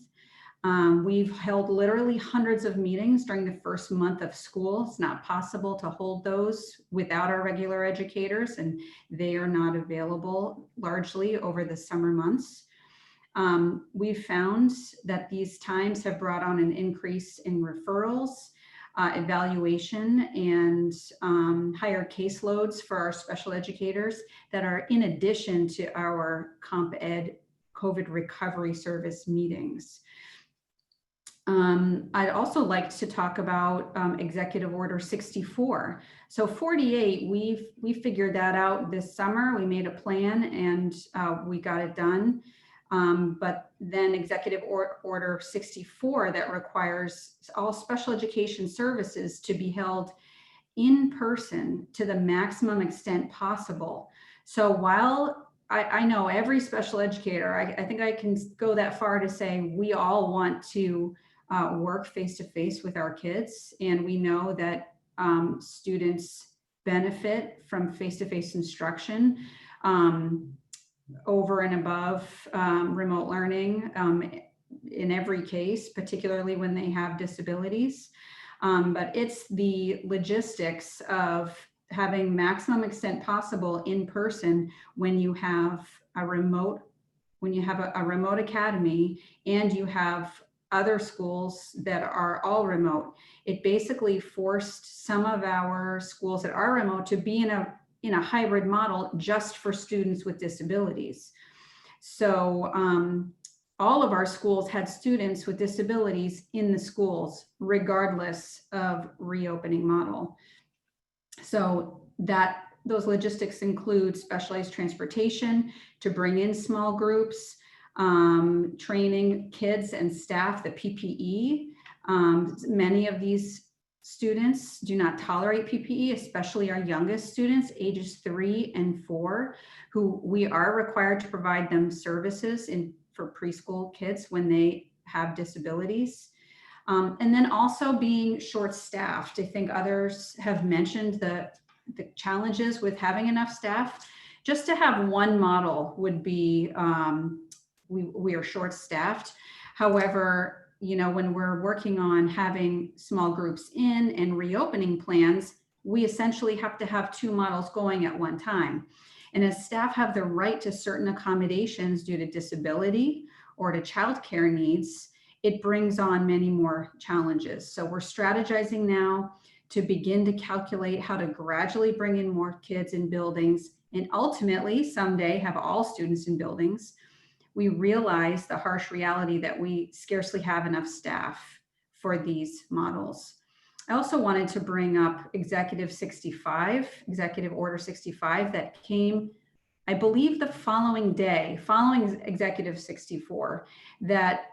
I: We've held literally hundreds of meetings during the first month of school. It's not possible to hold those without our regular educators, and they are not available largely over the summer months. We've found that these times have brought on an increase in referrals, evaluation, and higher caseloads for our special educators that are in addition to our comp ed COVID recovery service meetings. I'd also like to talk about Executive Order 64. So 48, we figured that out this summer. We made a plan and we got it done. But then Executive Order 64 that requires all special education services to be held in person to the maximum extent possible. So while I know every special educator, I think I can go that far to say we all want to work face-to-face with our kids. And we know that students benefit from face-to-face instruction over and above remote learning in every case, particularly when they have disabilities. But it's the logistics of having maximum extent possible in person when you have a remote academy and you have other schools that are all remote. It basically forced some of our schools that are remote to be in a hybrid model just for students with disabilities. So all of our schools had students with disabilities in the schools, regardless of reopening model. So those logistics include specialized transportation to bring in small groups, training kids and staff, the PPE. Many of these students do not tolerate PPE, especially our youngest students, ages 3 and 4, who we are required to provide them services for preschool kids when they have disabilities. And then also being short-staffed. I think others have mentioned the challenges with having enough staff. Just to have one model would be, we are short-staffed. However, you know, when we're working on having small groups in and reopening plans, we essentially have to have 2 models going at one time. And as staff have the right to certain accommodations due to disability or to childcare needs, it brings on many more challenges. So we're strategizing now to begin to calculate how to gradually bring in more kids in buildings and ultimately someday have all students in buildings. We realize the harsh reality that we scarcely have enough staff for these models. I also wanted to bring up Executive Order 65 that came, I believe, the following day, following Executive 64, that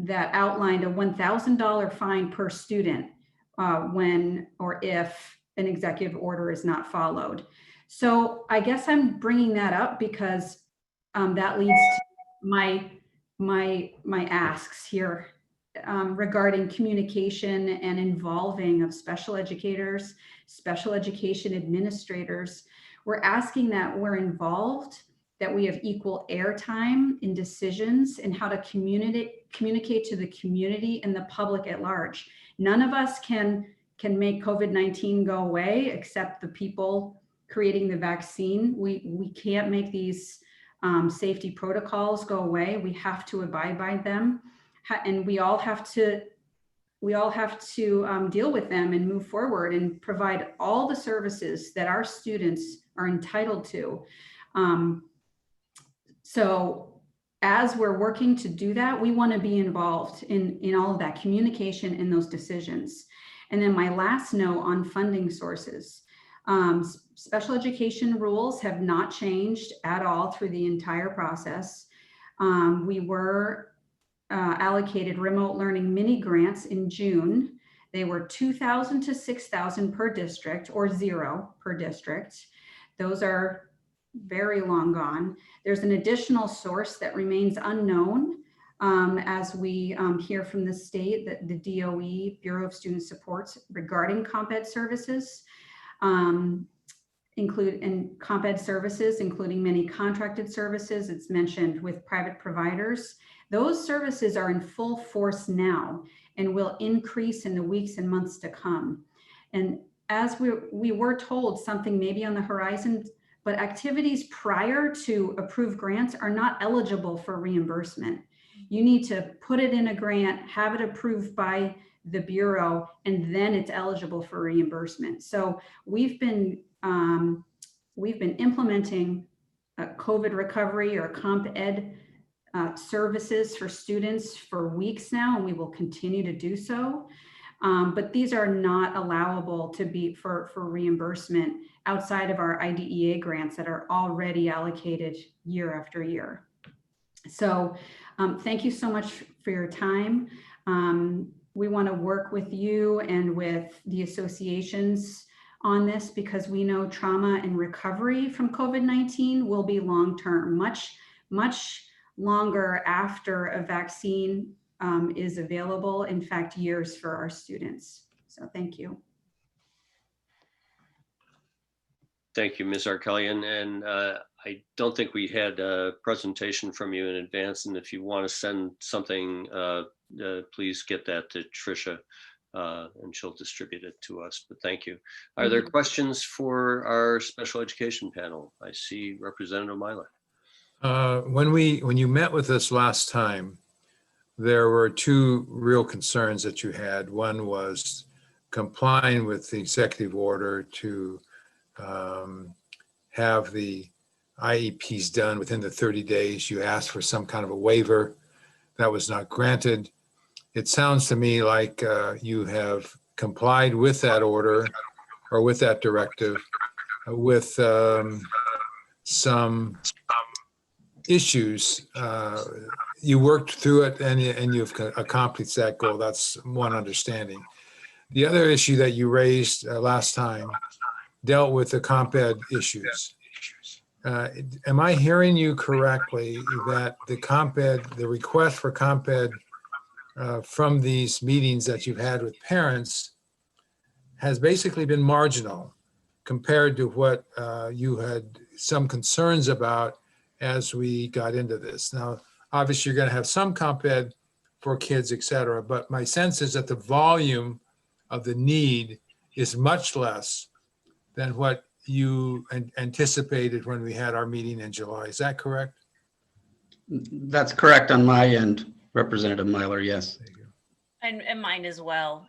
I: outlined a $1,000 fine per student when or if an executive order is not followed. So I guess I'm bringing that up because that leads to my asks here regarding communication and involving of special educators, special education administrators. We're asking that we're involved, that we have equal airtime in decisions and how to communicate to the community and the public at large. None of us can make COVID-19 go away except the people creating the vaccine. We can't make these safety protocols go away. We have to abide by them, and we all have to deal with them and move forward and provide all the services that our students are entitled to. So as we're working to do that, we want to be involved in all of that communication and those decisions. And then my last note on funding sources. Special education rules have not changed at all through the entire process. We were allocated remote learning mini grants in June. They were $2,000 to $6,000 per district, or 0 per district. Those are very long gone. There's an additional source that remains unknown as we hear from the state, that the DOE, Bureau of Student Supports, regarding comp ed services. Comp ed services, including many contracted services, it's mentioned with private providers. Those services are in full force now and will increase in the weeks and months to come. And as we were told something maybe on the horizon, but activities prior to approved grants are not eligible for reimbursement. You need to put it in a grant, have it approved by the Bureau, and then it's eligible for reimbursement. So we've been implementing COVID recovery or comp ed services for students for weeks now, and we will continue to do so. But these are not allowable to be for reimbursement outside of our IDEA grants that are already allocated year after year. So thank you so much for your time. We want to work with you and with the associations on this because we know trauma and recovery from COVID-19 will be long-term, much longer after a vaccine is available, in fact, years for our students. So thank you.
A: Thank you, Ms. Arkelian. And I don't think we had a presentation from you in advance. And if you want to send something, please get that to Tricia and she'll distribute it to us. But thank you. Are there questions for our special education panel? I see Representative Myler.
B: When you met with us last time, there were 2 real concerns that you had. One was complying with the executive order to have the IEPs done within the 30 days. You asked for some kind of a waiver that was not granted. It sounds to me like you have complied with that order or with that directive with some issues. You worked through it and you've accomplished that goal. That's one understanding. The other issue that you raised last time dealt with the comp ed issues. Am I hearing you correctly that the request for comp ed from these meetings that you've had with parents has basically been marginal compared to what you had some concerns about as we got into this? Now, obviously, you're going to have some comp ed for kids, et cetera, but my sense is that the volume of the need is much less than what you anticipated when we had our meeting in July. Is that correct?
H: That's correct on my end, Representative Myler, yes.
V: And mine as well.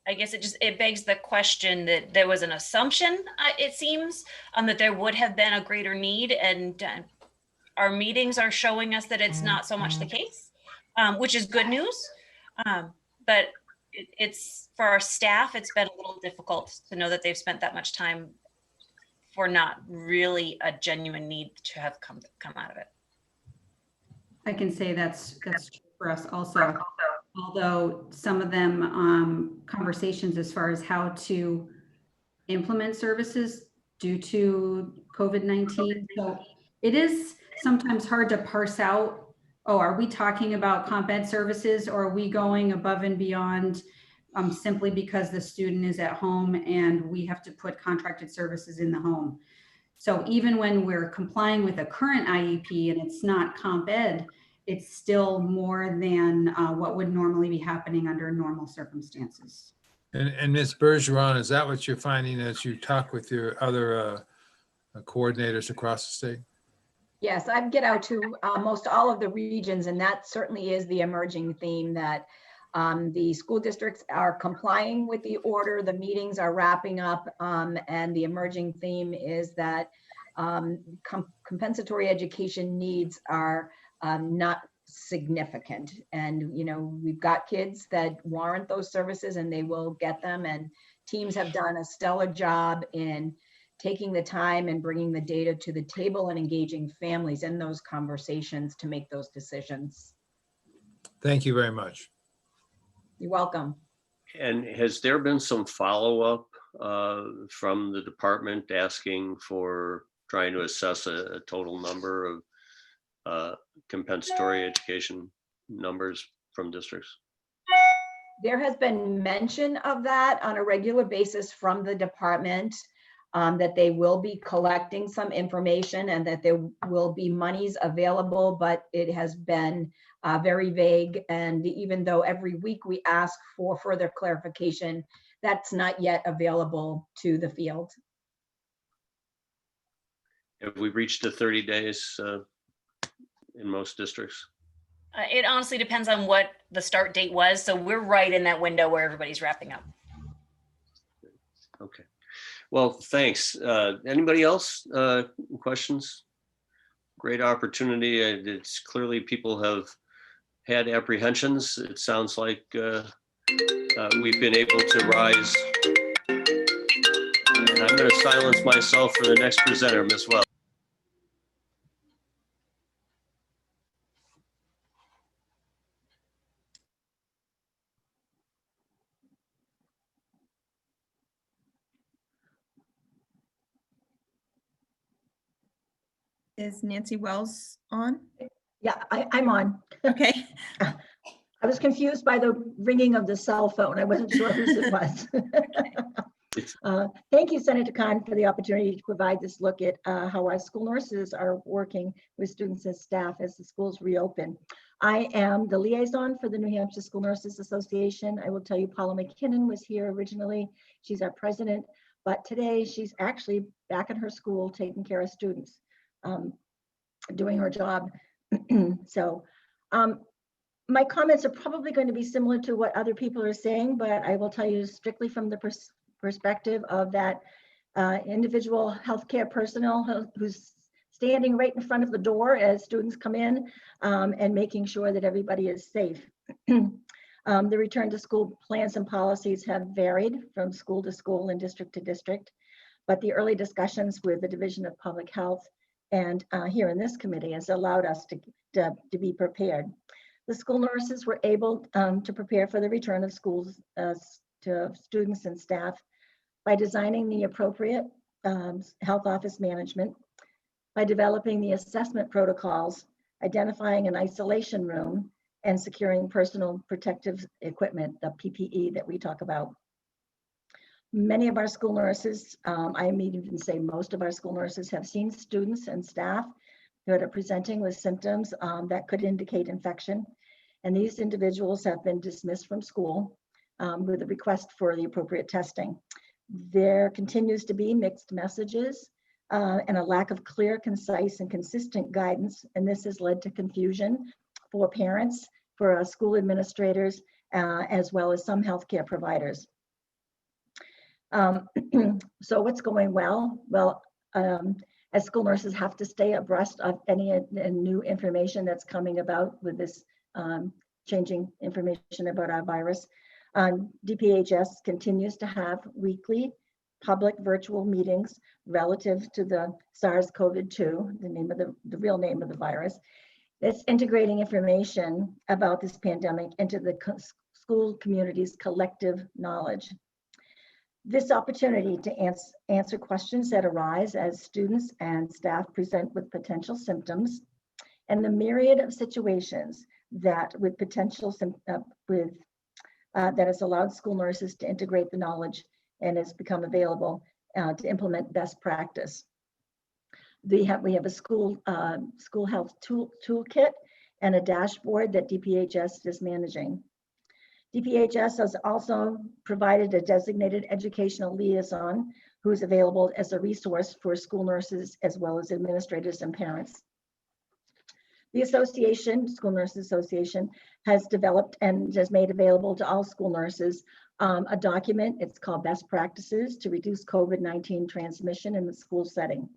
V: I guess it begs the question that there was an assumption, it seems, that there would have been a greater need, and our meetings are showing us that it's not so much the case, which is good news. But it's for our staff, it's been a little difficult to know that they've spent that much time for not really a genuine need to have come out of it.
I: I can say that's true for us also. Although some of them conversations as far as how to implement services due to COVID-19. So it is sometimes hard to parse out, oh, are we talking about comp ed services, or are we going above and beyond simply because the student is at home and we have to put contracted services in the home? So even when we're complying with a current IEP and it's not comp ed, it's still more than what would normally be happening under normal circumstances.
B: And Ms. Bergeron, is that what you're finding as you talk with your other coordinators across the state?
G: Yes, I get out to most all of the regions, and that certainly is the emerging theme, that the school districts are complying with the order, the meetings are wrapping up, and the emerging theme is that compensatory education needs are not significant. And, you know, we've got kids that warrant those services and they will get them. And teams have done a stellar job in taking the time and bringing the data to the table and engaging families in those conversations to make those decisions.
B: Thank you very much.
G: You're welcome.
A: And has there been some follow-up from the department asking for trying to assess a total number of compensatory education numbers from districts?
G: There has been mention of that on a regular basis from the department, that they will be collecting some information and that there will be monies available, but it has been very vague. And even though every week we ask for further clarification, that's not yet available to the field.
A: Have we reached the 30 days in most districts?
V: It honestly depends on what the start date was. So we're right in that window where everybody's wrapping up.
A: Okay. Well, thanks. Anybody else? Questions? Great opportunity. It's clearly people have had apprehensions. It sounds like we've been able to rise. And I'm going to silence myself for the next presenter, Ms. Wells.
C: Is Nancy Wells on?
J: Yeah, I'm on.
C: Okay.
J: I was confused by the ringing of the cell phone. I wasn't sure whose it was. Thank you, Senator Khan, for the opportunity to provide this look at how our school nurses are working with students and staff as the schools reopen. I am the liaison for the New Hampshire School Nurses Association. I will tell you, Paula McKinnon was here originally. She's our president, but today she's actually back at her school taking care of students, doing her job. So my comments are probably going to be similar to what other people are saying, but I will tell you strictly from the perspective of that individual healthcare personnel who's standing right in front of the door as students come in, and making sure that everybody is safe. The return to school plans and policies have varied from school to school and district to district, but the early discussions with the Division of Public Health and here in this committee has allowed us to be prepared. The school nurses were able to prepare for the return of schools to students and staff by designing the appropriate health office management, by developing the assessment protocols, identifying an isolation room, and securing personal protective equipment, the PPE that we talk about. Many of our school nurses, I may even say most of our school nurses, have seen students and staff that are presenting with symptoms that could indicate infection. And these individuals have been dismissed from school with a request for the appropriate testing. There continues to be mixed messages and a lack of clear, concise, and consistent guidance. And this has led to confusion for parents, for school administrators, as well as some healthcare providers. So what's going well? Well, as school nurses have to stay abreast of any new information that's coming about with this changing information about our virus. DPHS continues to have weekly public virtual meetings relative to the SARS-CoV-2, the real name of the virus. It's integrating information about this pandemic into the school community's collective knowledge. This opportunity to answer questions that arise as students and staff present with potential symptoms, and the myriad of situations that with potential that has allowed school nurses to integrate the knowledge and has become available to implement best practice. We have a school health toolkit and a dashboard that DPHS is managing. DPHS has also provided a designated educational liaison who is available as a resource for school nurses as well as administrators and parents. The association, School Nurses Association, has developed and has made available to all school nurses a document. It's called Best Practices to Reduce COVID-19 Transmission in the School Setting.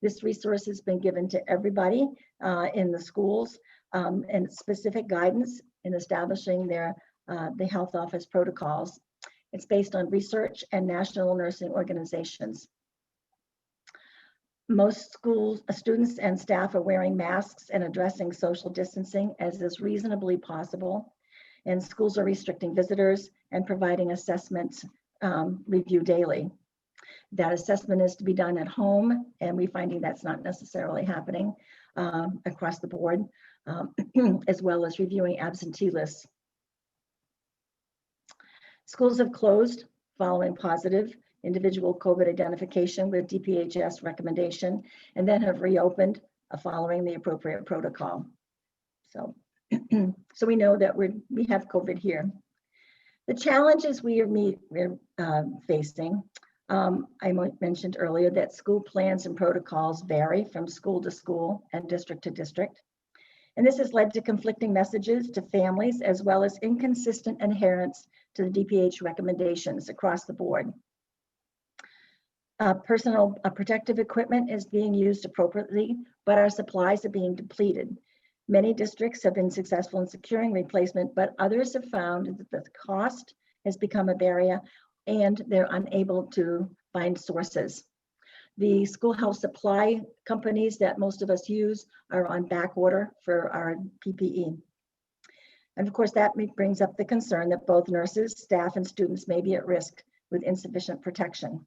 J: This resource has been given to everybody in the schools and specific guidance in establishing the health office protocols. It's based on research and national nursing organizations. Most schools, students and staff are wearing masks and addressing social distancing as is reasonably possible. And schools are restricting visitors and providing assessments review daily. That assessment is to be done at home, and we're finding that's not necessarily happening across the board, as well as reviewing absentee lists. Schools have closed following positive individual COVID identification with DPHS recommendation, and then have reopened following the appropriate protocol. So, so we know that we have COVID here. The challenges we're facing, I mentioned earlier that school plans and protocols vary from school to school and district to district. And this has led to conflicting messages to families as well as inconsistent adherence to the DPH recommendations across the board. Personal protective equipment is being used appropriately, but our supplies are being depleted. Many districts have been successful in securing replacement, but others have found that the cost has become a barrier and they're unable to find sources. The school health supply companies that most of us use are on back order for our PPE. And of course, that brings up the concern that both nurses, staff, and students may be at risk with insufficient protection.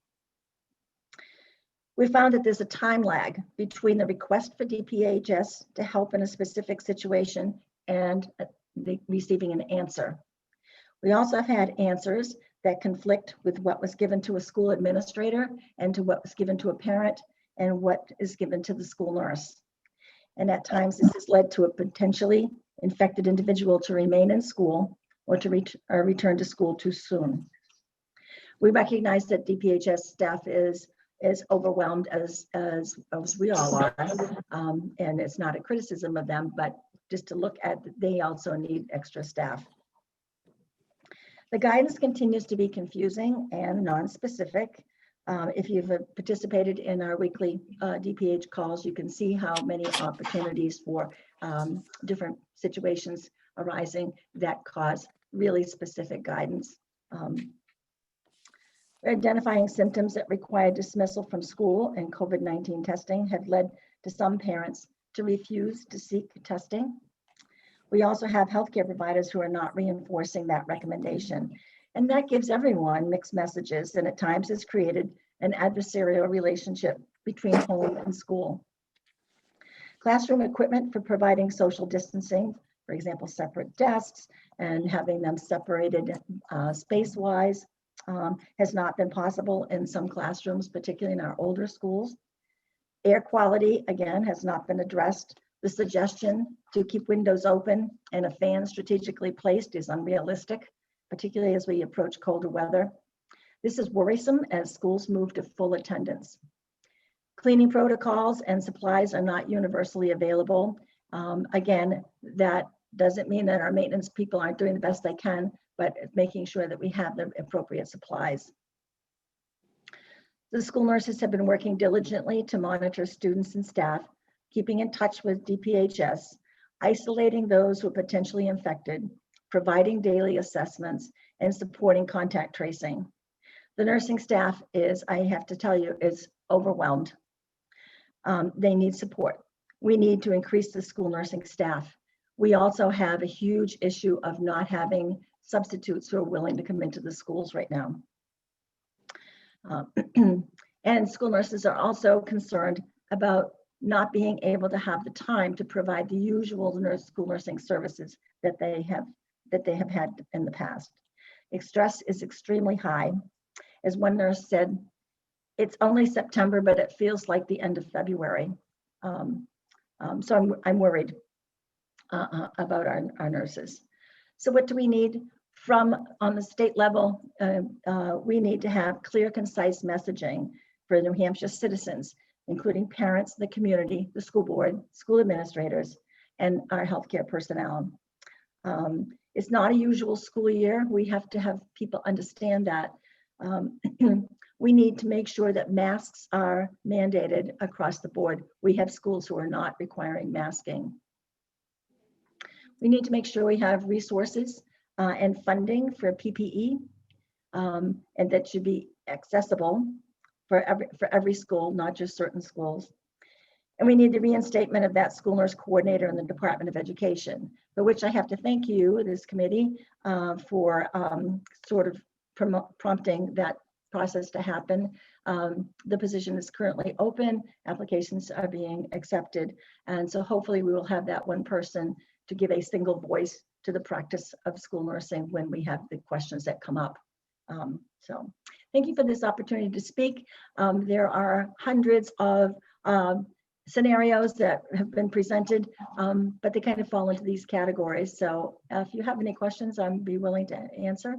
J: We found that there's a time lag between the request for DPHS to help in a specific situation and receiving an answer. We also have had answers that conflict with what was given to a school administrator and to what was given to a parent and what is given to the school nurse. And at times this has led to a potentially infected individual to remain in school or to return to school too soon. We recognize that DPHS staff is overwhelmed as we all are, and it's not a criticism of them, but just to look at, they also need extra staff. The guidance continues to be confusing and non-specific. If you've participated in our weekly DPH calls, you can see how many opportunities for different situations arising that cause really specific guidance. Identifying symptoms that require dismissal from school and COVID-19 testing have led to some parents to refuse to seek testing. We also have healthcare providers who are not reinforcing that recommendation. And that gives everyone mixed messages and at times has created an adversarial relationship between home and school. Classroom equipment for providing social distancing, for example, separate desks and having them separated space-wise, has not been possible in some classrooms, particularly in our older schools. Air quality, again, has not been addressed. The suggestion to keep windows open and a fan strategically placed is unrealistic, particularly as we approach colder weather. This is worrisome as schools move to full attendance. Cleaning protocols and supplies are not universally available. Again, that doesn't mean that our maintenance people aren't doing the best they can, but making sure that we have the appropriate supplies. The school nurses have been working diligently to monitor students and staff, keeping in touch with DPHS, isolating those who are potentially infected, providing daily assessments, and supporting contact tracing. The nursing staff is, I have to tell you, is overwhelmed. They need support. We need to increase the school nursing staff. We also have a huge issue of not having substitutes who are willing to come into the schools right now. And school nurses are also concerned about not being able to have the time to provide the usual school nursing services that they have had in the past. Stress is extremely high. As one nurse said, it's only September, but it feels like the end of February. So I'm worried about our nurses. So what do we need from on the state level? We need to have clear, concise messaging for New Hampshire citizens, including parents, the community, the school board, school administrators, and our healthcare personnel. It's not a usual school year. We have to have people understand that. We need to make sure that masks are mandated across the board. We have schools who are not requiring masking. We need to make sure we have resources and funding for PPE, and that should be accessible for every school, not just certain schools. And we need the reinstatement of that school nurse coordinator in the Department of Education, for which I have to thank you, this committee, for sort of prompting that process to happen. The position is currently open, applications are being accepted, and so hopefully we will have that one person to give a single voice to the practice of school nursing when we have the questions that come up. So thank you for this opportunity to speak. There are hundreds of scenarios that have been presented, but they kind of fall into these categories. So if you have any questions, I'd be willing to answer.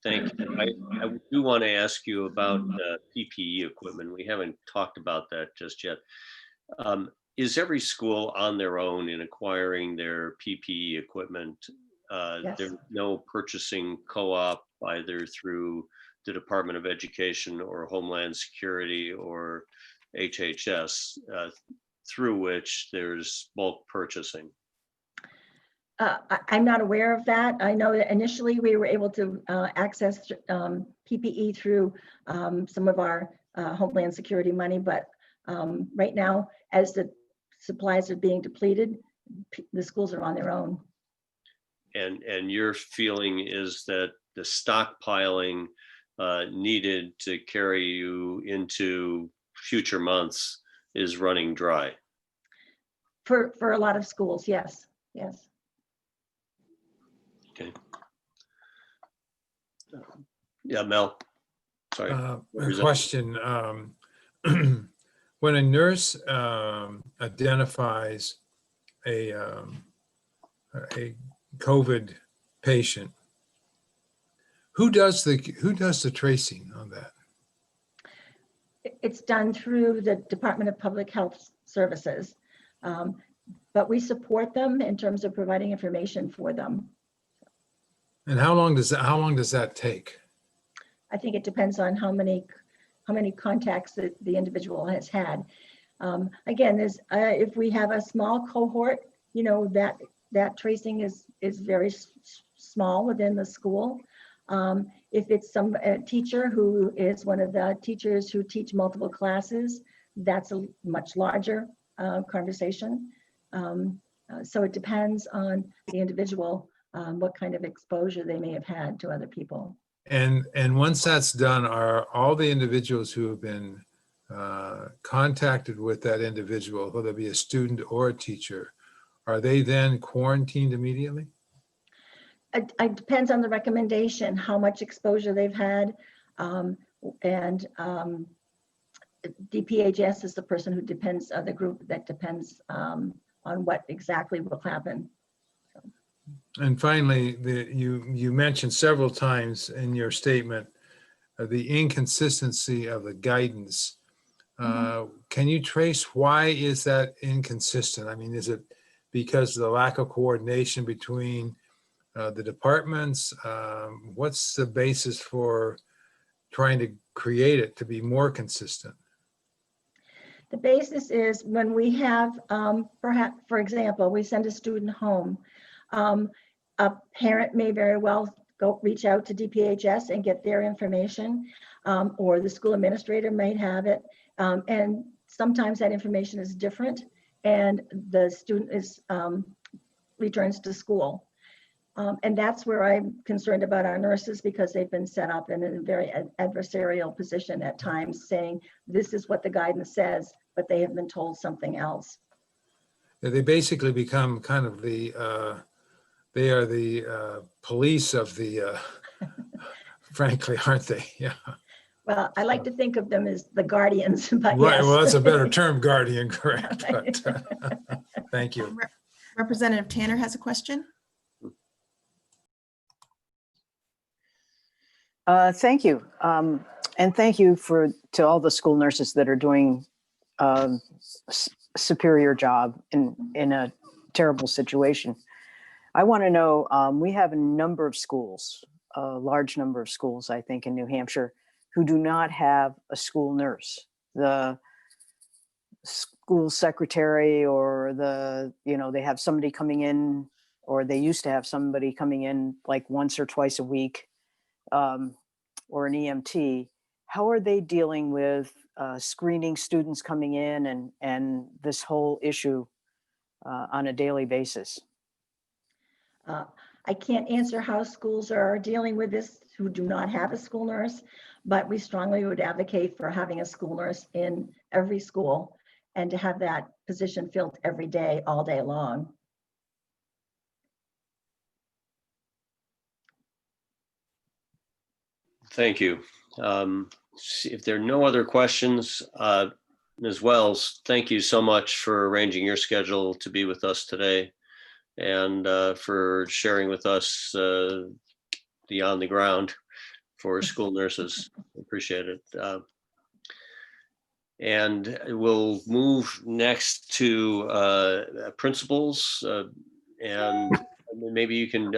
A: Thank you. I do want to ask you about PPE equipment. We haven't talked about that just yet. Is every school on their own in acquiring their PPE equipment?
J: Yes.
A: There's no purchasing co-op either through the Department of Education or Homeland Security or HHS, through which there's bulk purchasing?
J: I'm not aware of that. I know that initially we were able to access PPE through some of our Homeland Security money, but right now, as the supplies are being depleted, the schools are on their own.
A: And your feeling is that the stockpiling needed to carry you into future months is running dry?
J: For a lot of schools, yes, yes.
A: Okay. Yeah, Mel. Sorry.
B: A question. When a nurse identifies a COVID patient, who does the tracing on that?
J: It's done through the Department of Public Health Services, but we support them in terms of providing information for them.
B: And how long does that take?
J: I think it depends on how many many contacts that the individual has had. Again, there's if we have a small cohort, you know, that tracing is very small within the school. If it's some teacher who is one of the teachers who teach multiple classes, that's a much larger conversation. So it depends on the individual, what kind of exposure they may have had to other people.
B: And once that's done, are all the individuals who have been contacted with that individual, whether it be a student or a teacher, are they then quarantined immediately?
J: It depends on the recommendation, how much exposure they've had. And DPHS is the person who depends, the group that depends on what exactly will happen.
B: And finally, you mentioned several times in your statement the inconsistency of the guidance. Can you trace why is that inconsistent? I mean, is it because of the lack of coordination between the departments? What's the basis for trying to create it to be more consistent?
J: The basis is when we have, perhaps, for example, we send a student home, a parent may very well go reach out to DPHS and get their information, or the school administrator might have it. And sometimes that information is different and the student is returns to school. And that's where I'm concerned about our nurses, because they've been set up in a very adversarial position at times, saying this is what the guidance says, but they have been told something else.
B: They basically become kind of the, they are the police of the, frankly, aren't they? Yeah.
J: Well, I like to think of them as the guardians, but
B: Right,
J: yes.
B: well, that's a better term, guardian, correct. But, thank you.
C: Representative Tanner has a question.
F: Thank you. And thank you to all the school nurses that are doing a superior job in a terrible situation. I want to know, we have a number of schools, a large number of schools, I think, in New Hampshire, who do not have a school nurse. The school secretary or they have somebody coming in, or they used to have somebody coming in like once or twice a week, or an EMT. How are they dealing with screening students coming in and this whole issue on a daily basis?
J: I can't answer how schools are dealing with this who do not have a school nurse, but we strongly would advocate for having a school nurse in every school and to have that position filled every day, all day long.
A: Thank you. If there are no other questions, Ms. Wells, thank you so much for arranging your schedule to be with us today and for sharing with us the on the ground for school nurses. Appreciate it. And we'll move next to principals, and maybe you can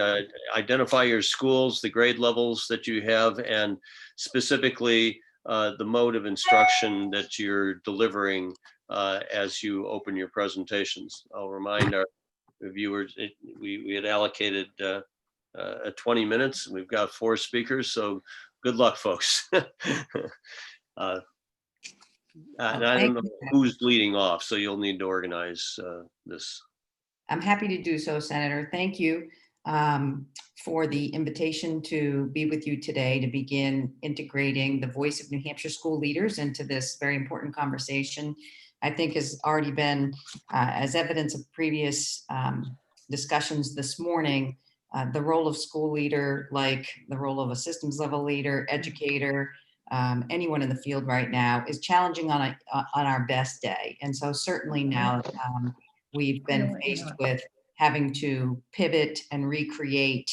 A: identify your schools, the grade levels that you have, and specifically the mode of instruction that you're delivering as you open your presentations. I'll remind our viewers, we had allocated 20 minutes, and we've got 4 speakers, so good luck, folks. And I don't know who's leading off, so you'll need to organize this.
K: I'm happy to do so, Senator. Thank you for the invitation to be with you today to begin integrating the voice of New Hampshire school leaders into this very important conversation. I think has already been, as evidence of previous discussions this morning, the role of school leader, like the role of a systems level leader, educator, anyone in the field right now, is challenging on our best day. And so certainly now we've been faced with having to pivot and recreate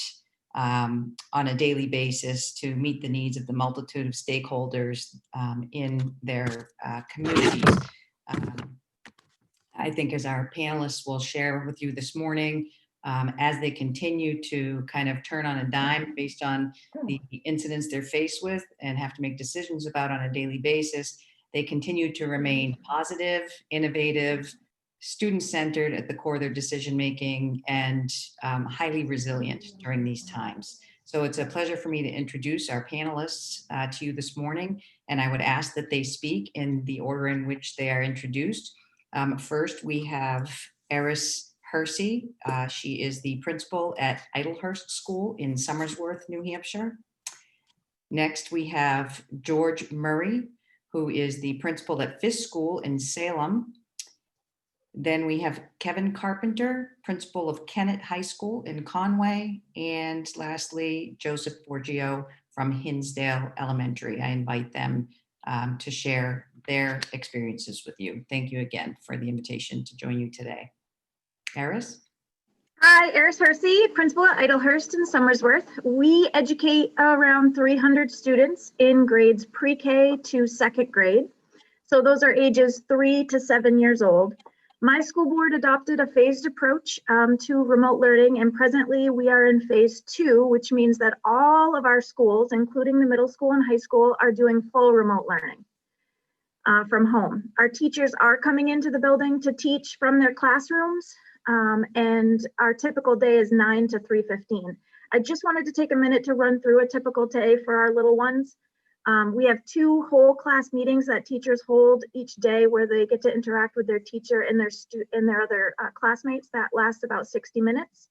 K: on a daily basis to meet the needs of the multitude of stakeholders in their communities. I think as our panelists will share with you this morning, as they continue to kind of turn on a dime based on the incidents they're faced with and have to make decisions about on a daily basis, they continue to remain positive, innovative, student-centered at the core of their decision-making, and highly resilient during these times. So it's a pleasure for me to introduce our panelists to you this morning, and I would ask that they speak in the order in which they are introduced. First, we have Eris Hersey. She is the principal at Idlehurst School in Somersworth, New Hampshire. Next, we have George Murray, who is the principal at Fisk School in Salem. Then we have Kevin Carpenter, principal of Kennett High School in Conway. And lastly, Joseph Borgio from Hinsdale Elementary. I invite them to share their experiences with you. Thank you again for the invitation to join you today. Eris?
L: Hi, Eris Hersey, principal at Idlehurst in Somersworth. We educate around 300 students in grades pre-K to second grade. So those are ages 3 to 7 years old. My school board adopted a phased approach to remote learning, and presently we are in phase 2, which means that all of our schools, including the middle school and high school, are doing full remote learning from home. Our teachers are coming into the building to teach from their classrooms, and our typical day is 9 to 3:15. I just wanted to take a minute to run through a typical day for our little ones. We have 2 whole class meetings that teachers hold each day where they get to interact with their teacher and their other classmates. That lasts about 60 minutes.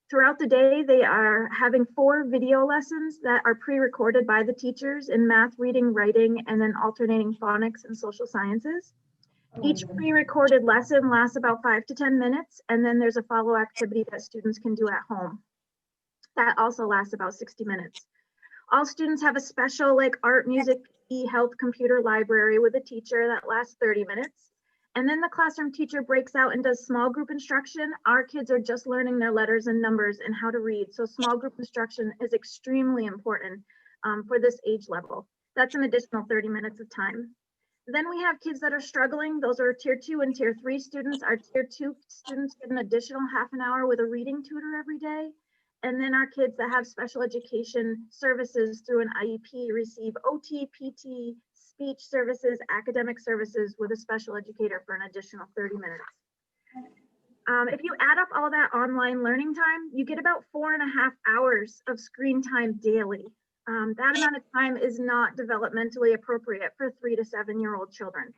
L: Throughout the day, they are having 4 video lessons that are pre-recorded by the teachers in math, reading, writing, and then alternating phonics and social sciences. Each pre-recorded lesson lasts about 5 to 10 minutes, and then there's a follow activity that students can do at home. That also lasts about 60 minutes. All students have a special like art, music, e-health computer library with a teacher that lasts 30 minutes. And then the classroom teacher breaks out and does small group instruction. Our kids are just learning their letters and numbers and how to read. So small group instruction is extremely important for this age level. That's an additional 30 minutes of time. Then we have kids that are struggling. Those are tier 2 and tier 3 students. Our tier 2 students get an additional half an hour with a reading tutor every day. And then our kids that have special education services through an IEP receive OT, PT, speech services, academic services with a special educator for an additional 30 minutes. If you add up all that online learning time, you get about 4.5 hours of screen time daily. That amount of time is not developmentally appropriate for 3 to 7-year-old children.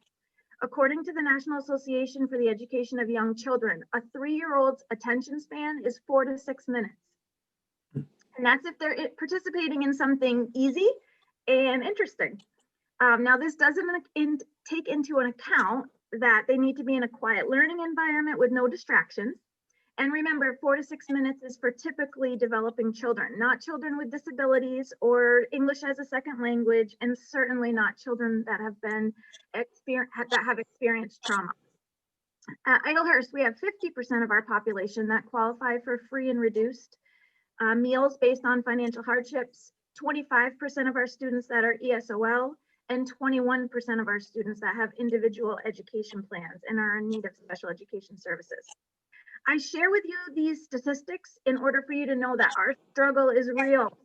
L: According to the National Association for the Education of Young Children, a 3-year-old's attention span is 4 to 6 minutes. And that's if they're participating in something easy and interesting. Now, this doesn't take into an account that they need to be in a quiet learning environment with no distractions. And remember, 4 to 6 minutes is for typically developing children, not children with disabilities or English as a second language, and certainly not children that have experienced trauma. At Idlehurst, we have 50% of our population that qualify for free and reduced meals based on financial hardships, 25% of our students that are ESOL, and 21% of our students that have individual education plans and are in need of special education services. I share with you these statistics in order for you to know that our struggle is real.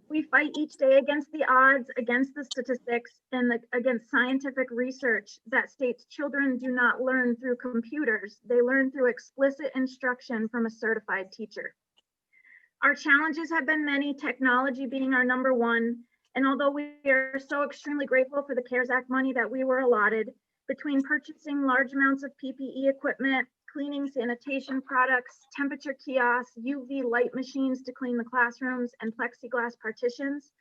L: We fight each day against the odds, against the statistics, and against scientific research that states children do not learn through computers. They learn through explicit instruction from a certified teacher. Our challenges have been many, technology being our number one. And although we are so extremely grateful for the CARES Act money that we were allotted, between purchasing large amounts of PPE equipment, cleaning sanitation products, temperature kiosks, UV light machines to clean the classrooms, and plexiglass partitions,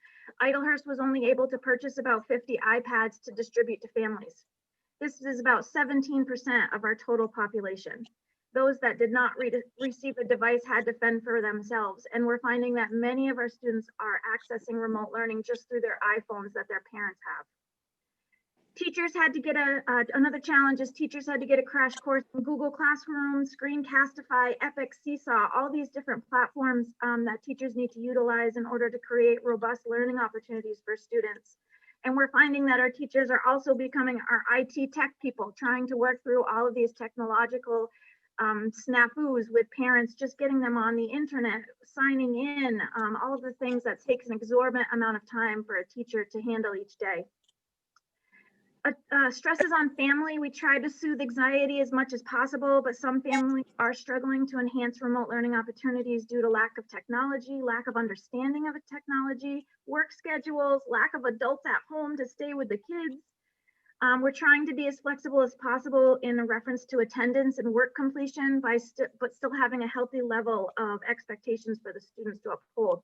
L: Idlehurst was only able to purchase about 50 iPads to distribute to families. This is about 17% of our total population. Those that did not receive a device had to fend for themselves, and we're finding that many of our students are accessing remote learning just through their iPhones that their parents have. Teachers had to get another challenge is teachers had to get a crash course in Google Classroom, Screencastify, Epic, Seesaw, all these different platforms that teachers need to utilize in order to create robust learning opportunities for students. And we're finding that our teachers are also becoming our IT tech people, trying to work through all of these technological snafus with parents, just getting them on the internet, signing in, all of the things that takes an exorbitant amount of time for a teacher to handle each day. Stresses on family. We try to soothe anxiety as much as possible, but some families are struggling to enhance remote learning opportunities due to lack of technology, lack of understanding of technology, work schedules, lack of adults at home to stay with the kids. We're trying to be as flexible as possible in reference to attendance and work completion, but still having a healthy level of expectations for the students to uphold.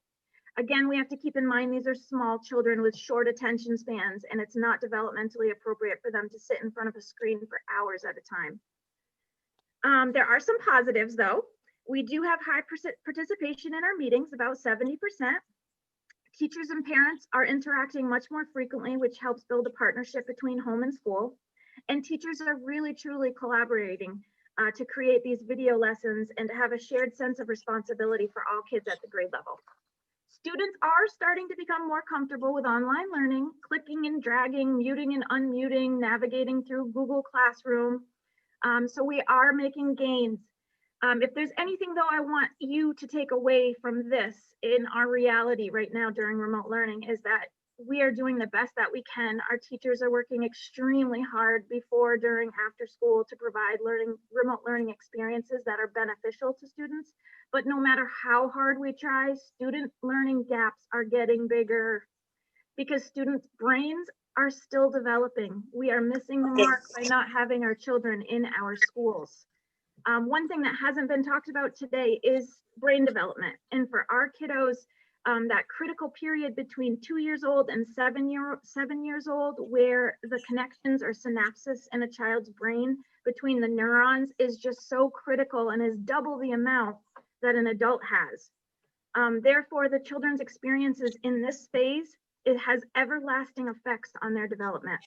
L: Again, we have to keep in mind these are small children with short attention spans, and it's not developmentally appropriate for them to sit in front of a screen for hours at a time. There are some positives though. We do have high participation in our meetings, about 70%. Teachers and parents are interacting much more frequently, which helps build a partnership between home and school. And teachers are really truly collaborating to create these video lessons and to have a shared sense of responsibility for all kids at the grade level. Students are starting to become more comfortable with online learning, clicking and dragging, muting and unmuting, navigating through Google Classroom. So we are making gains. If there's anything though I want you to take away from this in our reality right now during remote learning is that we are doing the best that we can. Our teachers are working extremely hard before, during, after school to provide remote learning experiences that are beneficial to students. But no matter how hard we try, student learning gaps are getting bigger because students' brains are still developing. We are missing the mark by not having our children in our schools. One thing that hasn't been talked about today is brain development. And for our kiddos, that critical period between 2 years old and 7 years old, where the connections or synapses in a child's brain between the neurons is just so critical and is double the amount that an adult has. Therefore, the children's experiences in this phase, it has everlasting effects on their development.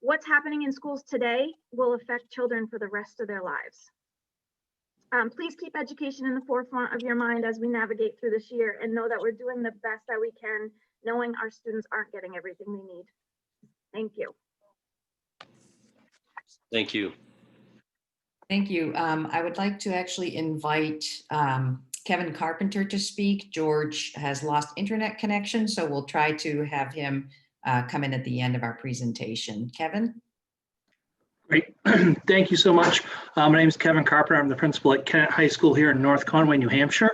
L: What's happening in schools today will affect children for the rest of their lives. Please keep education in the forefront of your mind as we navigate through this year and know that we're doing the best that we can, knowing our students aren't getting everything they need. Thank you.
A: Thank you.
K: Thank you. I would like to actually invite Kevin Carpenter to speak. George has lost internet connection, so we'll try to have him come in at the end of our presentation. Kevin?
M: Great. Thank you so much. My name is Kevin Carpenter. I'm the principal at Kennett High School here in North Conway, New Hampshire.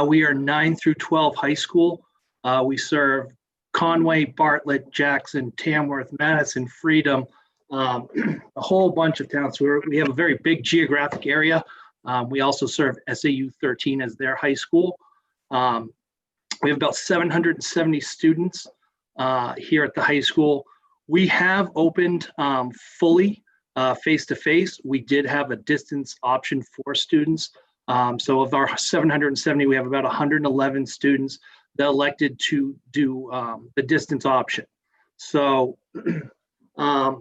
M: We are 9 through 12 high school. We serve Conway, Bartlett, Jackson, Tamworth, Madison, Freedom, a whole bunch of towns. So we have a very big geographic area. We also serve SAU 13 as their high school. We have about 770 students here at the high school. We have opened fully face-to-face. We did have a distance option for students. So of our 770, we have about 111 students that elected to do the distance option. So I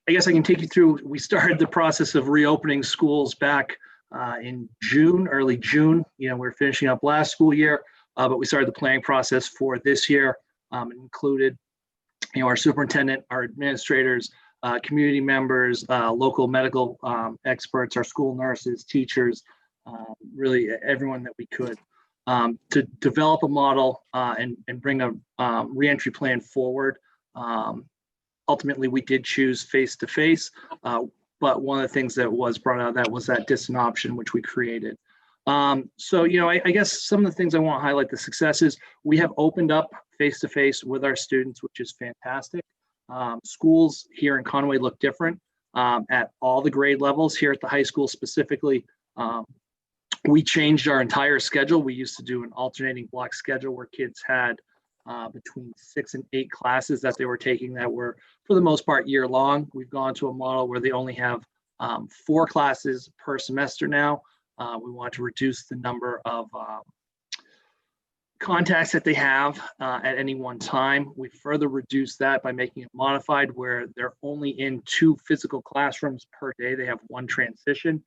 M: guess I can take you through, we started the process of reopening schools back in June, early June. You know, we're finishing up last school year, but we started the planning process for this year. It included, you know, our superintendent, our administrators, community members, local medical experts, our school nurses, teachers, really everyone that we could, to develop a model and bring a reentry plan forward. Ultimately, we did choose face-to-face, but one of the things that was brought out that was that distant option, which we created. So, you know, I guess some of the things I want to highlight the successes, we have opened up face-to-face with our students, which is fantastic. Schools here in Conway look different at all the grade levels. Here at the high school specifically, we changed our entire schedule. We used to do an alternating block schedule where kids had between 6 and 8 classes that they were taking that were, for the most part, year long. We've gone to a model where they only have 4 classes per semester now. We want to reduce the number of contacts that they have at any one time. We further reduced that by making it modified where they're only in 2 physical classrooms per day. They have 1 transition.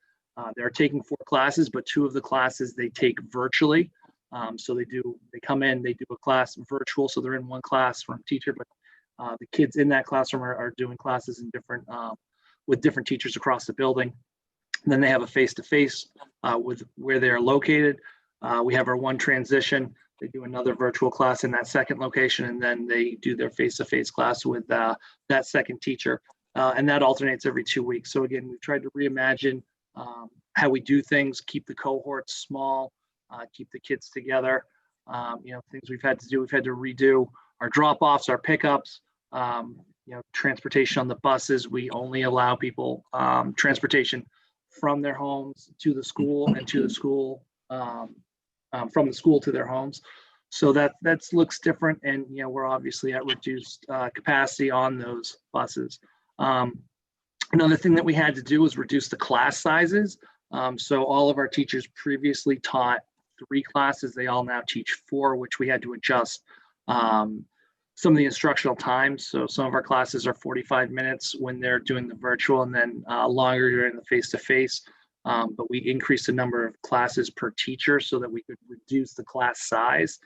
M: They're taking 4 classes, but 2 of the classes they take virtually. So they come in, they do a class virtual. So they're in 1 classroom teacher, but the kids in that classroom are doing classes in different, with different teachers across the building. And then they have a face-to-face with where they are located. We have our one transition. They do another virtual class in that second location, and then they do their face-to-face class with that second teacher. And that alternates every 2 weeks. So again, we've tried to reimagine how we do things, keep the cohorts small, keep the kids together. Things we've had to do, we've had to redo our drop-offs, our pickups, transportation on the buses. We only allow people transportation from their homes to the school and to the school, from the school to their homes. So that looks different. And, we're obviously at reduced capacity on those buses. Another thing that we had to do was reduce the class sizes. So all of our teachers previously taught 3 classes. They all now teach 4, which we had to adjust some of the instructional times. So some of our classes are 45 minutes when they're doing the virtual, and then longer during the face-to-face. But we increased the number of classes per teacher so that we could reduce the class size.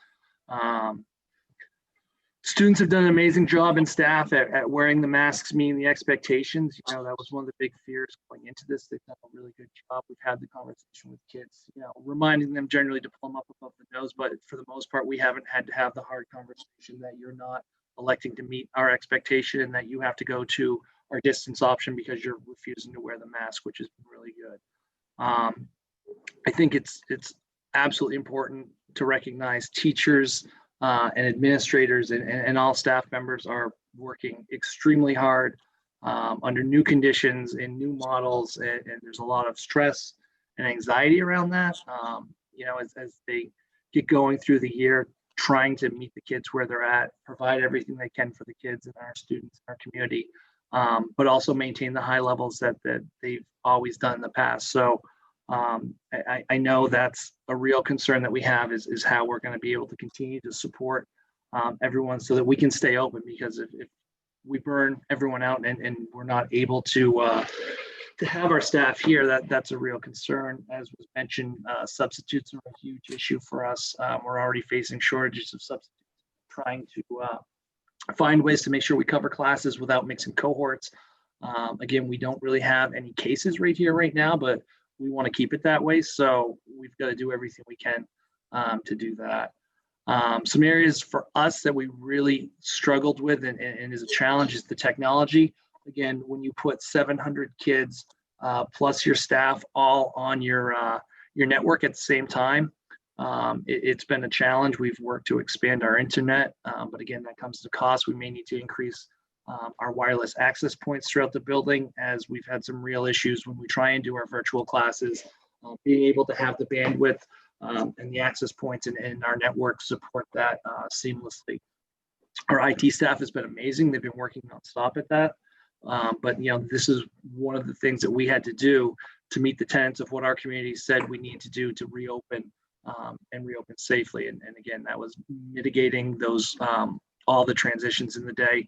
M: Students have done an amazing job, and staff at wearing the masks, meeting the expectations. That was one of the big fears going into this. They've done a really good job. We've had the conversation with kids, reminding them generally to plumb up above the nose, but for the most part, we haven't had to have the hard conversation that you're not electing to meet our expectation and that you have to go to our distance option because you're refusing to wear the mask, which has been really good. I think it's absolutely important to recognize teachers and administrators and all staff members are working extremely hard under new conditions and new models, and there's a lot of stress and anxiety around that. As they get going through the year, trying to meet the kids where they're at, provide everything they can for the kids and our students in our community, but also maintain the high levels that they've always done in the past. So I know that's a real concern that we have is how we're going to be able to continue to support everyone so that we can stay open, because if we burn everyone out and we're not able to have our staff here, that's a real concern. As was mentioned, substitutes are a huge issue for us. We're already facing shortages of substitutes, trying to find ways to make sure we cover classes without mixing cohorts. Again, we don't really have any cases right here right now, but we want to keep it that way. So we've got to do everything we can to do that. Some areas for us that we really struggled with and is a challenge is the technology. Again, when you put 700 kids plus your staff all on your network at the same time, it's been a challenge. We've worked to expand our internet, but again, that comes to cost. We may need to increase our wireless access points throughout the building, as we've had some real issues when we try and do our virtual classes, being able to have the bandwidth and the access points and our network support that seamlessly. Our IT staff has been amazing. They've been working nonstop at that. But this is one of the things that we had to do to meet the tenets of what our community said we need to do to reopen and reopen safely. And again, that was mitigating those all the transitions in the day.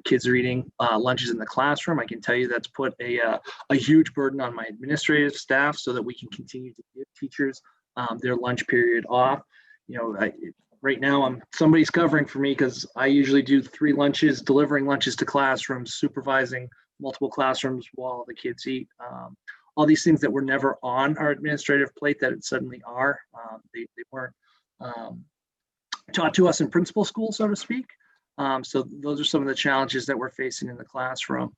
M: Kids are eating lunches in the classroom. I can tell you that's put a huge burden on my administrative staff so that we can continue to give teachers their lunch period off. Right now somebody's covering for me because I usually do 3 lunches, delivering lunches to classrooms, supervising multiple classrooms while the kids eat. All these things that were never on our administrative plate that it suddenly are. They weren't taught to us in principal school, so to speak. So those are some of the challenges that we're facing in the classroom.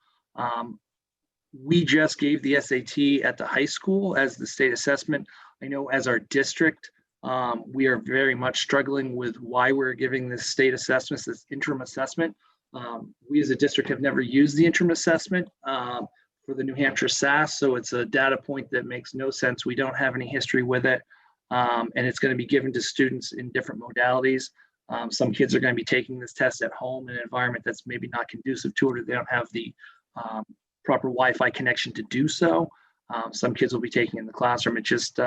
M: We just gave the SAT at the high school as the state assessment. I know as our district, we are very much struggling with why we're giving this state assessment, this interim assessment. We as a district have never used the interim assessment for the New Hampshire SAS, so it's a data point that makes no sense. We don't have any history with it, and it's going to be given to students in different modalities. Some kids are going to be taking this test at home in an environment that's maybe not conducive to it, or they don't have the proper Wi-Fi connection to do so. Some kids will be taking in the classroom. It just,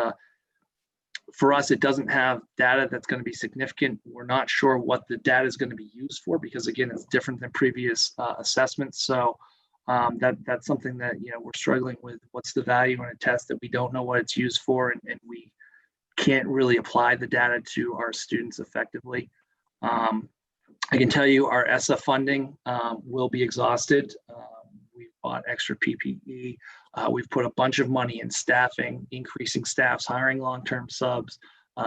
M: for us, it doesn't have data that's going to be significant. We're not sure what the data is going to be used for because, again, it's different than previous assessments. So that's something that we're struggling with. What's the value in a test that we don't know what it's used for, and we can't really apply the data to our students effectively. I can tell you our ESSA funding will be exhausted. We've bought extra PPE. We've put a bunch of money in staffing, increasing staffs, hiring long-term subs,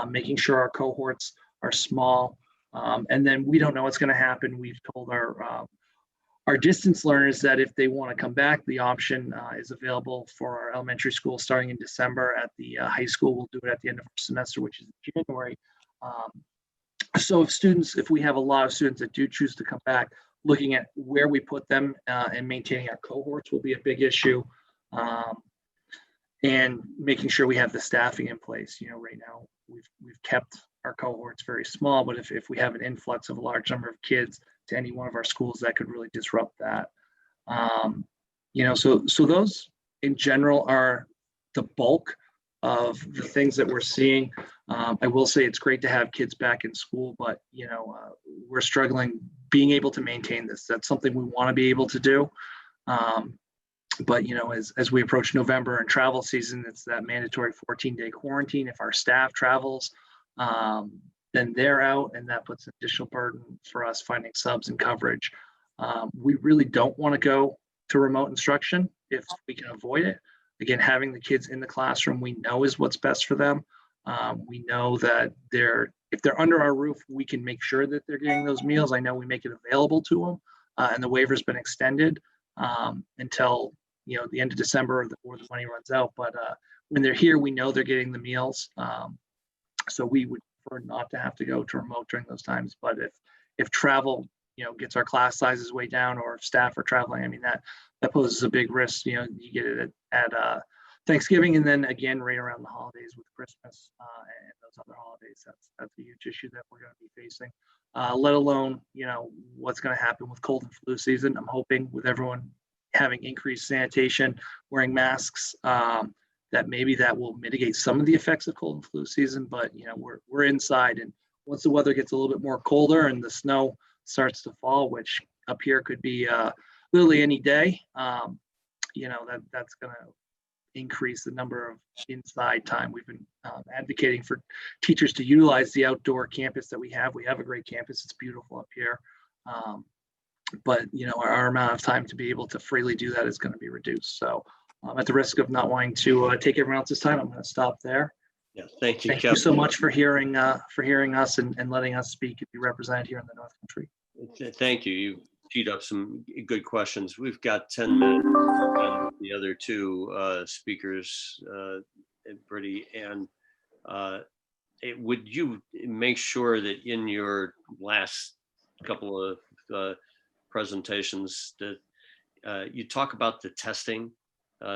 M: making sure our cohorts are small. And then we don't know what's going to happen. We've told our distance learners that if they want to come back, the option is available for our elementary school starting in December. At the high school, we'll do it at the end of our semester, which is January. So if we have a lot of students that do choose to come back, looking at where we put them and maintaining our cohorts will be a big issue. And making sure we have the staffing in place. Right now we've kept our cohorts very small, but if we have an influx of a large number of kids to any one of our schools, that could really disrupt that. So those in general are the bulk of the things that we're seeing. I will say it's great to have kids back in school, but we're struggling being able to maintain this. That's something we want to be able to do. But as we approach November and travel season, it's that mandatory 14-day quarantine. If our staff travels, then they're out, and that puts an additional burden for us finding subs and coverage. We really don't want to go to remote instruction if we can avoid it. Again, having the kids in the classroom, we know is what's best for them. We know that if they're under our roof, we can make sure that they're getting those meals. I know we make it available to them, and the waiver's been extended until the end of December or the money runs out. But when they're here, we know they're getting the meals. So we would prefer not to have to go to remote during those times. But if travel, gets our class sizes way down, or if staff are traveling, I mean, that poses a big risk. You get it at Thanksgiving, and then again right around the holidays with Christmas and those other holidays. That's a huge issue that we're going to be facing. Let alone what's going to happen with cold and flu season. I'm hoping with everyone having increased sanitation, wearing masks, that maybe that will mitigate some of the effects of cold and flu season. But we're inside, and once the weather gets a little bit more colder and the snow starts to fall, which up here could be literally any day, that's going to increase the number of inside time. We've been advocating for teachers to utilize the outdoor campus that we have. We have a great campus. It's beautiful up here. But our amount of time to be able to freely do that is going to be reduced. So at the risk of not wanting to take everyone else's time, I'm going to stop there.
A: Yeah, thank you,
M: Thank
A: Kevin.
M: you so much for hearing us and letting us speak and be represented here in the North Country.
A: Thank you. You teed up some good questions. We've got 10 minutes. And the other two speakers, Brittany, and would you make sure that in your last couple of presentations that you talk about the testing?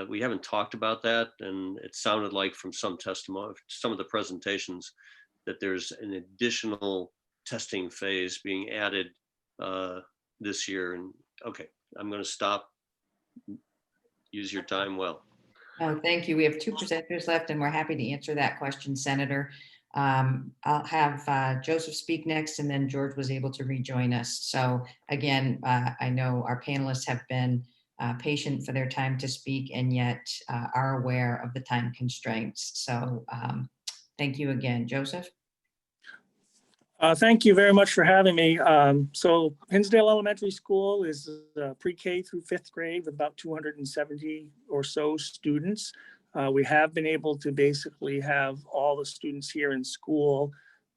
A: We haven't talked about that, and it sounded like from some testimony, some of the presentations, that there's an additional testing phase being added this year. And okay, I'm going to stop. Use your time well.
K: Oh, thank you. We have 2 presenters left, and we're happy to answer that question, Senator. I'll have Joseph speak next, and then George was able to rejoin us. So again, I know our panelists have been patient for their time to speak, and yet are aware of the time constraints. So thank you again, Joseph.
N: Thank you very much for having me. So Hinsdale Elementary School is pre-K through 5th grade with about 270 or so students. We have been able to basically have all the students here in school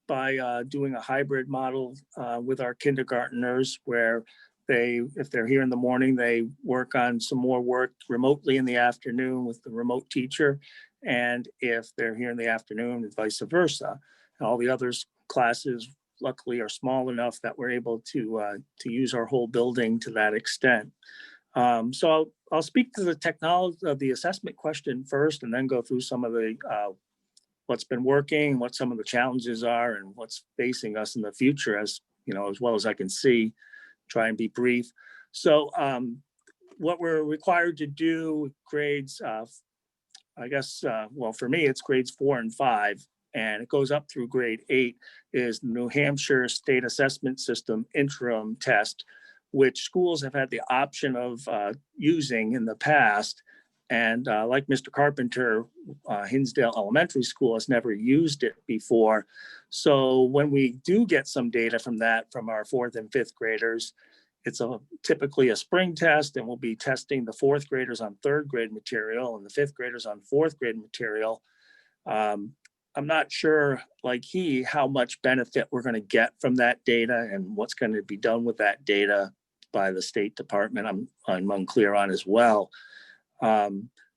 N: by doing a hybrid model with our kindergartners, where if they're here in the morning, they work on some more work remotely in the afternoon with the remote teacher. And if they're here in the afternoon, vice versa. And all the others classes luckily are small enough that we're able to use our whole building to that extent. So I'll speak to the technology of the assessment question first, and then go through some of the what's been working, what some of the challenges are, and what's facing us in the future, as well as I can see. Try and be brief. So what we're required to do grades, I guess, well, for me, it's grades 4 and 5, and it goes up through grade 8, is the New Hampshire State Assessment System interim test, which schools have had the option of using in the past. And like Mr. Carpenter, Hinsdale Elementary School has never used it before. So when we do get some data from that, from our 4th and 5th graders, It's typically a spring test, and we'll be testing the 4th graders on 3rd grade material and the 5th graders on 4th grade material. I'm not sure, like how much benefit we're going to get from that data and what's going to be done with that data by the State Department. I'm unclear on as well.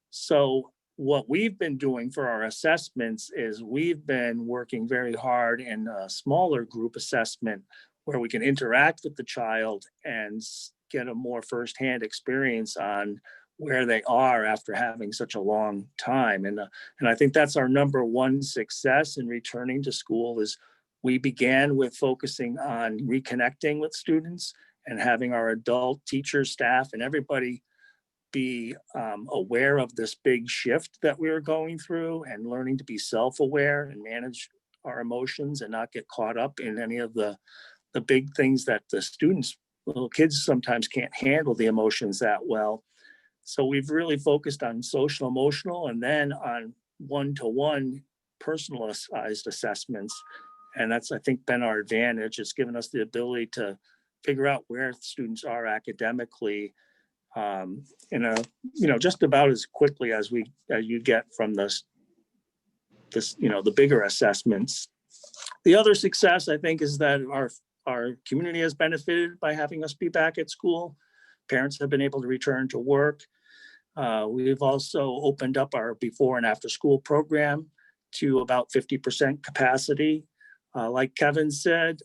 N: So what we've been doing for our assessments is we've been working very hard in a smaller group assessment where we can interact with the child and get a more firsthand experience on where they are after having such a long time. And I think that's our number one success in returning to school is we began with focusing on reconnecting with students and having our adult teachers, staff, and everybody be aware of this big shift that we were going through and learning to be self-aware and manage our emotions and not get caught up in any of the big things that the students, little kids sometimes can't handle the emotions that well. So we've really focused on social emotional and then on one-to-one personalized assessments. And that's, I think, been our advantage. It's given us the ability to figure out where students are academically just about as quickly as you get from the bigger assessments. The other success, I think, is that our community has benefited by having us be back at school. Parents have been able to return to work. We've also opened up our before and after school program to about 50% capacity. Like Kevin said,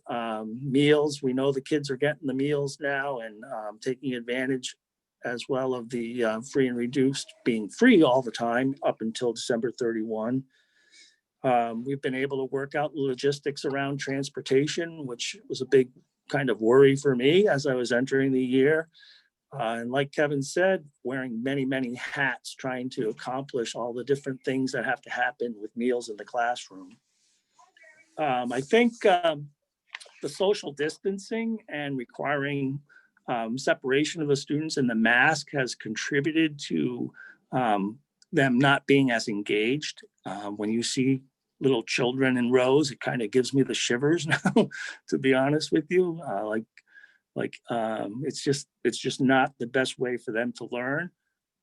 N: meals, we know the kids are getting the meals now and taking advantage as well of the free and reduced being free all the time up until December 31. We've been able to work out logistics around transportation, which was a big kind of worry for me as I was entering the year. And like Kevin said, wearing many, many hats, trying to accomplish all the different things that have to happen with meals in the classroom. I think the social distancing and requiring separation of the students and the mask has contributed to them not being as engaged. When you see little children in rows, it kind of gives me the shivers now, to be honest with you. It's just not the best way for them to learn,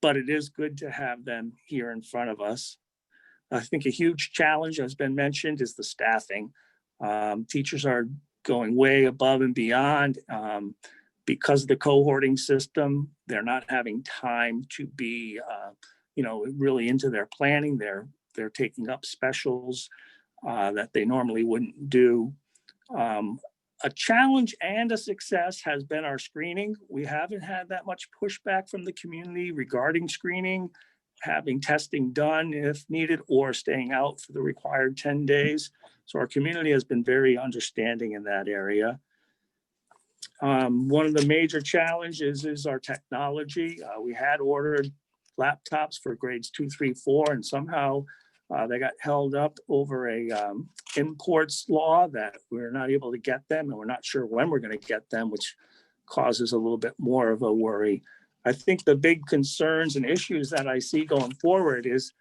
N: but it is good to have them here in front of us. I think a huge challenge has been mentioned is the staffing. Teachers are going way above and beyond. Because of the cohorting system, they're not having time to be, really into their planning. They're taking up specials that they normally wouldn't do. A challenge and a success has been our screening. We haven't had that much pushback from the community regarding screening, having testing done if needed, or staying out for the required 10 days. So our community has been very understanding in that area. One of the major challenges is our technology. We had ordered laptops for grades 2, 3, 4, and somehow they got held up over a imports law that we're not able to get them, and we're not sure when we're going to get them, which causes a little bit more of a worry. I think the big concerns and issues that I see going forward is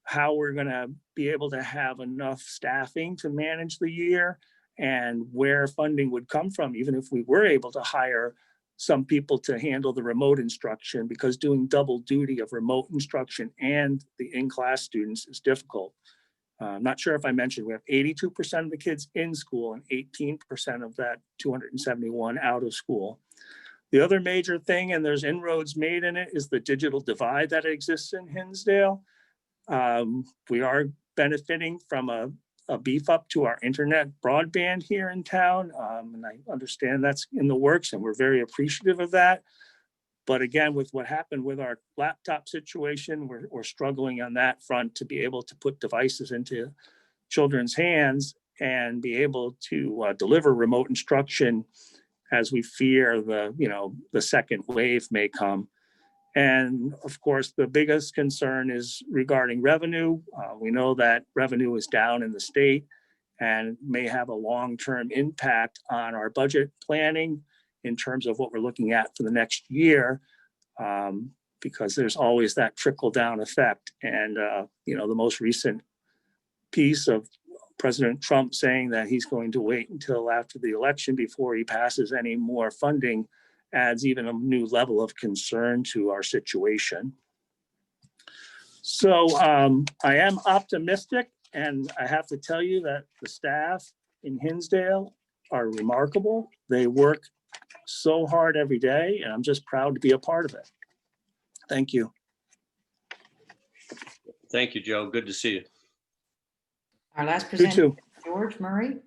N: how we're going to be able to have enough staffing to manage the year and where funding would come from, even if we were able to hire some people to handle the remote instruction, because doing double duty of remote instruction and the in-class students is difficult. I'm not sure if I mentioned, we have 82% of the kids in school and 18% of that 271 out of school. The other major thing, and there's inroads made in it, is the digital divide that exists in Hinsdale. We are benefiting from a beef up to our internet broadband here in town. And I understand that's in the works and we're very appreciative of that. But again, with what happened with our laptop situation, we're struggling on that front to be able to put devices into children's hands and be able to deliver remote instruction as we fear the second wave may come. And of course, the biggest concern is regarding revenue. We know that revenue is down in the state and may have a long-term impact on our budget planning in terms of what we're looking at for the next year, because there's always that trickle-down effect. And the most recent piece of President Trump saying that he's going to wait until after the election before he passes any more funding adds even a new level of concern to our situation. So I am optimistic, and I have to tell you that the staff in Hinsdale are remarkable. They work so hard every day, and I'm just proud to be a part of it. Thank you.
A: Thank you, Joe. Good to see you.
K: Our last
N: You
K: presenter,
N: too.
K: George Murray.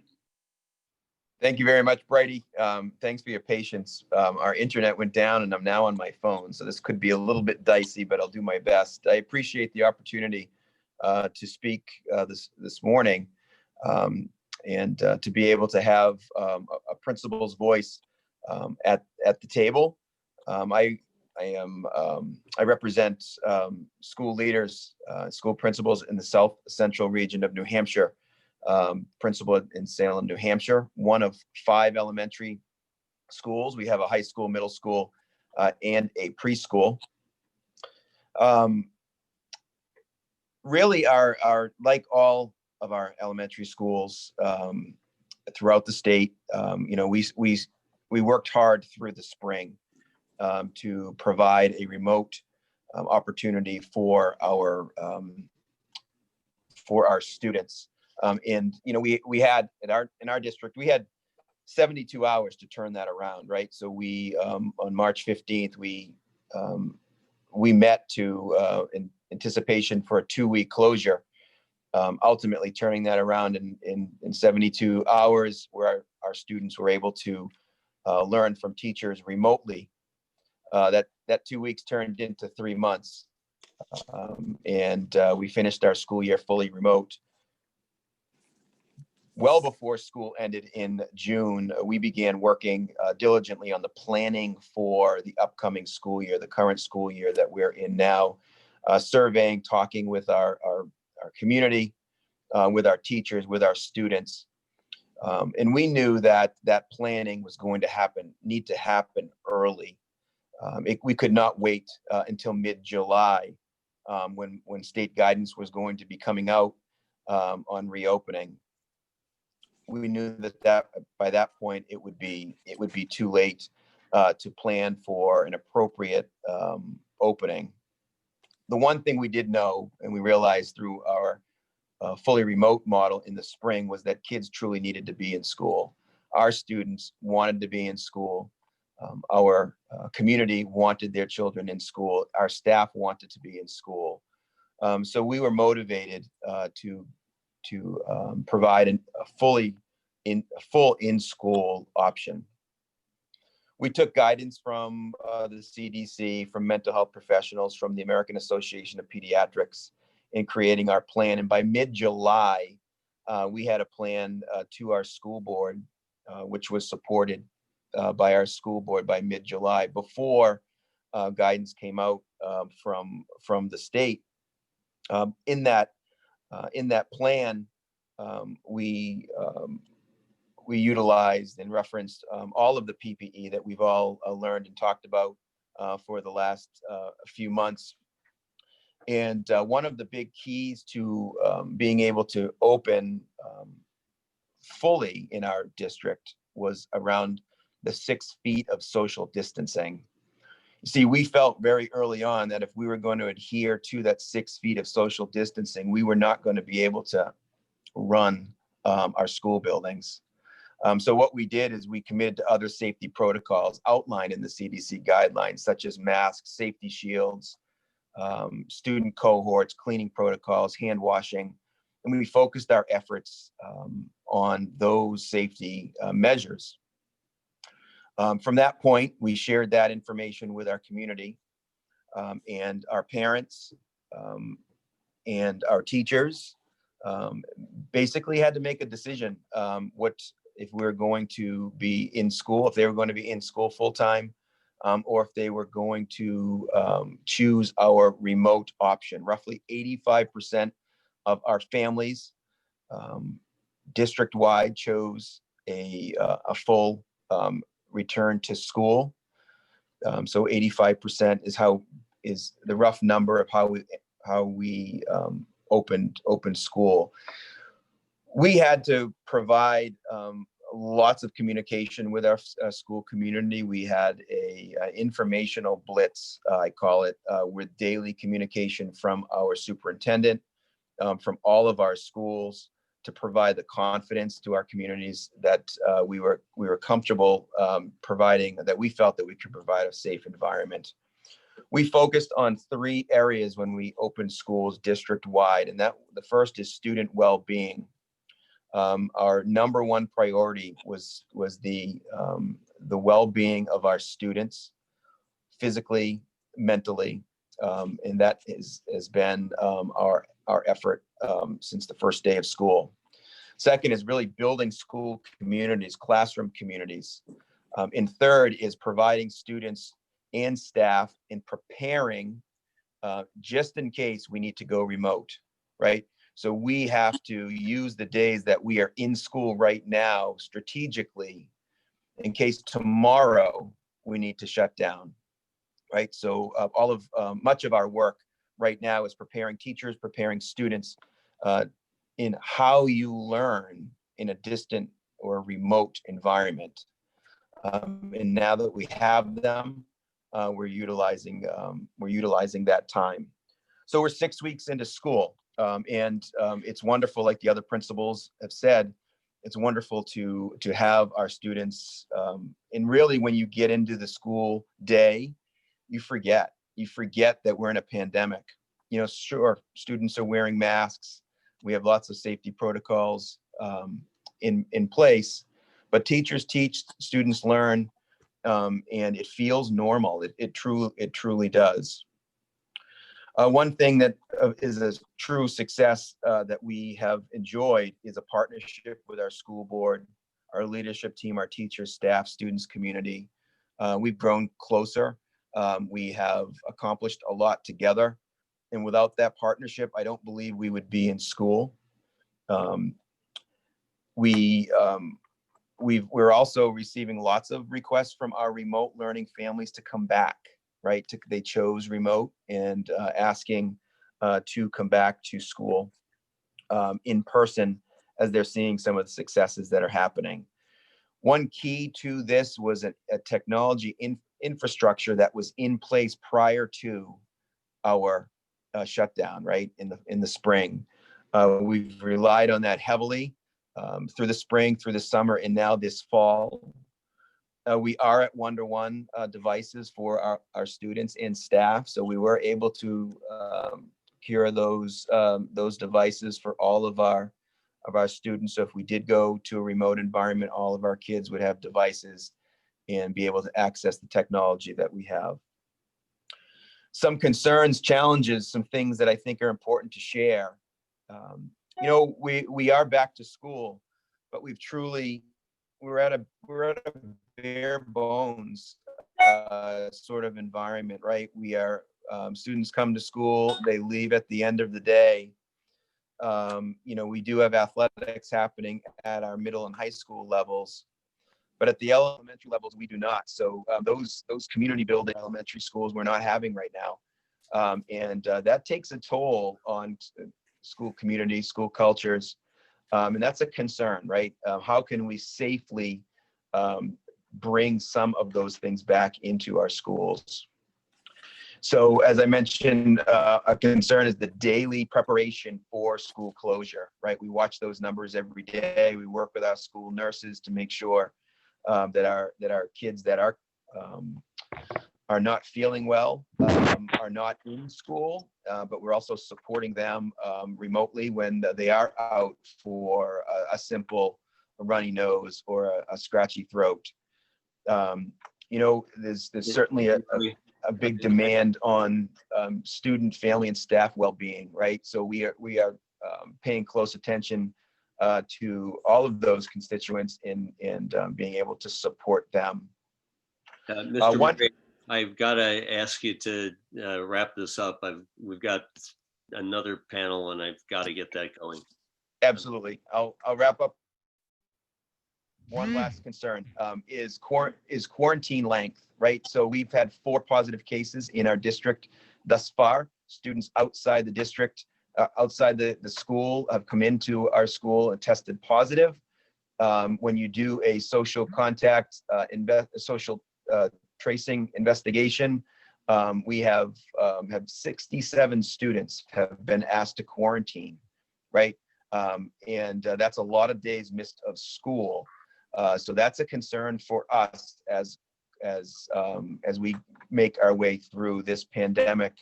O: Thank you very much, Brady. Thanks for your patience. Our internet went down and I'm now on my phone, so this could be a little bit dicey, but I'll do my best. I appreciate the opportunity to speak this morning and to be able to have a principal's voice at the table. I represent school leaders, school principals in the South Central region of New Hampshire. Principal in Salem, New Hampshire, one of 5 elementary schools. We have a high school, middle school, and a preschool. Really, our like all of our elementary schools throughout the state, we worked hard through the spring to provide a remote opportunity for our students. And we had in our district, we had 72 hours to turn that around, right? So we on March 15th, we met in anticipation for a 2-week closure, ultimately turning that around in 72 hours, where our students were able to learn from teachers remotely. That 2 weeks turned into 3 months, and we finished our school year fully remote. Well before school ended in June, we began working diligently on the planning for the upcoming school year, the current school year that we're in now, surveying, talking with our community, with our teachers, with our students. And we knew that planning was going to need to happen early. We could not wait until mid-July when state guidance was going to be coming out on reopening. We knew that by that point it would be too late to plan for an appropriate opening. The one thing we did know, and we realized through our fully remote model in the spring, was that kids truly needed to be in school. Our students wanted to be in school. Our community wanted their children in school. Our staff wanted to be in school. So we were motivated to provide a full in-school option. We took guidance from the CDC, from mental health professionals, from the American Association of Pediatrics in creating our plan. And by mid-July, we had a plan to our school board, which was supported by our school board by mid-July, before guidance came out from the state. In that plan, we utilized and referenced all of the PPE that we've all learned and talked about for the last few months. And one of the big keys to being able to open fully in our district was around the 6 feet of social distancing. See, we felt very early on that if we were going to adhere to that 6 feet of social distancing, we were not going to be able to run our school buildings. So what we did is we committed to other safety protocols outlined in the CDC guidelines, such as masks, safety shields, student cohorts, cleaning protocols, hand washing, and we focused our efforts on those safety measures. From that point, we shared that information with our community and our parents and our teachers. Basically had to make a decision if we were going to be in school, if they were going to be in school full time, or if they were going to choose our remote option. Roughly 85% of our families district-wide chose a full return to school. So 85% is the rough number of how we opened school. We had to provide lots of communication with our school community. We had a informational blitz, I call it, with daily communication from our superintendent, from all of our schools, to provide the confidence to our communities that we were comfortable providing, that we felt that we could provide a safe environment. We focused on 3 areas when we opened schools district-wide, and that the first is student well-being. Our number 1 priority was the well-being of our students, physically, mentally, and that has been our effort since the first day of school. Second is really building school communities, classroom communities. And third is providing students and staff in preparing just in case we need to go remote, right? So we have to use the days that we are in school right now strategically in case tomorrow we need to shut down, right? So much of our work right now is preparing teachers, preparing students in how you learn in a distant or remote environment. And now that we have them, we're utilizing that time. So we're 6 weeks into school, and it's wonderful, like the other principals have said, it's wonderful to have our students. And really, when you get into the school day, you forget that we're in a pandemic. You know, sure, students are wearing masks. We have lots of safety protocols in place, but teachers teach, students learn, and it feels normal. It truly does. One thing that is a true success that we have enjoyed is a partnership with our school board, our leadership team, our teachers, staff, students, community. We've grown closer. We have accomplished a lot together. And without that partnership, I don't believe we would be in school. We're also receiving lots of requests from our remote learning families to come back, right? They chose remote and asking to come back to school in person as they're seeing some of the successes that are happening. One key to this was a technology infrastructure that was in place prior to our shutdown, right, in the spring. We've relied on that heavily through the spring, through the summer, and now this fall. We are at 1-to-1 devices for our students and staff, so we were able to procure those devices for all of our students. So if we did go to a remote environment, all of our kids would have devices and be able to access the technology that we have. Some concerns, challenges, some things that I think are important to share. You know, we are back to school, but we're at a bare bones sort of environment, right? We are students come to school, they leave at the end of the day. You know, we do have athletics happening at our middle and high school levels, but at the elementary levels, we do not. So those community building elementary schools we're not having right now. And that takes a toll on school community, school cultures. And that's a concern, right? How can we safely bring some of those things back into our schools? So as I mentioned, a concern is the daily preparation for school closure, right? We watch those numbers every day. We work with our school nurses to make sure that our kids that are not feeling well are not in school, but we're also supporting them remotely when they are out for a simple runny nose or a scratchy throat. You know, there's certainly a big demand on student, family, and staff well-being, right? So we are paying close attention to all of those constituents and being able to support them.
A: Mr. Murray, I've got to ask you to wrap this up. We've got another panel and I've got to get that going.
O: Absolutely. I'll wrap up. One last concern is quarantine length, right? So we've had 4 positive cases in our district thus far. Students outside the district, outside the school have come into our school and tested positive. when you do a social contact, social tracing investigation, we have 67 students have been asked to quarantine, right? And that's a lot of days missed of school. So that's a concern for us as we make our way through this pandemic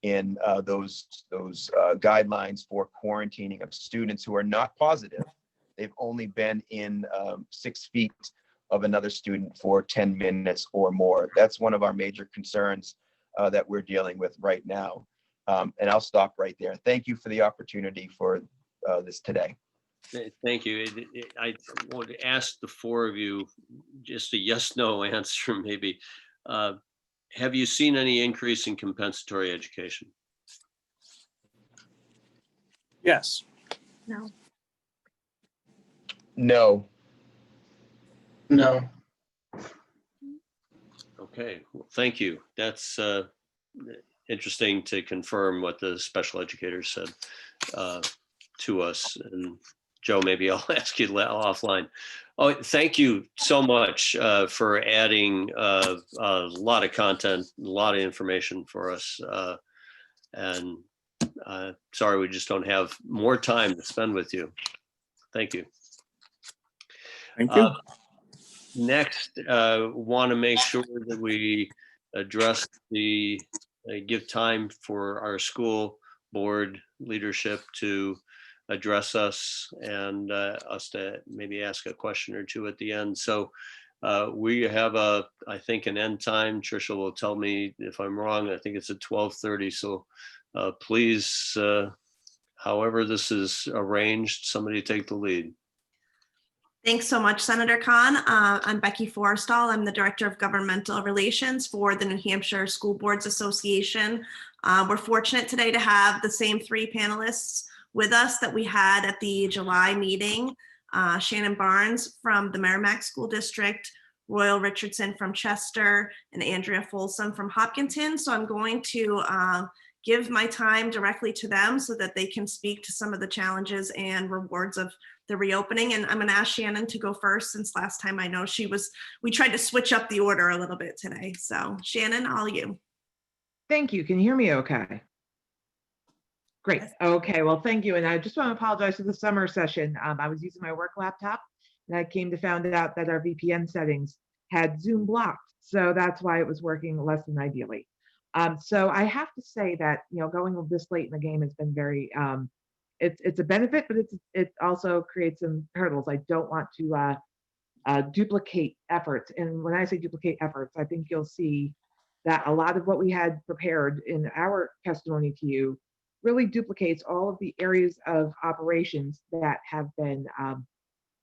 O: in those guidelines for quarantining of students who are not positive. They've only been in 6 feet of another student for 10 minutes or more. That's one of our major concerns that we're dealing with right now. And I'll stop right there. Thank you for the opportunity for this today.
A: Thank you. I want to ask the 4 of you just a yes/no answer, maybe. Have you seen any increase in compensatory education?
N: Yes.
J: No.
O: No.
M: No.
A: Okay, well, thank you. That's interesting to confirm what the special educators said to us. And Joe, maybe I'll ask you offline. Oh, thank you so much for adding a lot of content, a lot of information for us. And sorry, we just don't have more time to spend with you. Thank you.
N: Thank you.
A: Next, want to make sure that we address give time for our school board leadership to address us and us to maybe ask a question or two at the end. So we have I think an end time. Tricia will tell me if I'm wrong. I think it's at 12:30. So please, however this is arranged, somebody take the lead.
Q: Thanks so much, Senator Khan. I'm Becky Forrestall. I'm the Director of Governmental Relations for the New Hampshire School Boards Association. We're fortunate today to have the same 3 panelists with us that we had at the July meeting. Shannon Barnes from the Merrimack School District, Royal Richardson from Chester, and Andrea Folsom from Hopkinton. So I'm going to give my time directly to them so that they can speak to some of the challenges and rewards of the reopening. And I'm going to ask Shannon to go first, since last time I know we tried to switch up the order a little bit today. So Shannon, all you.
T: Thank you. Can you hear me okay? Great. Okay, well, thank you. And I just want to apologize for the summer session. I was using my work laptop and I came to find out that our VPN settings had Zoom blocked. So that's why it was working less than ideally. So I have to say that, going this late in the game has been very, it's a benefit, but it also creates some hurdles. I don't want to duplicate efforts. And when I say duplicate efforts, I think you'll see that a lot of what we had prepared in our testimony to you really duplicates all of the areas of operations that have been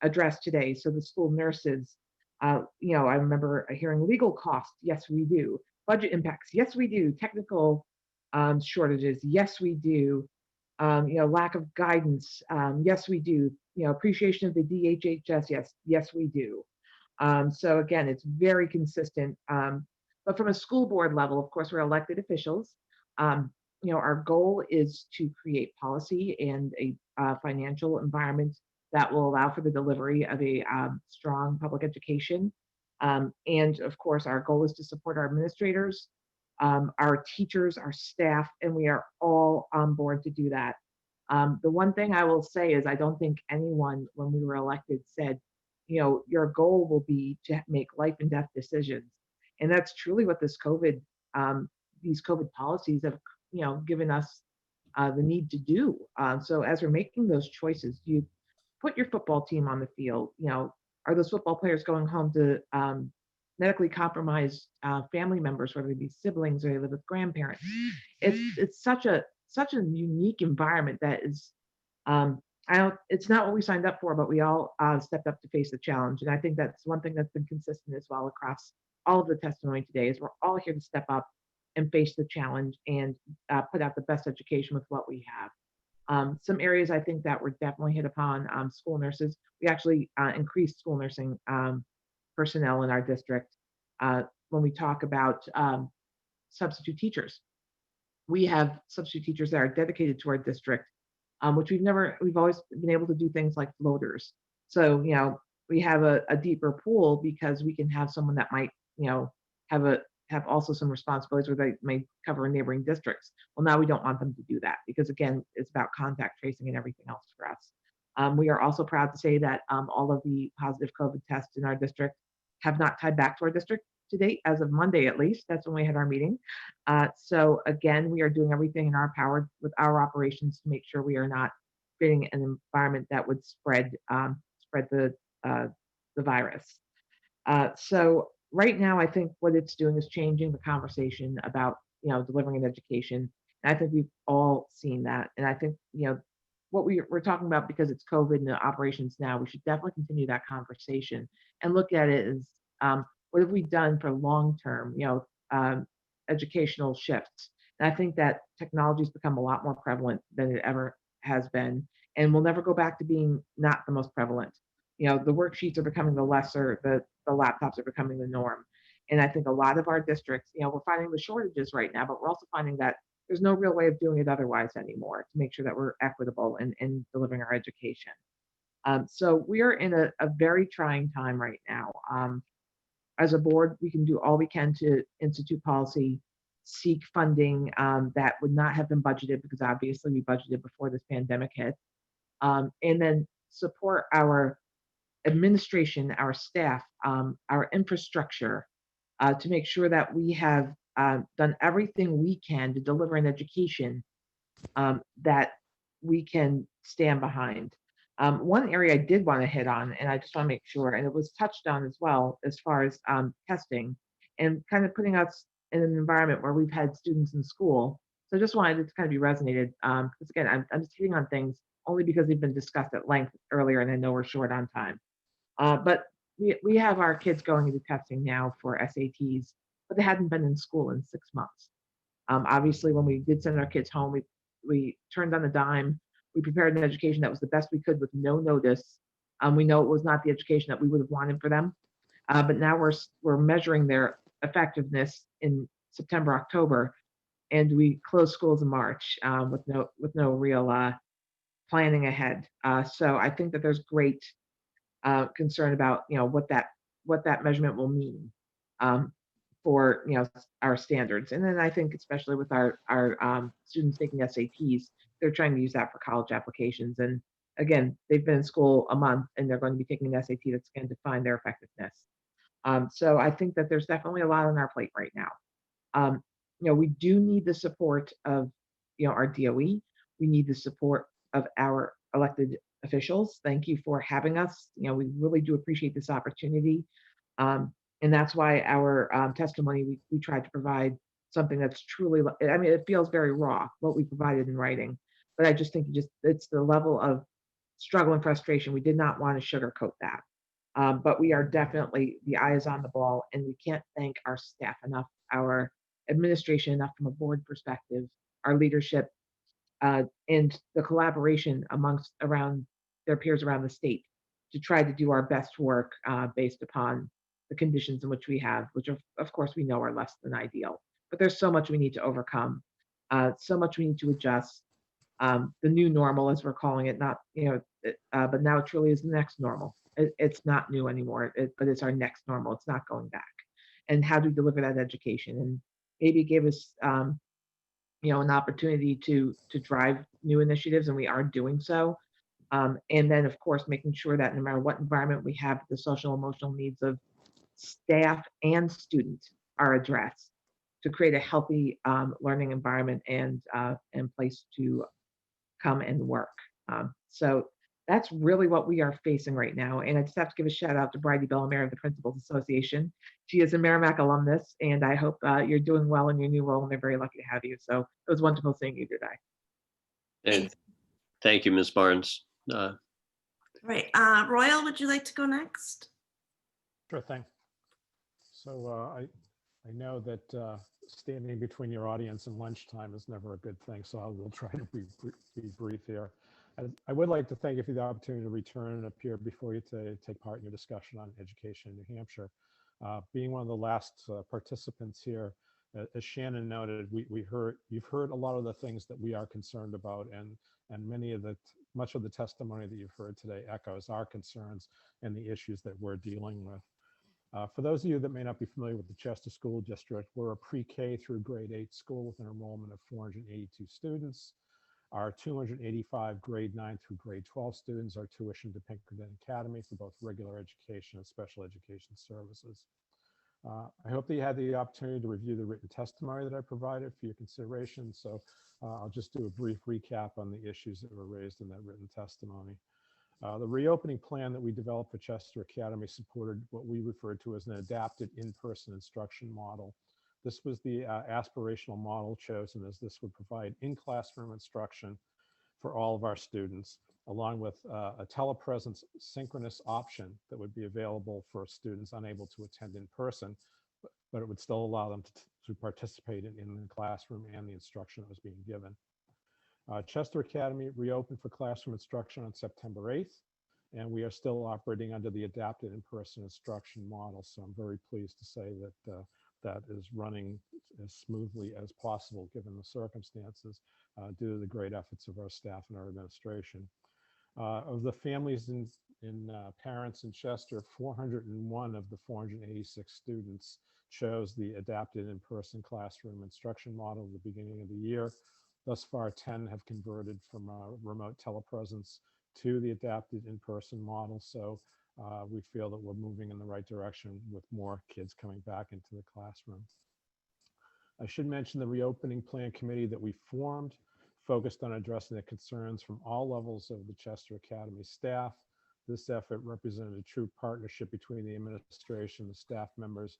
T: addressed today. So the school nurses, I remember hearing legal costs. Yes, we do. Budget impacts. Yes, we do. Technical shortages. Yes, we do. Lack of guidance. Yes, we do. Appreciation of the DHHS. Yes, we do. So again, it's very consistent. But from a school board level, of course, we're elected officials. Our goal is to create policy and a financial environment that will allow for the delivery of a strong public education. And of course, our goal is to support our administrators, our teachers, our staff, and we are all on board to do that. The one thing I will say is I don't think anyone, when we were elected, said, your goal will be to make life and death decisions. And that's truly what these COVID policies have, given us the need to do. So as we're making those choices, you put your football team on the field. Are those football players going home to medically compromised family members, whether they be siblings or they live with grandparents? It's such a unique environment that is, it's not what we signed up for, but we all stepped up to face the challenge. And I think that's one thing that's been consistent as well across all of the testimony today is we're all here to step up and face the challenge and put out the best education with what we have. Some areas I think that were definitely hit upon, school nurses. We actually increased school nursing personnel in our district. When we talk about substitute teachers, we have substitute teachers that are dedicated to our district, which we've always been able to do things like floaters. So, we have a deeper pool because we can have someone that might, have also some responsibilities where they may cover neighboring districts. Well, now we don't want them to do that because again, it's about contact tracing and everything else for us. We are also proud to say that all of the positive COVID tests in our district have not tied back to our district to date, as of Monday at least. That's when we had our meeting. So again, we are doing everything in our power with our operations to make sure we are not creating an environment that would spread the virus. So right now, I think what it's doing is changing the conversation about delivering an education. And I think we've all seen that. And I think what we're talking about, because it's COVID and the operations now, we should definitely continue that conversation and look at it as what have we done for long-term, educational shifts. And I think that technology has become a lot more prevalent than it ever has been, and will never go back to being not the most prevalent. The worksheets are becoming the lesser, the laptops are becoming the norm. And I think a lot of our districts, we're finding the shortages right now, but we're also finding that there's no real way of doing it otherwise anymore to make sure that we're equitable in delivering our education. So we are in a very trying time right now. As a board, we can do all we can to institute policy, seek funding that would not have been budgeted, because obviously we budgeted before this pandemic hit, and then support our administration, our staff, our infrastructure, to make sure that we have done everything we can to deliver an education that we can stand behind. One area I did want to hit on, and I just want to make sure, and it was touched on as well, as far as testing and kind of putting us in an environment where we've had students in school. So I just wanted it to kind of be resonated, because again, I'm just hitting on things only because they've been discussed at length earlier, and I know we're short on time. But we have our kids going into testing now for SATs, but they hadn't been in school in 6 months. Obviously, when we did send our kids home, we turned on a dime. We prepared an education that was the best we could with no notice. We know it was not the education that we would have wanted for them, but now we're measuring their effectiveness in September, October, and we closed schools in March with no real planning ahead. So I think that there's great concern about what that measurement will mean for our standards. And then I think especially with our students taking SATs, they're trying to use that for college applications. And again, they've been in school a month and they're going to be taking an SAT that's going to define their effectiveness. So I think that there's definitely a lot on our plate right now. We do need the support of our DOE. We need the support of our elected officials. Thank you for having us. We really do appreciate this opportunity. And that's why our testimony, we tried to provide something that's truly, it feels very raw, what we provided in writing, but I just think it's the level of struggle and frustration. We did not want to sugarcoat that. But we are definitely, the eye is on the ball, and we can't thank our staff enough, our administration enough from a board perspective, our leadership, and the collaboration around their peers around the state to try to do our best work based upon the conditions in which we have, which of course we know are less than ideal. But there's so much we need to overcome, so much we need to adjust. The new normal, as we're calling it, not but now it truly is the next normal. It's not new anymore, but it's our next normal. It's not going back. And how do we deliver that education? And maybe give us an opportunity to drive new initiatives, and we are doing so. And then, of course, making sure that no matter what environment we have, the social emotional needs of staff and students are addressed to create a healthy learning environment and place to come and work. So that's really what we are facing right now. And I just have to give a shout out to Bridie Bellamere of the Principals Association. She is a Merrimack alumnus, and I hope you're doing well in your new role, and they're very lucky to have you. So it was wonderful seeing you today.
A: And thank you, Ms. Barnes.
Q: Right. Royal, would you like to go next?
P: Sure thing. So I know that standing between your audience and lunchtime is never a good thing, so I will try to be brief here. I would like to thank you for the opportunity to return and appear before you to take part in your discussion on education in New Hampshire. Being one of the last participants here, as Shannon noted, you've heard a lot of the things that we are concerned about, and much of the testimony that you've heard today echoes our concerns and the issues that we're dealing with. For those of you that may not be familiar with the Chester School District, we're a pre-K through grade 8 school with an enrollment of 482 students. Our 285 grade 9 through grade 12 students are tuitioned to Pinkerton Academy for both regular education and special education services. I hope that you had the opportunity to review the written testimony that I provided for your consideration. So I'll just do a brief recap on the issues that were raised in that written testimony. The reopening plan that we developed for Chester Academy supported what we referred to as an adapted in-person instruction model. This was the aspirational model chosen, as this would provide in-classroom instruction for all of our students, along with a telepresence synchronous option that would be available for students unable to attend in person, but it would still allow them to participate in the classroom and the instruction that was being given. Chester Academy reopened for classroom instruction on September 8th, and we are still operating under the adapted in-person instruction model. So I'm very pleased to say that that is running as smoothly as possible given the circumstances due to the great efforts of our staff and our administration. Of the families and parents in Chester, 401 of the 486 students chose the adapted in-person classroom instruction model at the beginning of the year. Thus far, 10 have converted from remote telepresence to the adapted in-person model. So we feel that we're moving in the right direction with more kids coming back into the classroom. I should mention the reopening plan committee that we formed focused on addressing the concerns from all levels of the Chester Academy staff. This effort represented a true partnership between the administration, the staff members,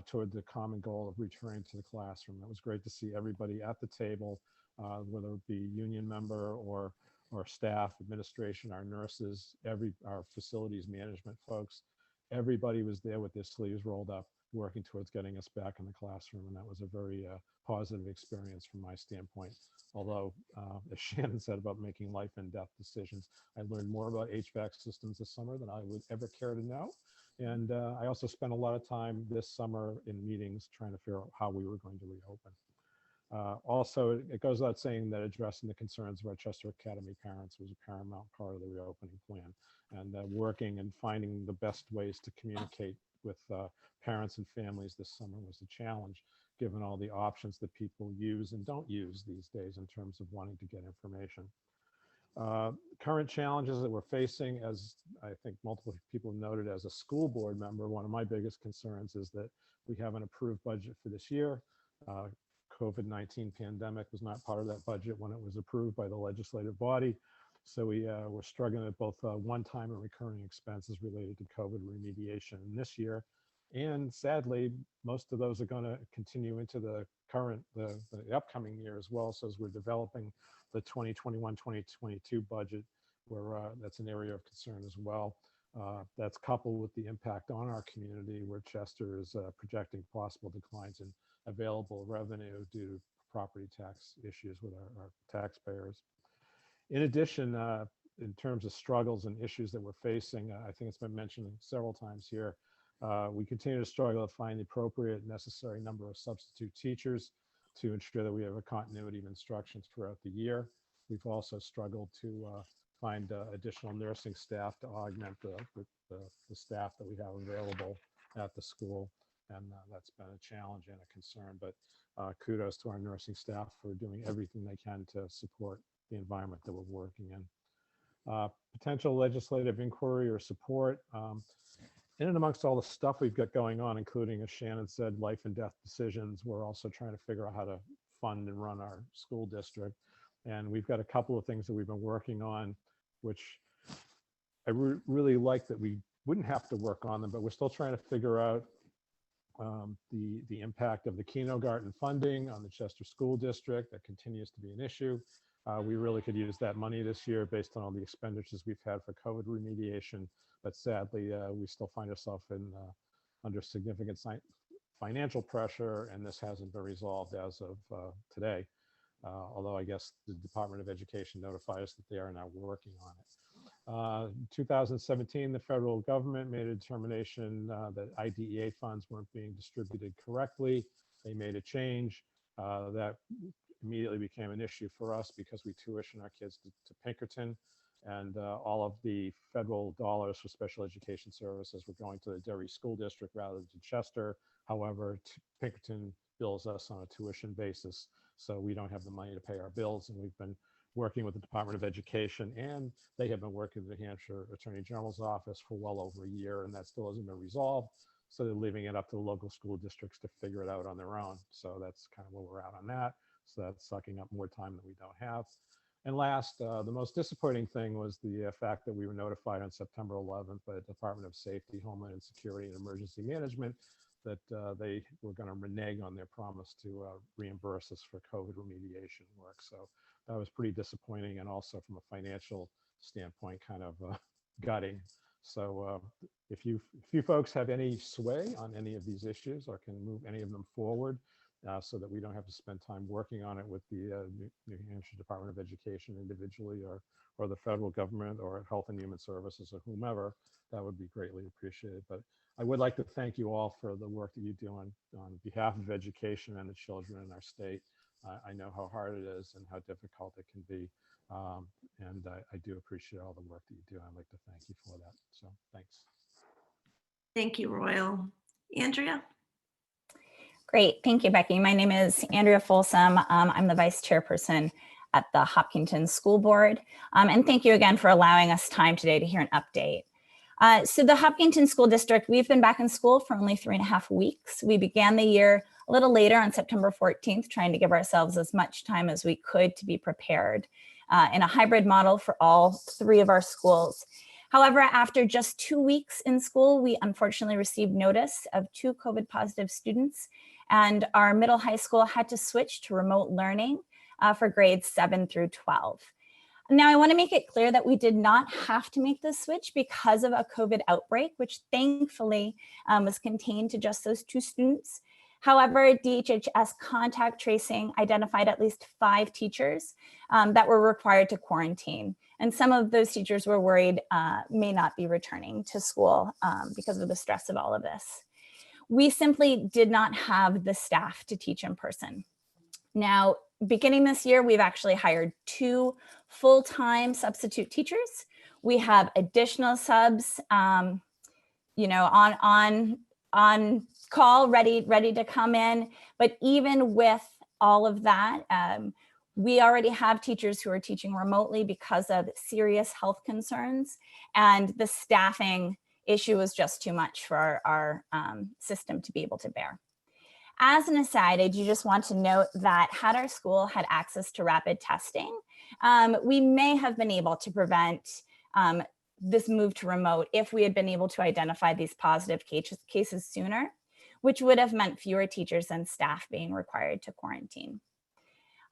P: toward the common goal of returning to the classroom. It was great to see everybody at the table, whether it be union member or staff, administration, our nurses, our facilities management folks. Everybody was there with their sleeves rolled up, working towards getting us back in the classroom. And that was a very positive experience from my standpoint. Although, as Shannon said about making life and death decisions, I learned more about Hvac Systems this summer than I would ever care to know. And I also spent a lot of time this summer in meetings trying to figure out how we were going to reopen. Also, it goes without saying that addressing the concerns of our Chester Academy parents was a paramount part of the reopening plan, and working and finding the best ways to communicate with parents and families this summer was a challenge, given all the options that people use and don't use these days in terms of wanting to get information. Current challenges that we're facing, as I think multiple people noted, as a school board member, one of my biggest concerns is that we have an approved budget for this year. COVID-19 pandemic was not part of that budget when it was approved by the legislative body. So we're struggling with both one-time and recurring expenses related to COVID remediation this year. And sadly, most of those are going to continue into the upcoming year as well. So as we're developing the 2021-2022 budget, that's an area of concern as well. That's coupled with the impact on our community, where Chester is projecting possible declines in available revenue due to property tax issues with our taxpayers. In addition, in terms of struggles and issues that we're facing, I think it's been mentioned several times here, we continue to struggle to find the appropriate necessary number of substitute teachers to ensure that we have a continuity of instruction throughout the year. We've also struggled to find additional nursing staff to augment the staff that we have available at the school. And that's been a challenge and a concern, but kudos to our nursing staff for doing everything they can to support the environment that we're working in. Potential legislative inquiry or support. In and amongst all the stuff we've got going on, including, as Shannon said, life and death decisions, we're also trying to figure out how to fund and run our school district. And we've got a couple of things that we've been working on, which I really like that we wouldn't have to work on them, but we're still trying to figure out the impact of the kindergarten funding on the Chester School District. That continues to be an issue. We really could use that money this year based on all the expenditures we've had for COVID remediation, but sadly, we still find ourselves under significant financial pressure, and this hasn't been resolved as of today. Although I guess the Department of Education notified us that they are now working on it. In 2017, the federal government made a determination that IDEA funds weren't being distributed correctly. they made a change that immediately became an issue for us because we tuition our kids to Pinkerton, and all of the federal dollars for special education services were going to the Derry School District rather than to Chester. However, Pinkerton bills us on a tuition basis, so we don't have the money to pay our bills, and we've been working with the Department of Education, and they have been working with the New Hampshire Attorney General's office for well over a year, and that still hasn't been resolved. So they're leaving it up to the local school districts to figure it out on their own. So that's kind of where we're at on that. So that's sucking up more time than we don't have. And last, the most disappointing thing was the fact that we were notified on September 11th by the Department of Safety, Homeland Security, and Emergency Management that they were going to renege on their promise to reimburse us for COVID remediation work. So that was pretty disappointing, and also from a financial standpoint, kind of gutting. So if you folks have any sway on any of these issues or can move any of them forward so that we don't have to spend time working on it with the New Hampshire Department of Education individually or the federal government or Health and Human Services or whomever, that would be greatly appreciated. But I would like to thank you all for the work that you do on behalf of education and the children in our state. I know how hard it is and how difficult it can be. And I do appreciate all the work that you do. I'd like to thank you for that. So thanks.
Q: Thank you, Royal. Andrea?
R: Great. Thank you, Becky. My name is Andrea Folsom. I'm the vice chairperson at the Hopkinton School Board. And thank you again for allowing us time today to hear an update. So the Hopkinton School District, we've been back in school for only 3.5 weeks. We began the year a little later on September 14th, trying to give ourselves as much time as we could to be prepared in a hybrid model for all 3 of our schools. However, after just 2 weeks in school, we unfortunately received notice of 2 COVID positive students, and our middle high school had to switch to remote learning for grades 7 through 12. Now, I want to make it clear that we did not have to make this switch because of a COVID outbreak, which thankfully was contained to just those 2 students. However, DHHS contact tracing identified at least 5 teachers that were required to quarantine. And some of those teachers were worried may not be returning to school because of the stress of all of this. We simply did not have the staff to teach in person. Now, beginning this year, we've actually hired 2 full-time substitute teachers. We have additional subs, you know, on call, ready to come in. But even with all of that, we already have teachers who are teaching remotely because of serious health concerns, and the staffing issue was just too much for our system to be able to bear. As an aside, I do just want to note that had our school had access to rapid testing, we may have been able to prevent this move to remote if we had been able to identify these positive cases sooner, which would have meant fewer teachers and staff being required to quarantine.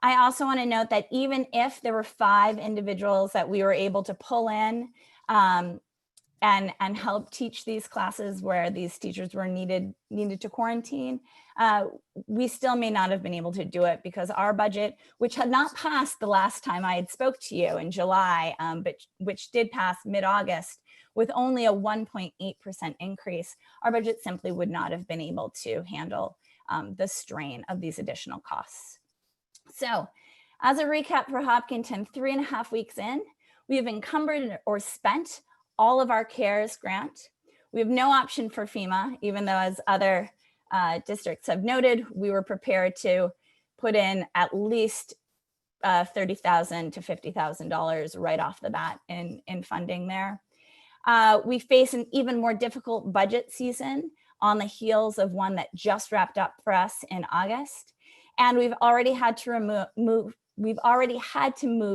R: I also want to note that even if there were 5 individuals that we were able to pull in and help teach these classes where these teachers were needed to quarantine, we still may not have been able to do it because our budget, which had not passed the last time I had spoke to you in July, but which did pass mid-August with only a 1.8% increase, our budget simply would not have been able to handle the strain of these additional costs. So as a recap for Hopkinton, 3.5 weeks in, we have encumbered or spent all of our CARES grant. We have no option for FEMA, even though as other districts have noted, we were prepared to put in at least $30,000 to $50,000 right off the bat in funding there. We face an even more difficult budget season on the heels of one that just wrapped up for us in August. And we've already had to move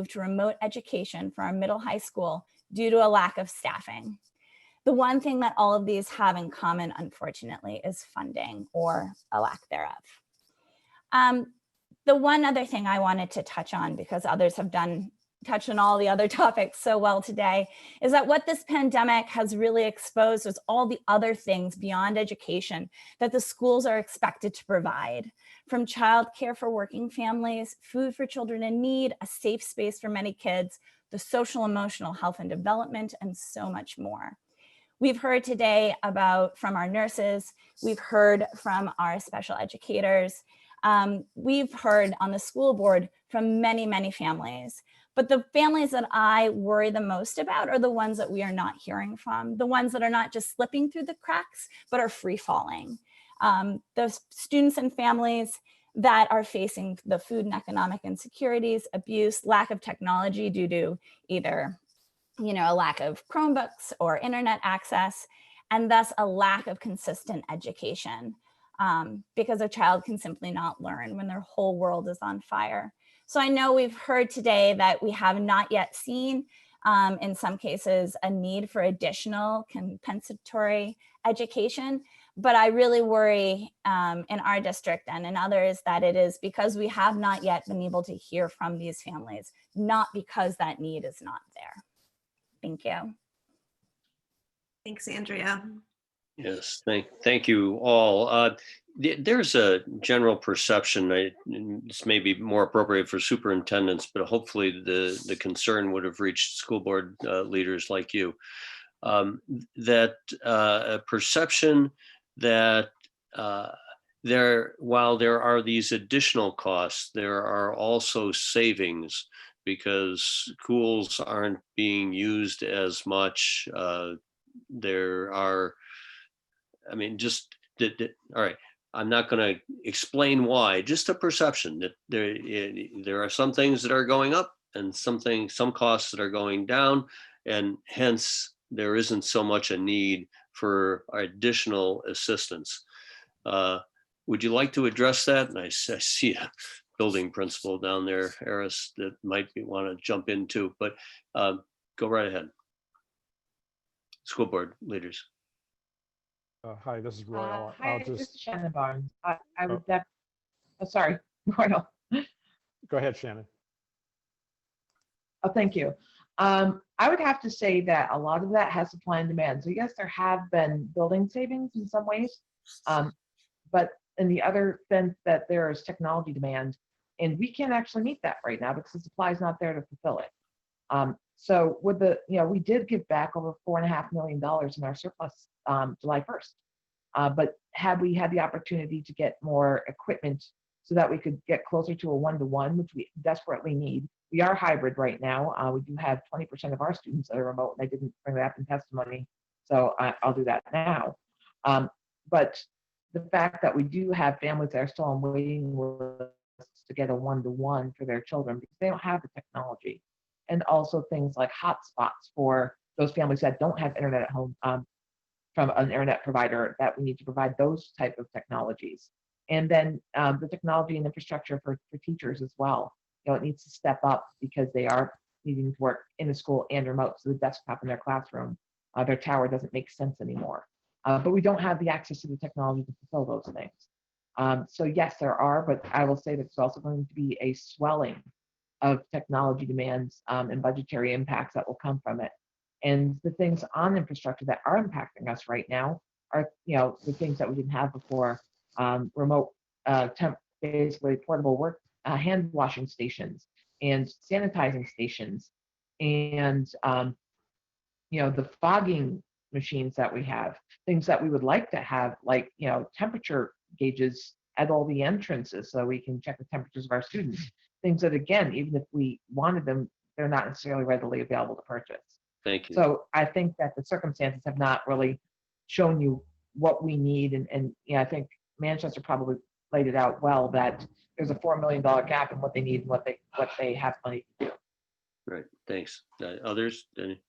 R: to remote education for our middle high school due to a lack of staffing. The one thing that all of these have in common, unfortunately, is funding or a lack thereof. The one other thing I wanted to touch on, because others have touched on all the other topics so well today, is that what this pandemic has really exposed is all the other things beyond education that the schools are expected to provide, from childcare for working families, food for children in need, a safe space for many kids, the social, emotional health and development, and so much more. We've heard today from our nurses, we've heard from our special educators, we've heard on the school board from many, many families. But the families that I worry the most about are the ones that we are not hearing from, the ones that are not just slipping through the cracks, but are free falling. The students and families that are facing the food and economic insecurities, abuse, lack of technology due to either a lack of Chromebooks or internet access, and thus a lack of consistent education because a child can simply not learn when their whole world is on fire. So I know we've heard today that we have not yet seen, in some cases, a need for additional compensatory education, but I really worry in our district and in others that it is because we have not yet been able to hear from these families, not because that need is not there. Thank you.
Q: Thanks, Andrea.
A: Yes, thank you all. There's a general perception, this may be more appropriate for superintendents, but hopefully the concern would have reached school board leaders like you, that a perception that while there are these additional costs, there are also savings because schools aren't being used as much. There are, all right, I'm not going to explain why, just a perception that there are some things that are going up and some costs that are going down, and hence there isn't so much a need for additional assistance. Would you like to address that? And I see a building principal down there, Eris, that might want to jump in too, but go right ahead. School board leaders.
T: Hi, this is Royal.
D: Hi, this is Shannon Barnes. I would sorry, Royal.
T: Go ahead, Shannon.
D: Oh, thank you. I would have to say that a lot of that has supply and demand. So yes, there have been building savings in some ways, but in the other sense that there is technology demand, and we can't actually meet that right now because the supply is not there to fulfill it. So with we did give back over $4.5 million in our surplus July 1st. But had we had the opportunity to get more equipment so that we could get closer to a one-to-one, which we desperately need. We are hybrid right now. We do have 20% of our students that are remote, and I didn't bring that up in testimony, so I'll do that now. But the fact that we do have families that are still on waiting lists to get a one-to-one for their children because they don't have the technology. And also things like hotspots for those families that don't have internet at home from an internet provider, that we need to provide those type of technologies. And then the technology and infrastructure for teachers as well. It needs to step up because they are needing to work in the school and remote. So the desktop in their classroom, their tower doesn't make sense anymore. But we don't have the access to the technology to fulfill those things. So yes, there are, but I will say that there's also going to be a swelling of technology demands and budgetary impacts that will come from it. And the things on infrastructure that are impacting us right now are, the things that we didn't have before, remote, basically portable work, hand washing stations and sanitizing stations, and the fogging machines that we have, things that we would like to have, like temperature gauges at all the entrances so we can check the temperatures of our students. Things that, again, even if we wanted them, they're not necessarily readily available to purchase.
A: Thank you.
D: So I think that the circumstances have not really shown you what we need. And I think Manchester probably laid it out well, that there's a $4 million gap in what they need and what they have money to do.
A: Right, thanks. Others? Any?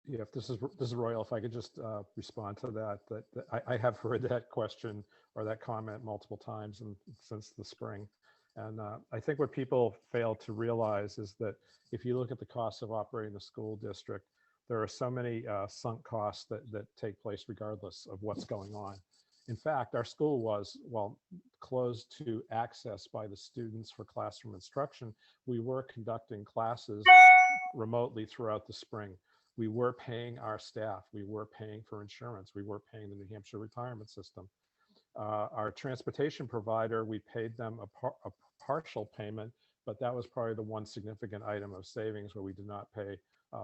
P: Yeah, if this is Royal, if I could just respond to that I have heard that question or that comment multiple times since the spring. And I think what people fail to realize is that if you look at the costs of operating the school district, there are so many sunk costs that take place regardless of what's going on. In fact, our school was, closed to access by the students for classroom instruction. We were conducting classes remotely throughout the spring. We were paying our staff. We were paying for insurance. We were paying the New Hampshire retirement system. Our transportation provider, we paid them a partial payment but that was probably the one significant item of savings where we did not pay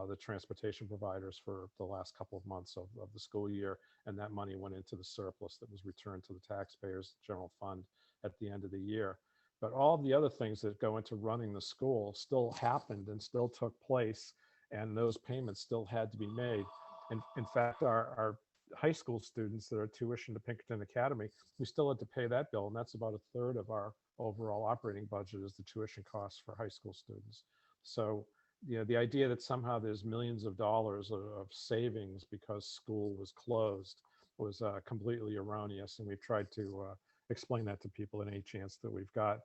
P: the transportation providers for the last couple of months of the school year, and that money went into the surplus that was returned to the taxpayers' general fund at the end of the year. But all the other things that go into running the school still happened and still took place, and those payments still had to be made. And in fact, our high school students that are tuition to Pinkerton Academy, we still had to pay that bill, and that's about a third of our overall operating budget is the tuition costs for high school students. So, you know, the idea that somehow there's millions of dollars of savings because school was closed was completely erroneous, and we've tried to explain that to people in any chance that we've got.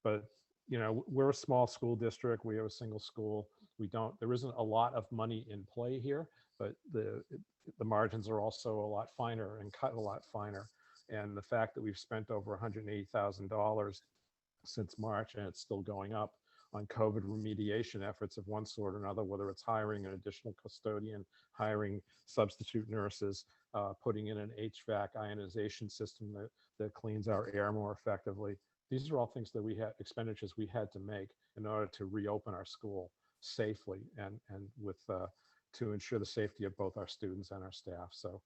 P: But you know, we're a small school district. We have a single school. There isn't a lot of money in play here, but the margins are also a lot finer and cut a lot finer. And the fact that we've spent over $180,000 since March, and it's still going up on COVID remediation efforts of one sort or another, whether it's hiring an additional custodian, hiring substitute nurses, putting in an HVAC ionization system that cleans our air more effectively. These are all things that we had, expenditures we had to make in order to reopen our school safely and with to ensure the safety of both our students and our staff. So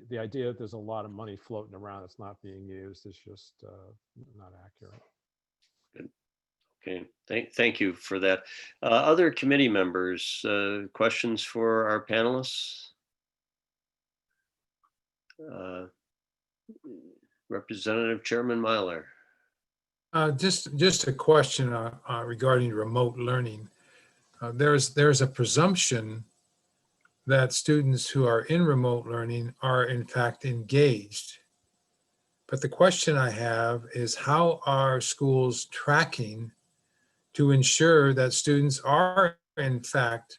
P: the idea that there's a lot of money floating around that's not being used is just not accurate.
A: Good. Okay, thank you for that. Other committee members, questions for our panelists? Representative Chairman Myler.
B: Just a question regarding remote learning. There's a presumption that students who are in remote learning are in fact engaged. But the question I have is, how are schools tracking to ensure that students are in fact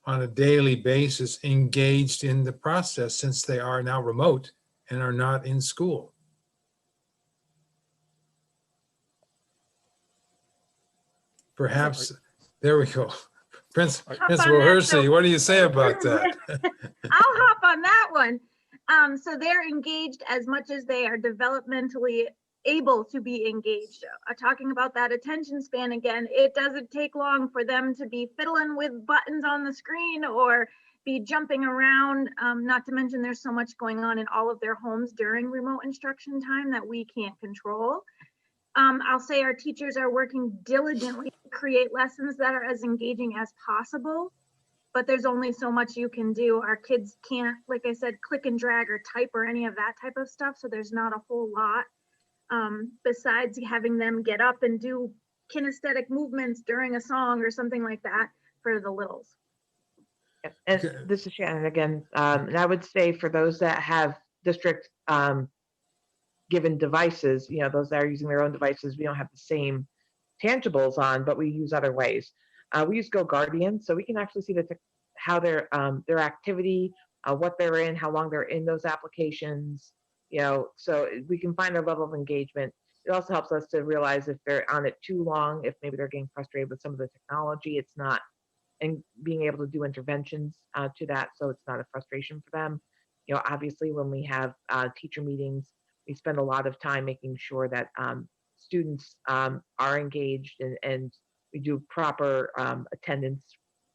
B: on a daily basis engaged in the process, since they are now remote and are not in school? Perhaps, there we go. Principal Hersey, what do you say about that?
L: I'll hop on that one. So they're engaged as much as they are developmentally able to be engaged. Talking about that attention span again, it doesn't take long for them to be fiddling with buttons on the screen or be jumping around. Not to mention there's so much going on in all of their homes during remote instruction time that we can't control. I'll say our teachers are working diligently to create lessons that are as engaging as possible, but there's only so much you can do. Our kids can't, like I said, click and drag or type or any of that type of stuff. So there's not a whole lot besides having them get up and do kinesthetic movements during a song or something like that for the littles.
T: And this is Shannon again. And I would say for those that have district given devices, you know, those that are using their own devices, we don't have the same tangibles on, but we use other ways. We use Go Guardian, so we can actually see how their activity, what they're in, how long they're in those applications, you know, so we can find their level of engagement. It also helps us to realize if they're on it too long, if maybe they're getting frustrated with some of the technology, it's not, and being able to do interventions to that, so it's not a frustration for them. You know, obviously when we have teacher meetings, we spend a lot of time making sure that students are engaged and we do proper attendance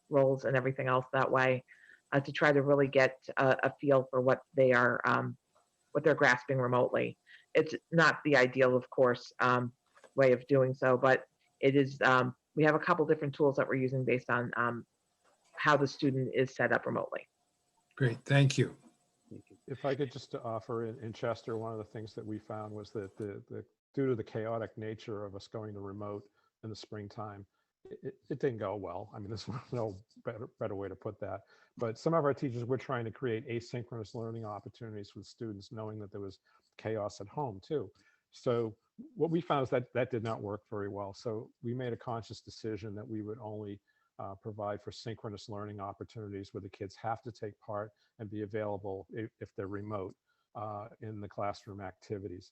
T: roles and everything else that way to try to really get a feel for what they're grasping remotely. It's not the ideal, of course, way of doing so, but it is. We have a couple different tools that we're using based on how the student is set up remotely.
B: Great, thank you.
P: If I could just offer in Chester, one of the things that we found was that due to the chaotic nature of us going to remote in the springtime, it didn't go well. I mean, there's no better way to put that. But some of our teachers were trying to create asynchronous learning opportunities with students, knowing that there was chaos at home too. So what we found is that did not work very well. So we made a conscious decision that we would only provide for synchronous learning opportunities where the kids have to take part and be available if they're remote in the classroom activities.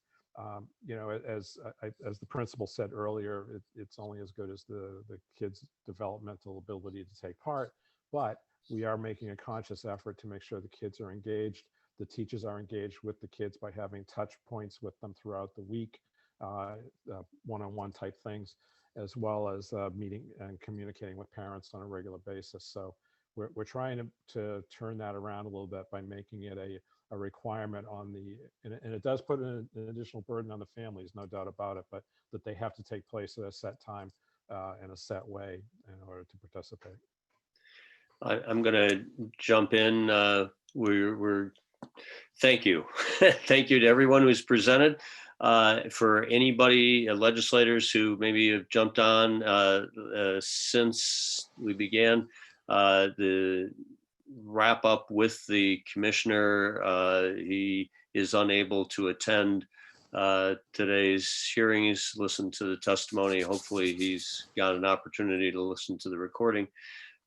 P: You know, as the principal said earlier, it's only as good as the kids' developmental ability to take part, but we are making a conscious effort to make sure the kids are engaged. The teachers are engaged with the kids by having touch points with them throughout the week one-on-one type things, as well as meeting and communicating with parents on a regular basis. So we're trying to turn that around a little bit by making it a requirement on and it does put an additional burden on the families, no doubt about it, but that they have to take place at a set time in a set way in order to participate.
A: I'm going to jump in. Thank you. Thank you to everyone who's presented. For anybody, legislators who maybe have jumped on since we began, the wrap up with the commissioner. He is unable to attend today's hearings, listen to the testimony. Hopefully he's got an opportunity to listen to the recording,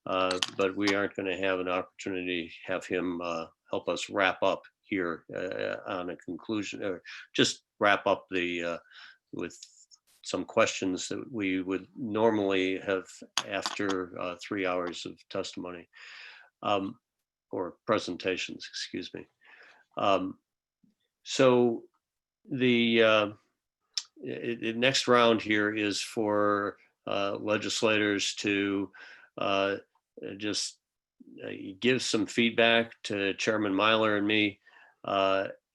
A: but we aren't going to have an opportunity to have him help us wrap up here on a conclusion, or just wrap up with some questions that we would normally have after 3 hours of testimony or presentations, excuse me. So the next round here is for legislators to just give some feedback to Chairman Myler and me.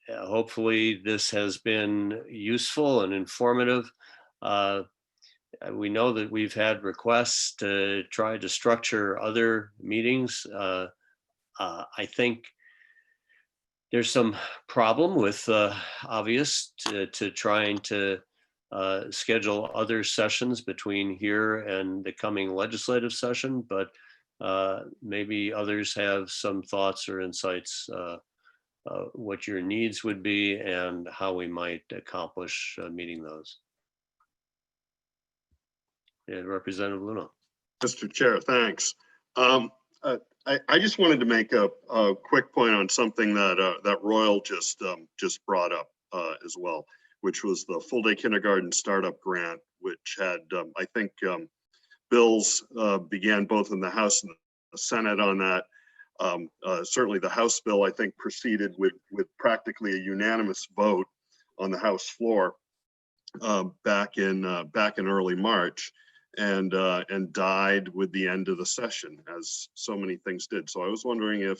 A: Hopefully this has been useful and informative. We know that we've had requests to try to structure other meetings. I think there's some problem with obvious to trying to schedule other sessions between here and the coming legislative session, but maybe others have some thoughts or insights what your needs would be and how we might accomplish meeting those. Yeah, Representative Luna.
S: Mr. Chair, thanks. I just wanted to make a quick point on something that Royal just brought up as well, which was the full day kindergarten startup grant, which had I think bills began both in the House and the Senate on that. Certainly the House bill, I think, proceeded with practically a unanimous vote on the House floor back in early March, and died with the end of the session, as so many things did. So I was wondering if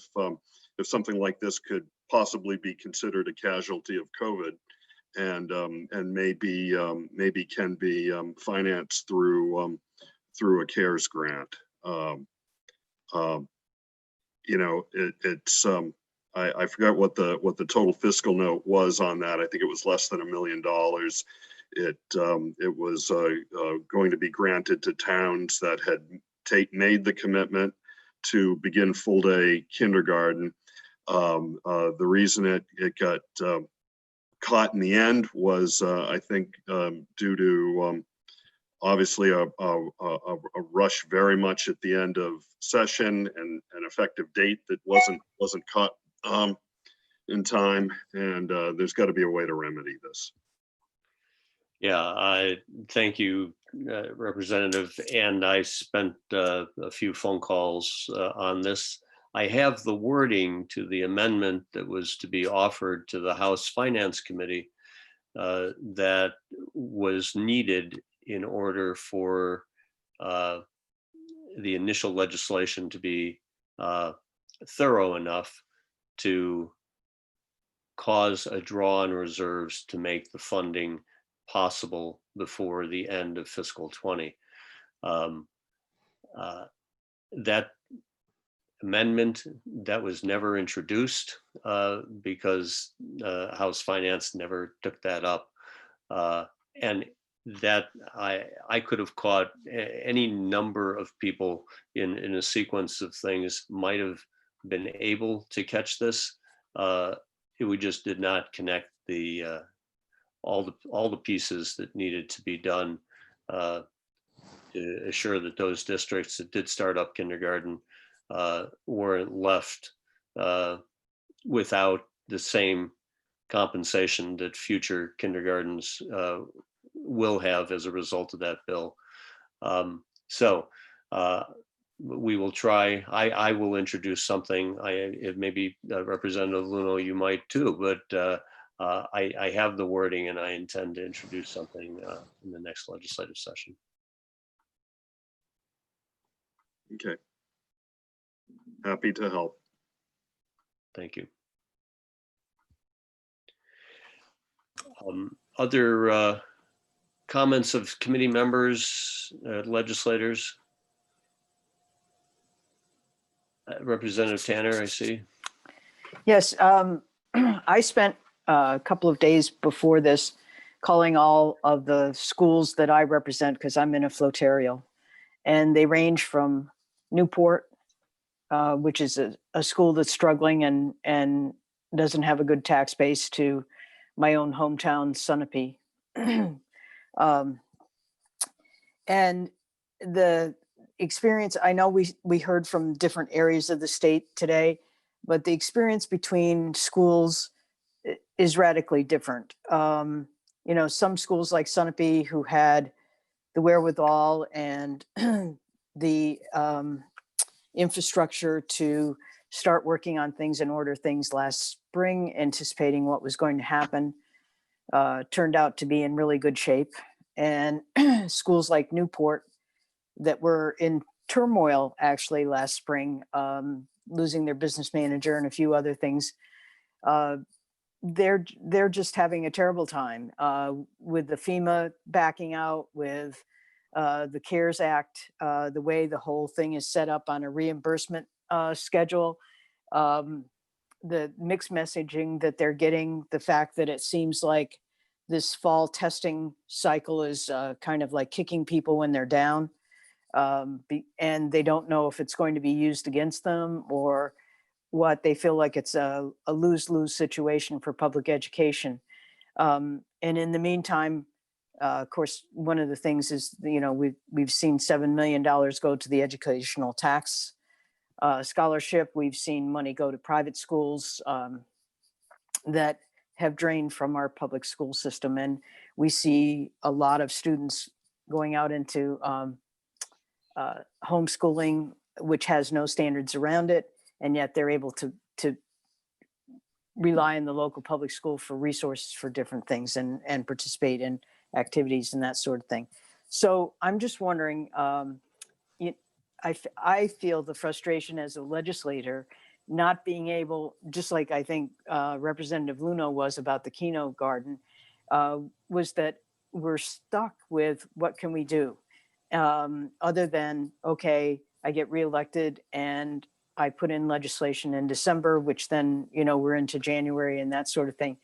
S: something like this could possibly be considered a casualty of COVID, and maybe can be financed through a CARES grant. You know, it's I forgot what the total fiscal note was on that. I think it was less than $1 million. It was going to be granted to towns that had made the commitment to begin full day kindergarten. The reason it got caught in the end was I think due to obviously a rush very much at the end of session and an effective date that wasn't caught in time, and there's got to be a way to remedy this.
A: Yeah, I thank you, Representative. And I spent a few phone calls on this. I have the wording to the amendment that was to be offered to the House Finance Committee that was needed in order for the initial legislation to be thorough enough to cause a draw on reserves to make the funding possible before the end of fiscal 20. That amendment that was never introduced because House Finance never took that up, and that I could have caught any number of people in a sequence of things might have been able to catch this. We just did not connect the all the pieces that needed to be done to assure that those districts that did start up kindergarten weren't left without the same compensation that future kindergartens will have as a result of that bill. So we will try. I will introduce something. Maybe Representative Luno, you might too, but I have the wording and I intend to introduce something in the next legislative session.
S: Okay. Happy to help.
A: Thank you. Other comments of committee members, legislators? Representative Tanner, I see.
F: Yes, I spent a couple of days before this calling all of the schools that I represent because I'm in a flotarial, and they range from Newport, which is a school that's struggling and doesn't have a good tax base, to my own hometown, Sunapee. And the experience, I know we heard from different areas of the state today, but the experience between schools is radically different. You know, some schools like Sunapee, who had the wherewithal and the infrastructure to start working on things and order things last spring, anticipating what was going to happen, turned out to be in really good shape. And schools like Newport, that were in turmoil actually last spring, losing their business manager and a few other things, they're just having a terrible time with the FEMA backing out, with the CARES Act, the way the whole thing is set up on a reimbursement schedule, the mixed messaging that they're getting, the fact that it seems like this fall testing cycle is kind of like kicking people when they're down, and they don't know if it's going to be used against them or what. They feel like it's a lose-lose situation for public education. And in the meantime, of course, one of the things is, you know, we've seen $7 million go to the educational tax scholarship. We've seen money go to private schools that have drained from our public school system. And we see a lot of students going out into homeschooling, which has no standards around it. And yet they're able to rely on the local public school for resources for different things and participate in activities and that sort of thing. So I'm just wondering, I feel the frustration as a legislator, not being able, just like I think Representative Luno was about the Keno Garden, was that we're stuck with what can we do? Other than, okay, I get reelected and I put in legislation in December, which then, you know, we're into January and that sort of thing.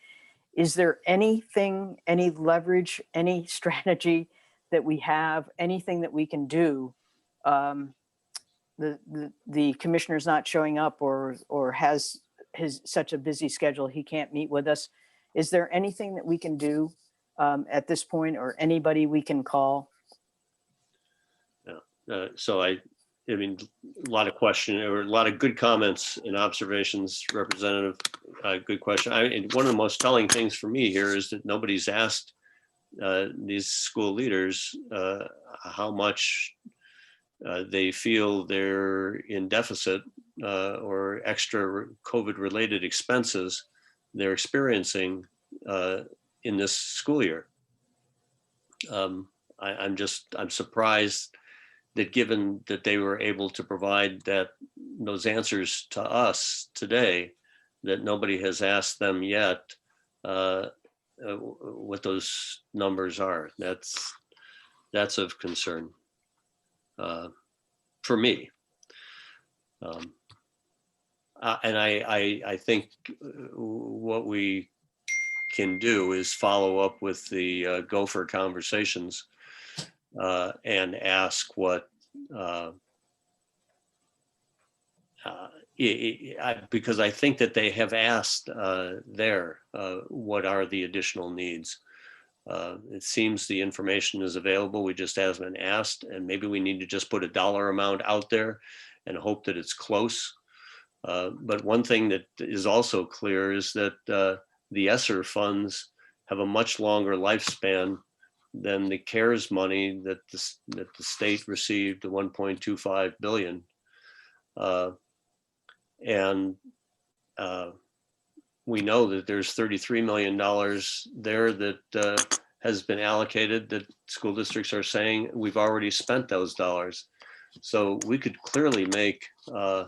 F: Is there anything, any leverage, any strategy that we have, anything that we can do? The commissioner's not showing up or has such a busy schedule he can't meet with us. Is there anything that we can do at this point, or anybody we can call?
A: Yeah. So I mean, a lot of question, or a lot of good comments and observations, Representative. Good question. And one of the most telling things for me here is that nobody's asked these school leaders how much they feel they're in deficit or extra COVID-related expenses they're experiencing in this school year. I'm surprised that, given that they were able to provide those answers to us today, that nobody has asked them yet what those numbers are. That's of concern for me. And I think what we can do is follow up with the Gopher conversations and ask what, because I think that they have asked what are the additional needs. It seems the information is available, we just haven't been asked, and maybe we need to just put a dollar amount out there and hope that it's close. But one thing that is also clear is that the ESSER funds have a much longer lifespan than the CARES money that the state received, the 1.25 billion. And we know that there's $33 million there that has been allocated, that school districts are saying we've already spent those dollars. So we could clearly make a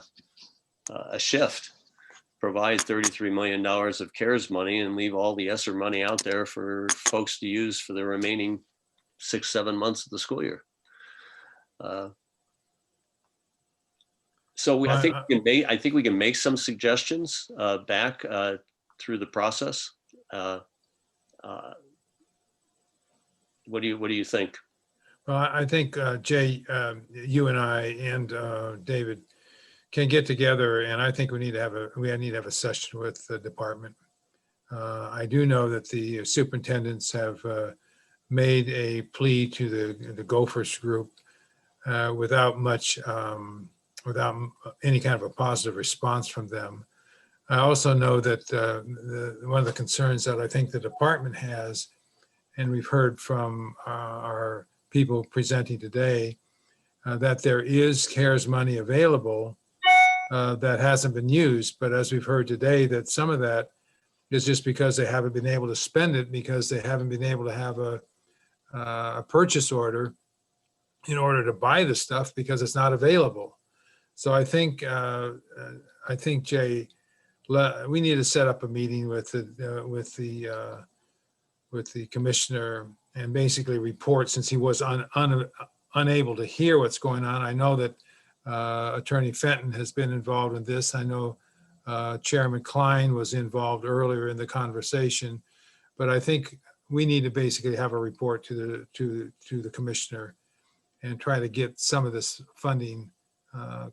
A: shift, provide $33 million of CARES money and leave all the ESSER money out there for folks to use for the remaining 6-7 months of the school year. So I think we can make some suggestions back through the process. What do you think?
B: Well, I think, Jay, you and I and David can get together, and I think we need to have a session with the department. I do know that the superintendents have made a plea to the Gophers group without without any kind of a positive response from them. I also know that one of the concerns that I think the department has, and we've heard from our people presenting today, that there is CARES money available that hasn't been used. But as we've heard today, that some of that is just because they haven't been able to spend it, because they haven't been able to have a purchase order in order to buy the stuff because it's not available. So I think Jay, we need to set up a meeting with the commissioner and basically report, since he was unable to hear what's going on. I know that Attorney Fenton has been involved in this. I know Chairman Klein was involved earlier in the conversation, but I think we need to basically have a report to the commissioner and try to get some of this funding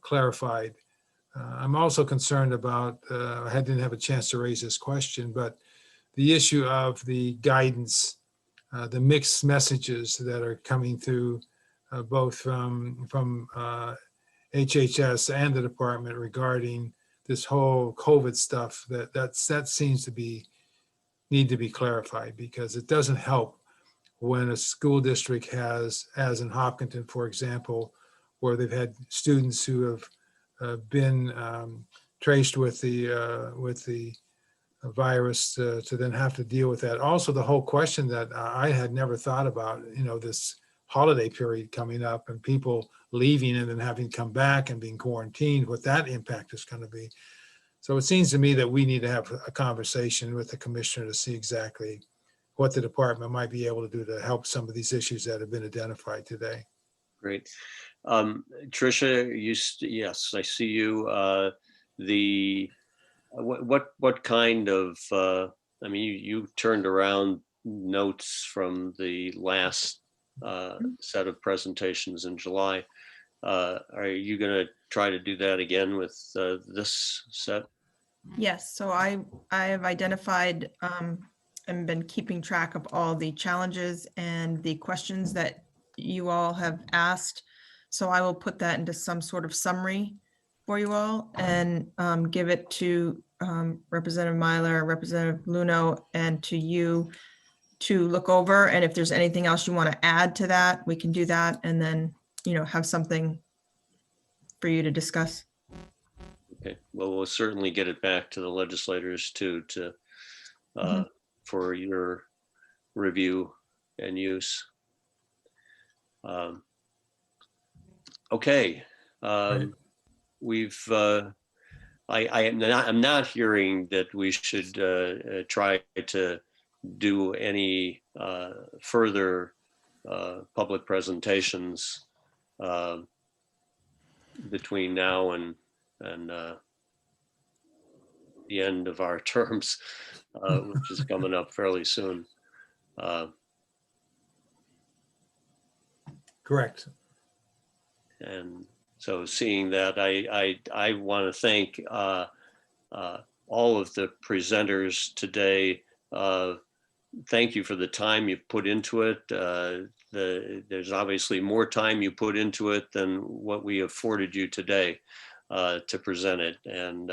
B: clarified. I'm also concerned about, I didn't have a chance to raise this question, but the issue of the guidance, the mixed messages that are coming through both from HHS and the department regarding this whole COVID stuff, that seems to need to be clarified, because it doesn't help when a school district has, as in Hopkinton, for example, where they've had students who have been traced with the virus to then have to deal with that. Also, the whole question that I had never thought about, this holiday period coming up and people leaving and then having to come back and being quarantined, what that impact is going to be. So it seems to me that we need to have a conversation with the commissioner to see exactly what the department might be able to do to help some of these issues that have been identified today.
A: Great. Tricia, yes, I see you. What kind of, you turned around notes from the last set of presentations in July. Are you going to try to do that again with this set?
C: Yes, so I have identified and been keeping track of all the challenges and the questions that you all have asked. So I will put that into some sort of summary for you all and give it to Representative Myler, Representative Luno, and to you to look over. And if there's anything else you want to add to that, we can do that, and then, have something for you to discuss.
A: Okay, well, we'll certainly get it back to the legislators too, for your review and use. Okay. I'm not hearing that we should try to do any further public presentations between now and the end of our terms, which is coming up fairly soon.
B: Correct.
A: And so seeing that, I want to thank all of the presenters today. Thank you for the time you've put into it. There's obviously more time you put into it than what we afforded you today to present it. And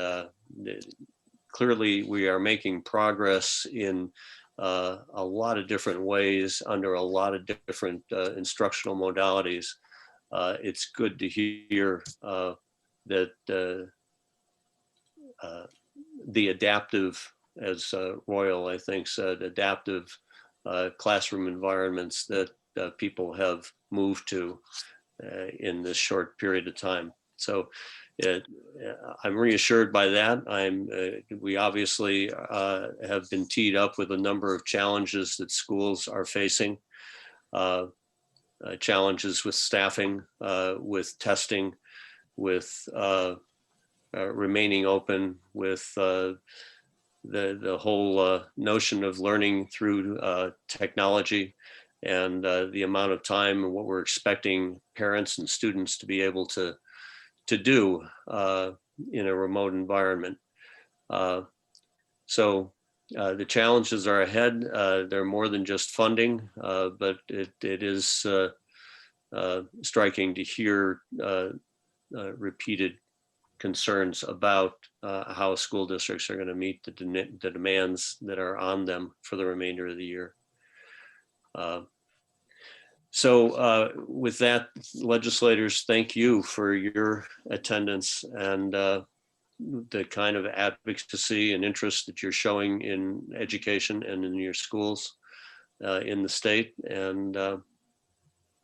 A: clearly we are making progress in a lot of different ways under a lot of different instructional modalities. It's good to hear that the adaptive as Royal, I think, said, adaptive classroom environments that people have moved to in this short period of time. So I'm reassured by that. We obviously have been teed up with a number of challenges that schools are facing. Challenges with staffing, with testing, with remaining open, with the whole notion of learning through technology, and the amount of time and what we're expecting parents and students to be able to do in a remote environment. So the challenges are ahead. They're more than just funding, but it is striking to hear repeated concerns about how school districts are going to meet the demands that are on them for the remainder of the year. So with that, legislators, thank you for your attendance and the kind of advocacy and interest that you're showing in education and in your schools in the state. And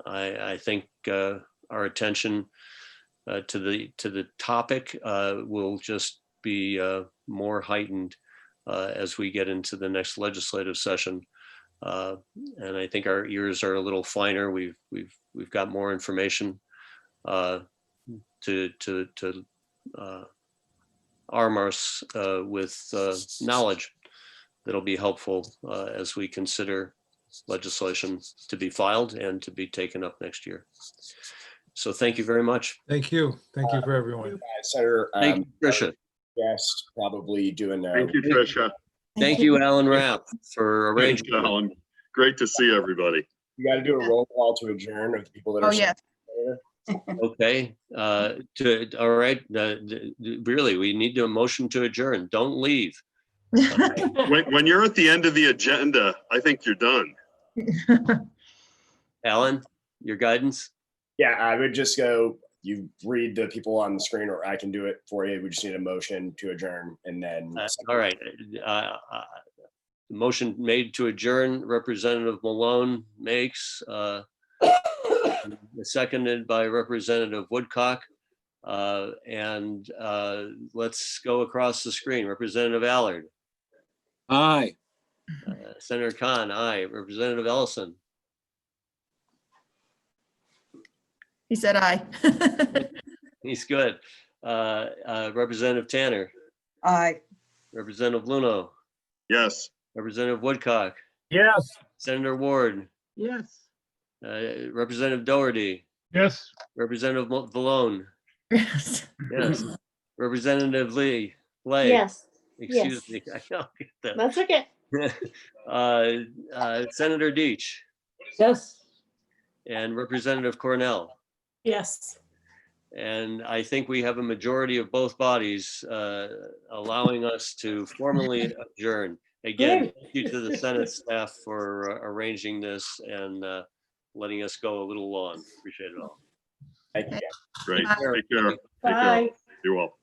A: I think our attention to the topic will just be more heightened as we get into the next legislative session. And I think our ears are a little finer. We've got more information to arm us with knowledge that'll be helpful as we consider legislation to be filed and to be taken up next year. So thank you very much.
B: Thank you. Thank you for everyone.
E: Senator,
A: thank you, Tricia.
E: Yes, probably doing.
S: Thank you, Tricia.
A: Thank you, Alan Rapp, for
S: Thanks,
A: arranging.
S: Alan. Great to see everybody.
E: You got to do a roll call to adjourn of the people that are.
C: Oh, yeah.
A: Okay. All right. Really, we need a motion to adjourn. Don't leave.
S: When you're at the end of the agenda, I think you're done.
A: Alan, your guidance?
E: Yeah, I would just go, you read the people on the screen, or I can do it for you. We just need a motion to adjourn, and then.
A: All right. Motion made to adjourn, Representative Malone makes, seconded by Representative Woodcock. And let's go across the screen. Representative Allard.
E: Aye.
A: Senator Khan, aye. Representative Ellison.
C: He said aye.
A: He's good. Representative Tanner.
F: Aye.
A: Representative Luno.
S: Yes.
A: Representative Woodcock.
N: Yes.
A: Senator Ward.
T: Yes.
A: Representative Doherty.
N: Yes.
A: Representative Vallone.
C: Yes.
A: Yes. Representative Lay.
U: Yes.
A: Excuse
U: Yes.
A: me. I don't get that.
U: That's okay.
A: Senator Deach
U: Yes.
A: and Representative Cornell.
U: Yes.
A: And I think we have a majority of both bodies allowing us to formally adjourn. Again,
U: Great.
A: thank you to the Senate staff for arranging this and letting us go a little long. Appreciate it all.
E: Thank you.
S: Great.
C: Bye.
S: Take care. Take care.
U: Bye.
S: You're welcome.